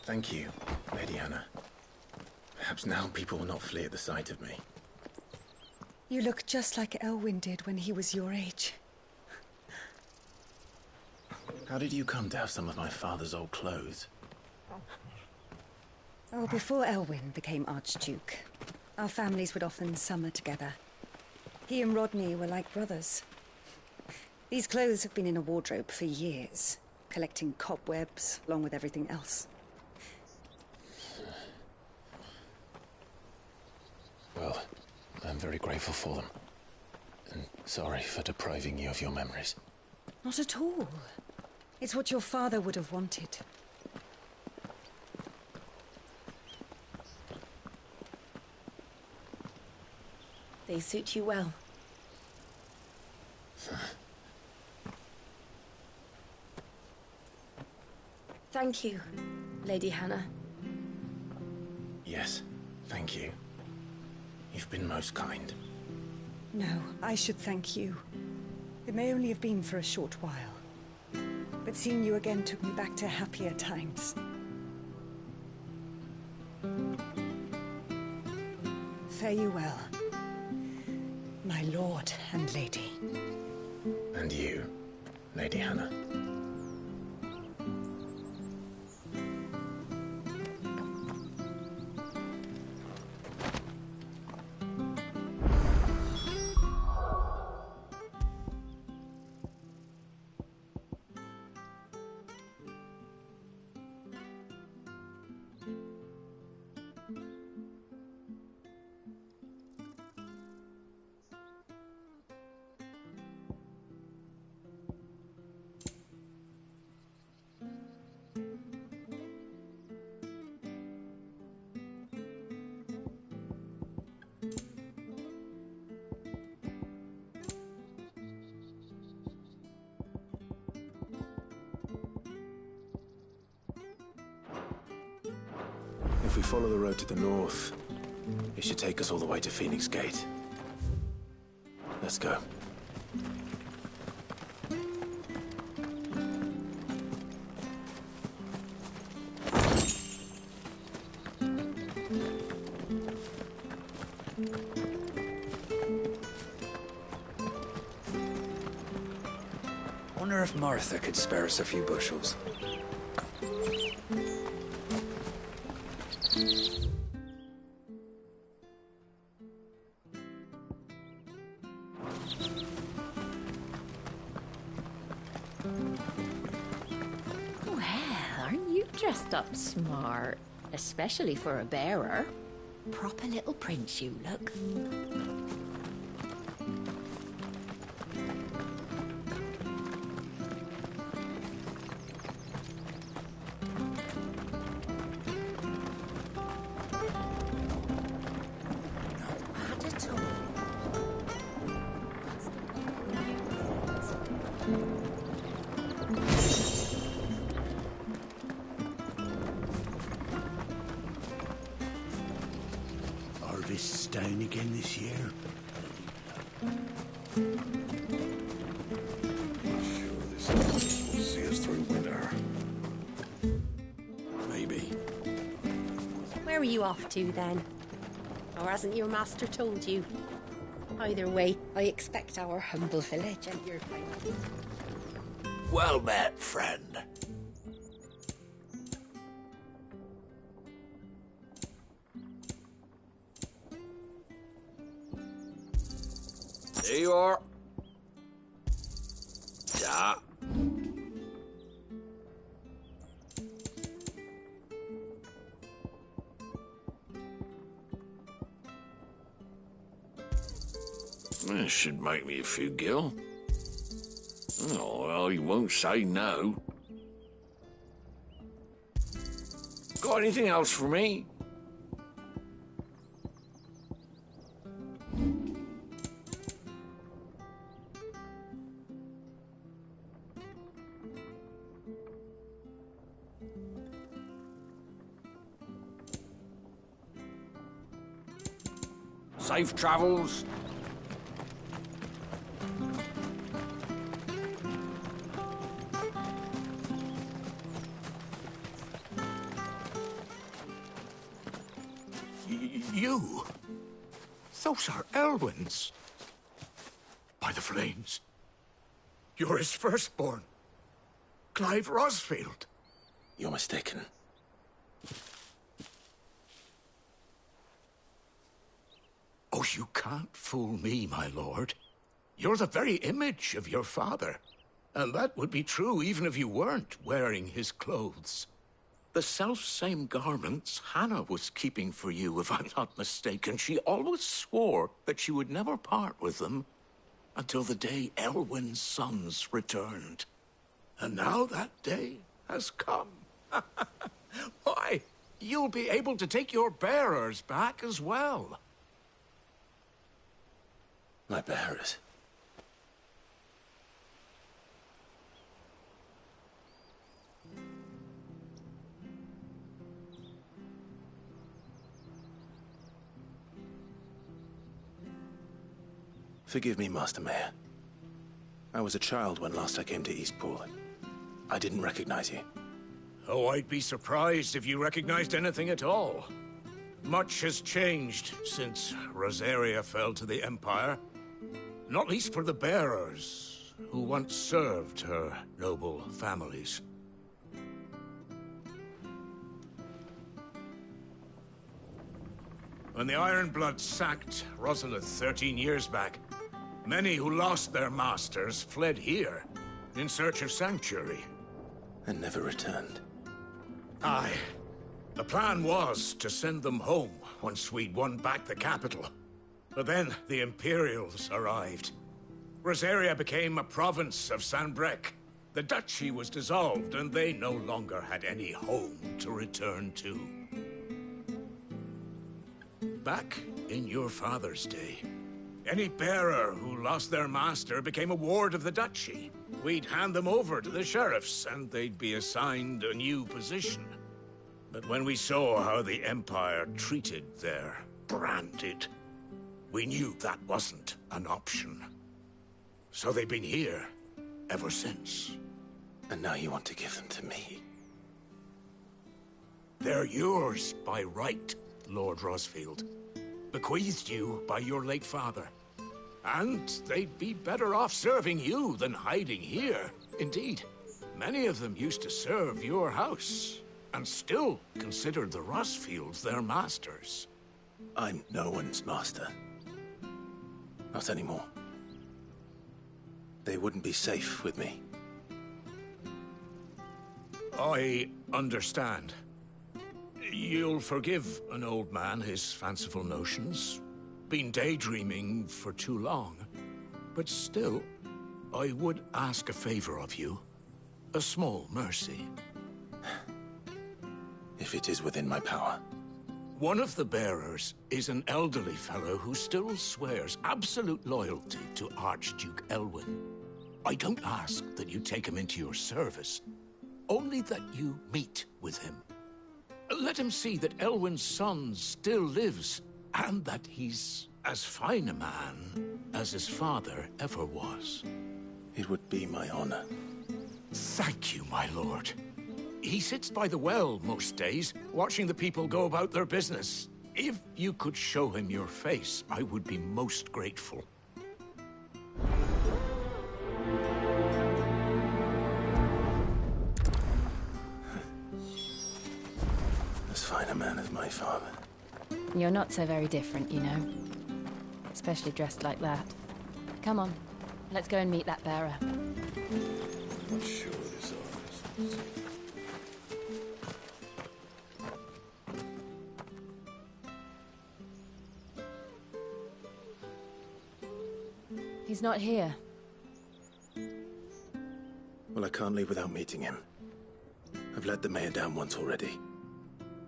Thank you, Lady Hannah. Perhaps now people will not flee at the sight of me. You look just like Elwyn did when he was your age. How did you come to have some of my father's old clothes? Oh, before Elwyn became Archduke, our families would often summer together. He and Rodney were like brothers. These clothes have been in a wardrobe for years, collecting cobwebs along with everything else. Well, I'm very grateful for them. And sorry for depriving you of your memories. Not at all. It's what your father would have wanted. They suit you well. Thank you, Lady Hannah. Yes, thank you. You've been most kind. No, I should thank you. It may only have been for a short while. But seeing you again took me back to happier times. Fare you well, my lord and lady. And you, Lady Hannah. If we follow the road to the north, it should take us all the way to Phoenix Gate. Let's go. Wonder if Martha could spare us a few bushels. Well, aren't you dressed up smart? Especially for a bearer. Proper little prince you look. Harvest's down again this year. Sure, this harvest will see us through winter. Maybe. Where are you off to, then? Or hasn't your master told you? Either way, I expect our humble village and your family. Well met, friend. There you are. Yeah. This should make me a few gil. Oh, well, you won't say no. Got anything else for me? Safe travels. You? Those are Elwyn's. By the flames. You're his firstborn. Clive Rosfield. You're mistaken. Oh, you can't fool me, my lord. You're the very image of your father. And that would be true even if you weren't wearing his clothes. The self-same garments Hannah was keeping for you, if I'm not mistaken. She always swore that she would never part with them until the day Elwyn's sons returned. And now that day has come. Why, you'll be able to take your bearers back as well. My bearers? Forgive me, Master Mayor. I was a child when last I came to Eastpool. I didn't recognize you. Oh, I'd be surprised if you recognized anything at all. Much has changed since Rosaria fell to the Empire. Not least for the bearers, who once served her noble families. When the Ironbloods sacked Rosalith 13 years back, many who lost their masters fled here in search of sanctuary. And never returned. Aye. The plan was to send them home once we'd won back the capital. But then the Imperials arrived. Rosaria became a province of Sanbreque. The duchy was dissolved, and they no longer had any home to return to. Back in your father's day, any bearer who lost their master became a ward of the duchy. We'd hand them over to the sheriffs, and they'd be assigned a new position. But when we saw how the Empire treated their branded, we knew that wasn't an option. So they've been here ever since. And now you want to give them to me? They're yours by right, Lord Rosfield. Bequeathed you by your late father. And they'd be better off serving you than hiding here. Indeed, many of them used to serve your house, and still considered the Rosfields their masters. I'm no one's master. Not anymore. They wouldn't be safe with me. I understand. You'll forgive an old man his fanciful notions. Been daydreaming for too long. But still, I would ask a favor of you. A small mercy. If it is within my power. One of the bearers is an elderly fellow who still swears absolute loyalty to Archduke Elwyn. I don't ask that you take him into your service, only that you meet with him. Let him see that Elwyn's son still lives, and that he's as fine a man as his father ever was. It would be my honor. Thank you, my lord. He sits by the well most days, watching the people go about their business. If you could show him your face, I would be most grateful. As fine a man as my father. You're not so very different, you know. Especially dressed like that. Come on, let's go and meet that bearer. Not sure this is. He's not here. Well, I can't leave without meeting him. I've let the mayor down once already.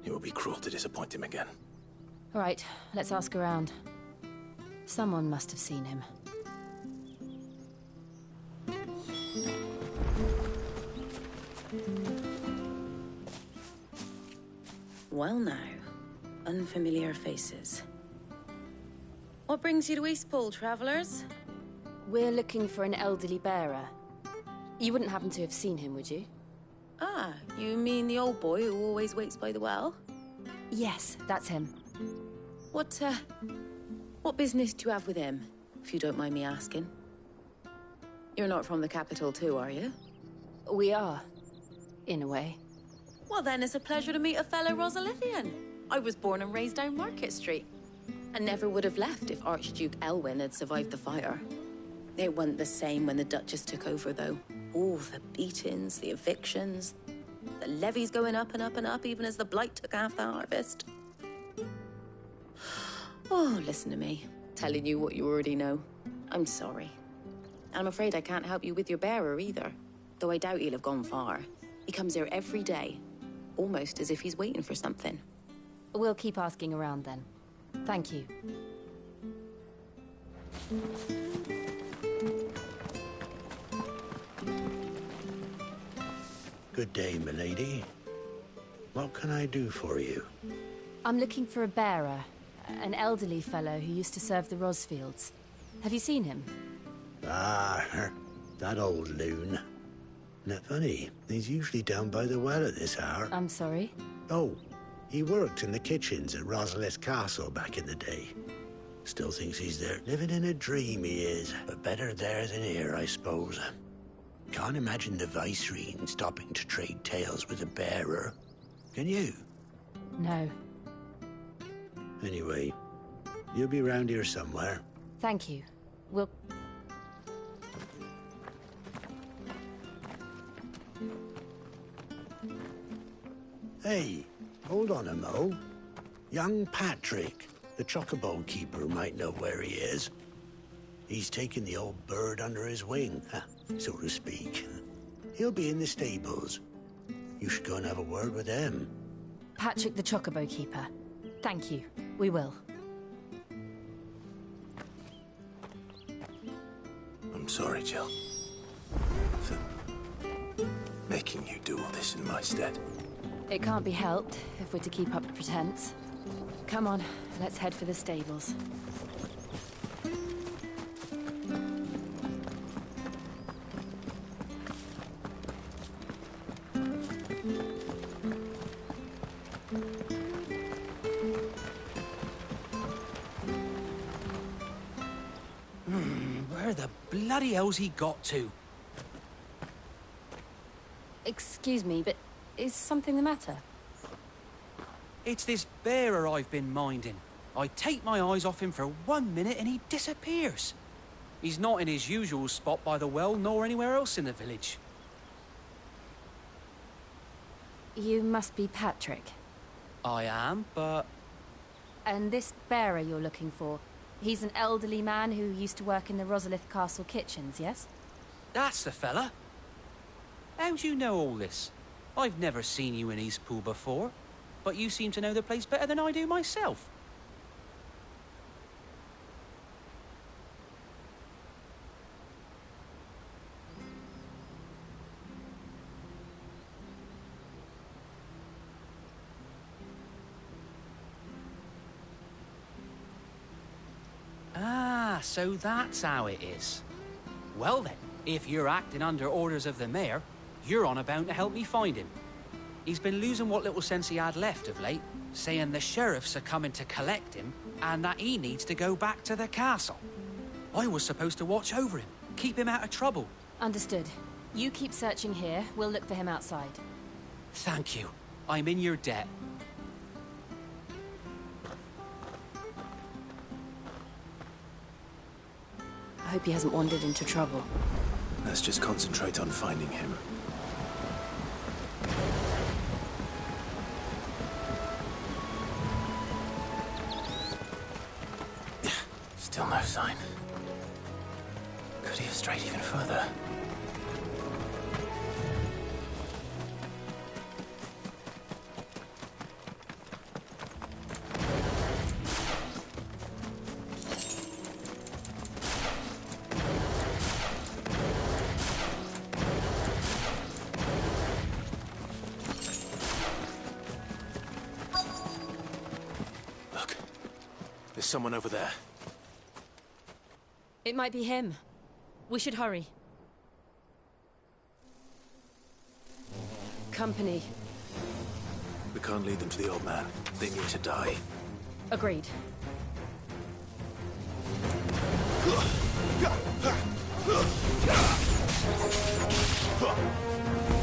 It will be cruel to disappoint him again. All right, let's ask around. Someone must have seen him. Well now, unfamiliar faces. What brings you to Eastpool, travellers? We're looking for an elderly bearer. You wouldn't happen to have seen him, would you? Ah, you mean the old boy who always waits by the well? Yes, that's him. What business do you have with him, if you don't mind me asking? You're not from the capital too, are you? We are, in a way. Well then, it's a pleasure to meet a fellow Rosalithian. I was born and raised down Market Street, and never would have left if Archduke Elwyn had survived the fire. It wasn't the same when the Duchess took over, though. All the beatings, the evictions, the levies going up and up and up, even as the blight took half the harvest. Oh, listen to me, telling you what you already know. I'm sorry. I'm afraid I can't help you with your bearer either, though I doubt he'll have gone far. He comes here every day, almost as if he's waiting for something. We'll keep asking around then. Thank you. Good day, milady. What can I do for you? I'm looking for a bearer, an elderly fellow who used to serve the Rosfields. Have you seen him? Ah, that old loon. Isn't that funny? He's usually down by the well at this hour. I'm sorry? Oh, he worked in the kitchens at Rosalith Castle back in the day. Still thinks he's there. Living in a dream, he is. But better there than here, I suppose. Can't imagine the Vicereine stopping to trade tales with a bearer. Can you? No. Anyway, you'll be round here somewhere. Thank you. We'll... Hey, hold on a mo. Young Patrick, the chocobo keeper, might know where he is. He's taken the old bird under his wing, so to speak. He'll be in the stables. You should go and have a word with him. Patrick the chocobo keeper. Thank you. We will. I'm sorry, Jill. For making you do all this in my stead. It can't be helped if we're to keep up the pretense. Come on, let's head for the stables. Where the bloody hell's he got to? Excuse me, but is something the matter? It's this bearer I've been minding. I take my eyes off him for 1 minute and he disappears. He's not in his usual spot by the well, nor anywhere else in the village. You must be Patrick. I am, but... And this bearer you're looking for, he's an elderly man who used to work in the Rosalith Castle kitchens, yes? That's the fella. How'd you know all this? I've never seen you in Eastpool before, but you seem to know the place better than I do myself. Ah, so that's how it is. Well then, if you're acting under orders of the mayor, you're on about to help me find him. He's been losing what little sense he had left of late, saying the sheriffs are coming to collect him and that he needs to go back to the castle. I was supposed to watch over him, keep him out of trouble. Understood. You keep searching here. We'll look for him outside. Thank you. I'm in your debt. I hope he hasn't wandered into trouble. Let's just concentrate on finding him. Still no sign. Could he have strayed even further? Look, there's someone over there. It might be him. We should hurry. Company. We can't lead them to the old man. They need to die. Agreed.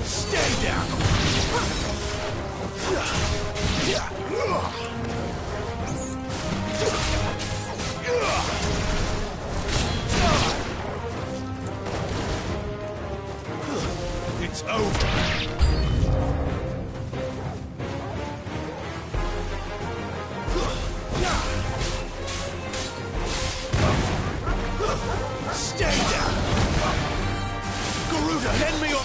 Stay down! It's over. Stay down! Garuda, lend me your...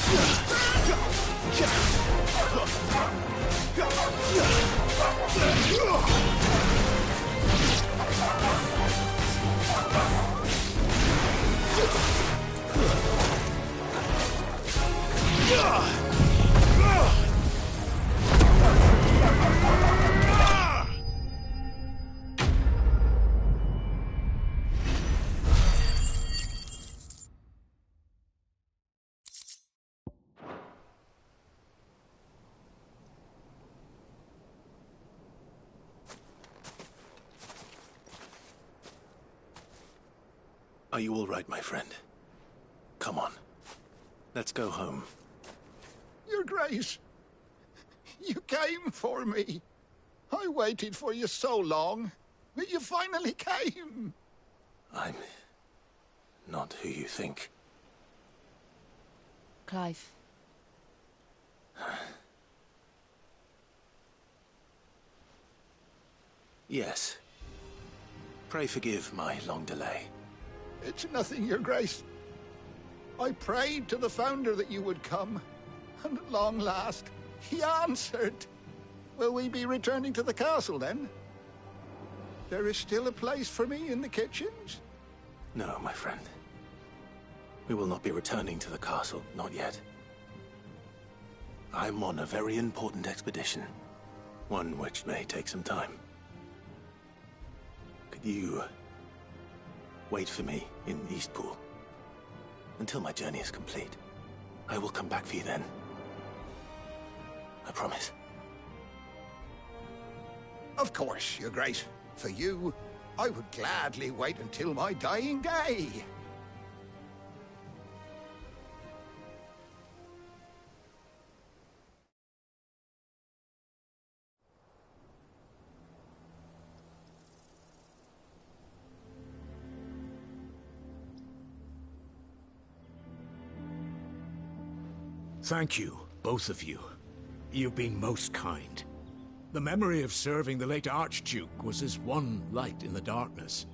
Are you all right, my friend? Come on. Let's go home. Your Grace, you came for me. I waited for you so long, but you finally came. I'm not who you think. Clive. Yes. Pray forgive my long delay. It's nothing, Your Grace. I prayed to the Founder that you would come, and at long last, he answered. Will we be returning to the castle, then? There is still a place for me in the kitchens? No, my friend. We will not be returning to the castle, not yet. I'm on a very important expedition. One which may take some time. Could you wait for me in Eastpool until my journey is complete? I will come back for you then. I promise. Of course, Your Grace. For you, I would gladly wait until my dying day. Thank you, both of you. You've been most kind. The memory of serving the late Archduke was as one light in the darkness,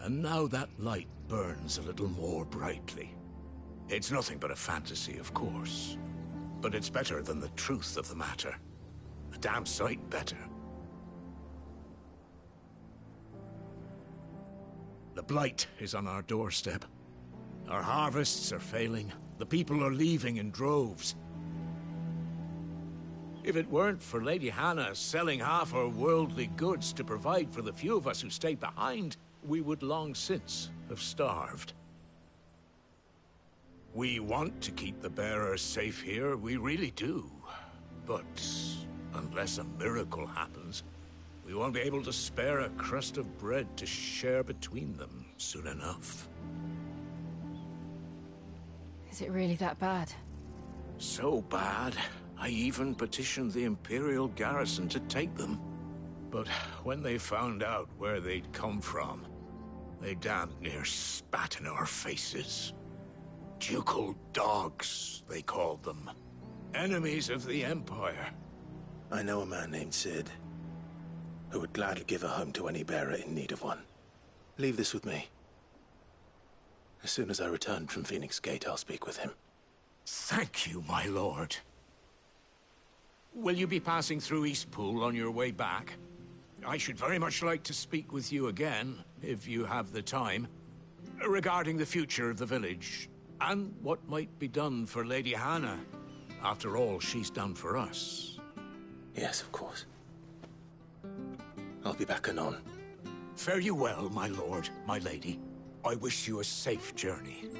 and now that light burns a little more brightly. It's nothing but a fantasy, of course, but it's better than the truth of the matter. A damn sight better. The blight is on our doorstep. Our harvests are failing. The people are leaving in droves. If it weren't for Lady Hannah selling half her worldly goods to provide for the few of us who stayed behind, we would long since have starved. We want to keep the bearers safe here, we really do. But unless a miracle happens, we won't be able to spare a crust of bread to share between them soon enough. Is it really that bad? So bad, I even petitioned the Imperial garrison to take them. But when they found out where they'd come from, they damn near spat in our faces. Ducal dogs, they called them. Enemies of the Empire. I know a man named Cid, who would gladly give a home to any bearer in need of one. Leave this with me. As soon as I return from Phoenix Gate, I'll speak with him. Thank you, my lord. Will you be passing through Eastpool on your way back? I should very much like to speak with you again, if you have the time, regarding the future of the village, and what might be done for Lady Hannah. After all she's done for us. Yes, of course. I'll be back anon. Fare you well, my lord, my lady. I wish you a safe journey.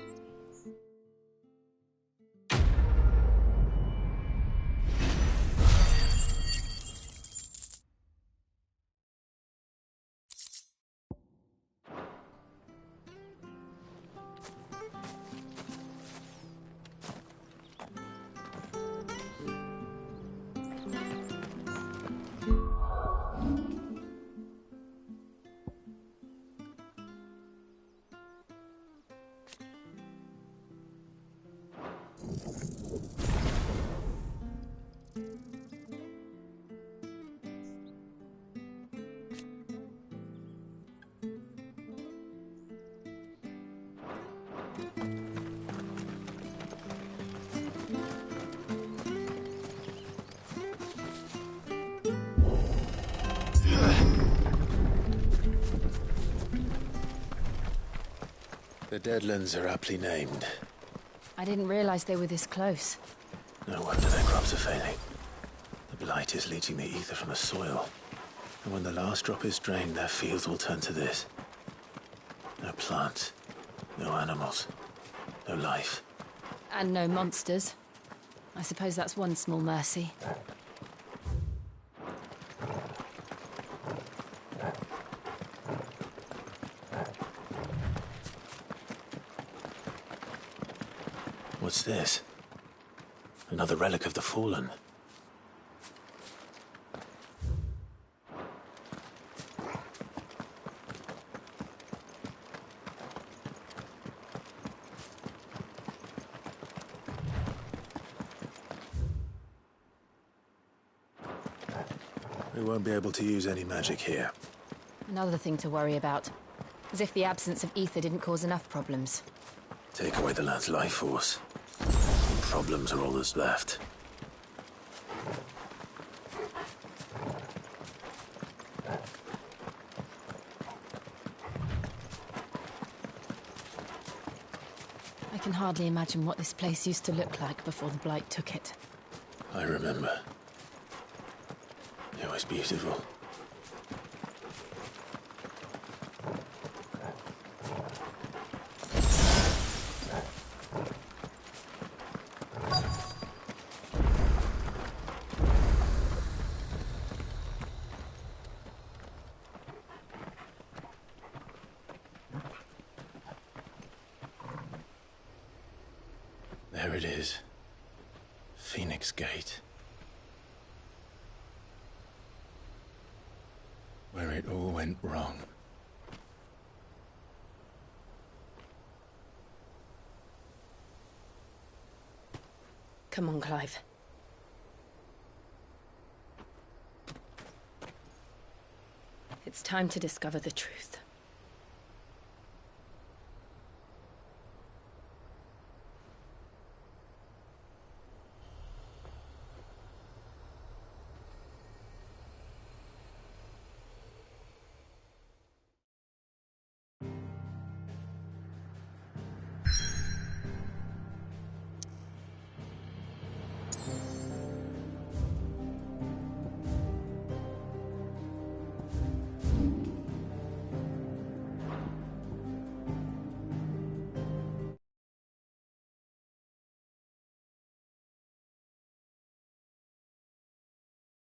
The Deadlands are aptly named. I didn't realize they were this close. No wonder their crops are failing. The blight is leaching the ether from the soil. And when the last drop is drained, their fields will turn to this. No plants, no animals, no life. And no monsters. I suppose that's one small mercy. What's this? Another relic of the Fallen. We won't be able to use any magic here. Another thing to worry about. As if the absence of ether didn't cause enough problems. Take away the lad's life force. Problems are all that's left. I can hardly imagine what this place used to look like before the Blight took it. I remember. It was beautiful. There it is. Phoenix Gate. Where it all went wrong. Come on, Clive. It's time to discover the truth.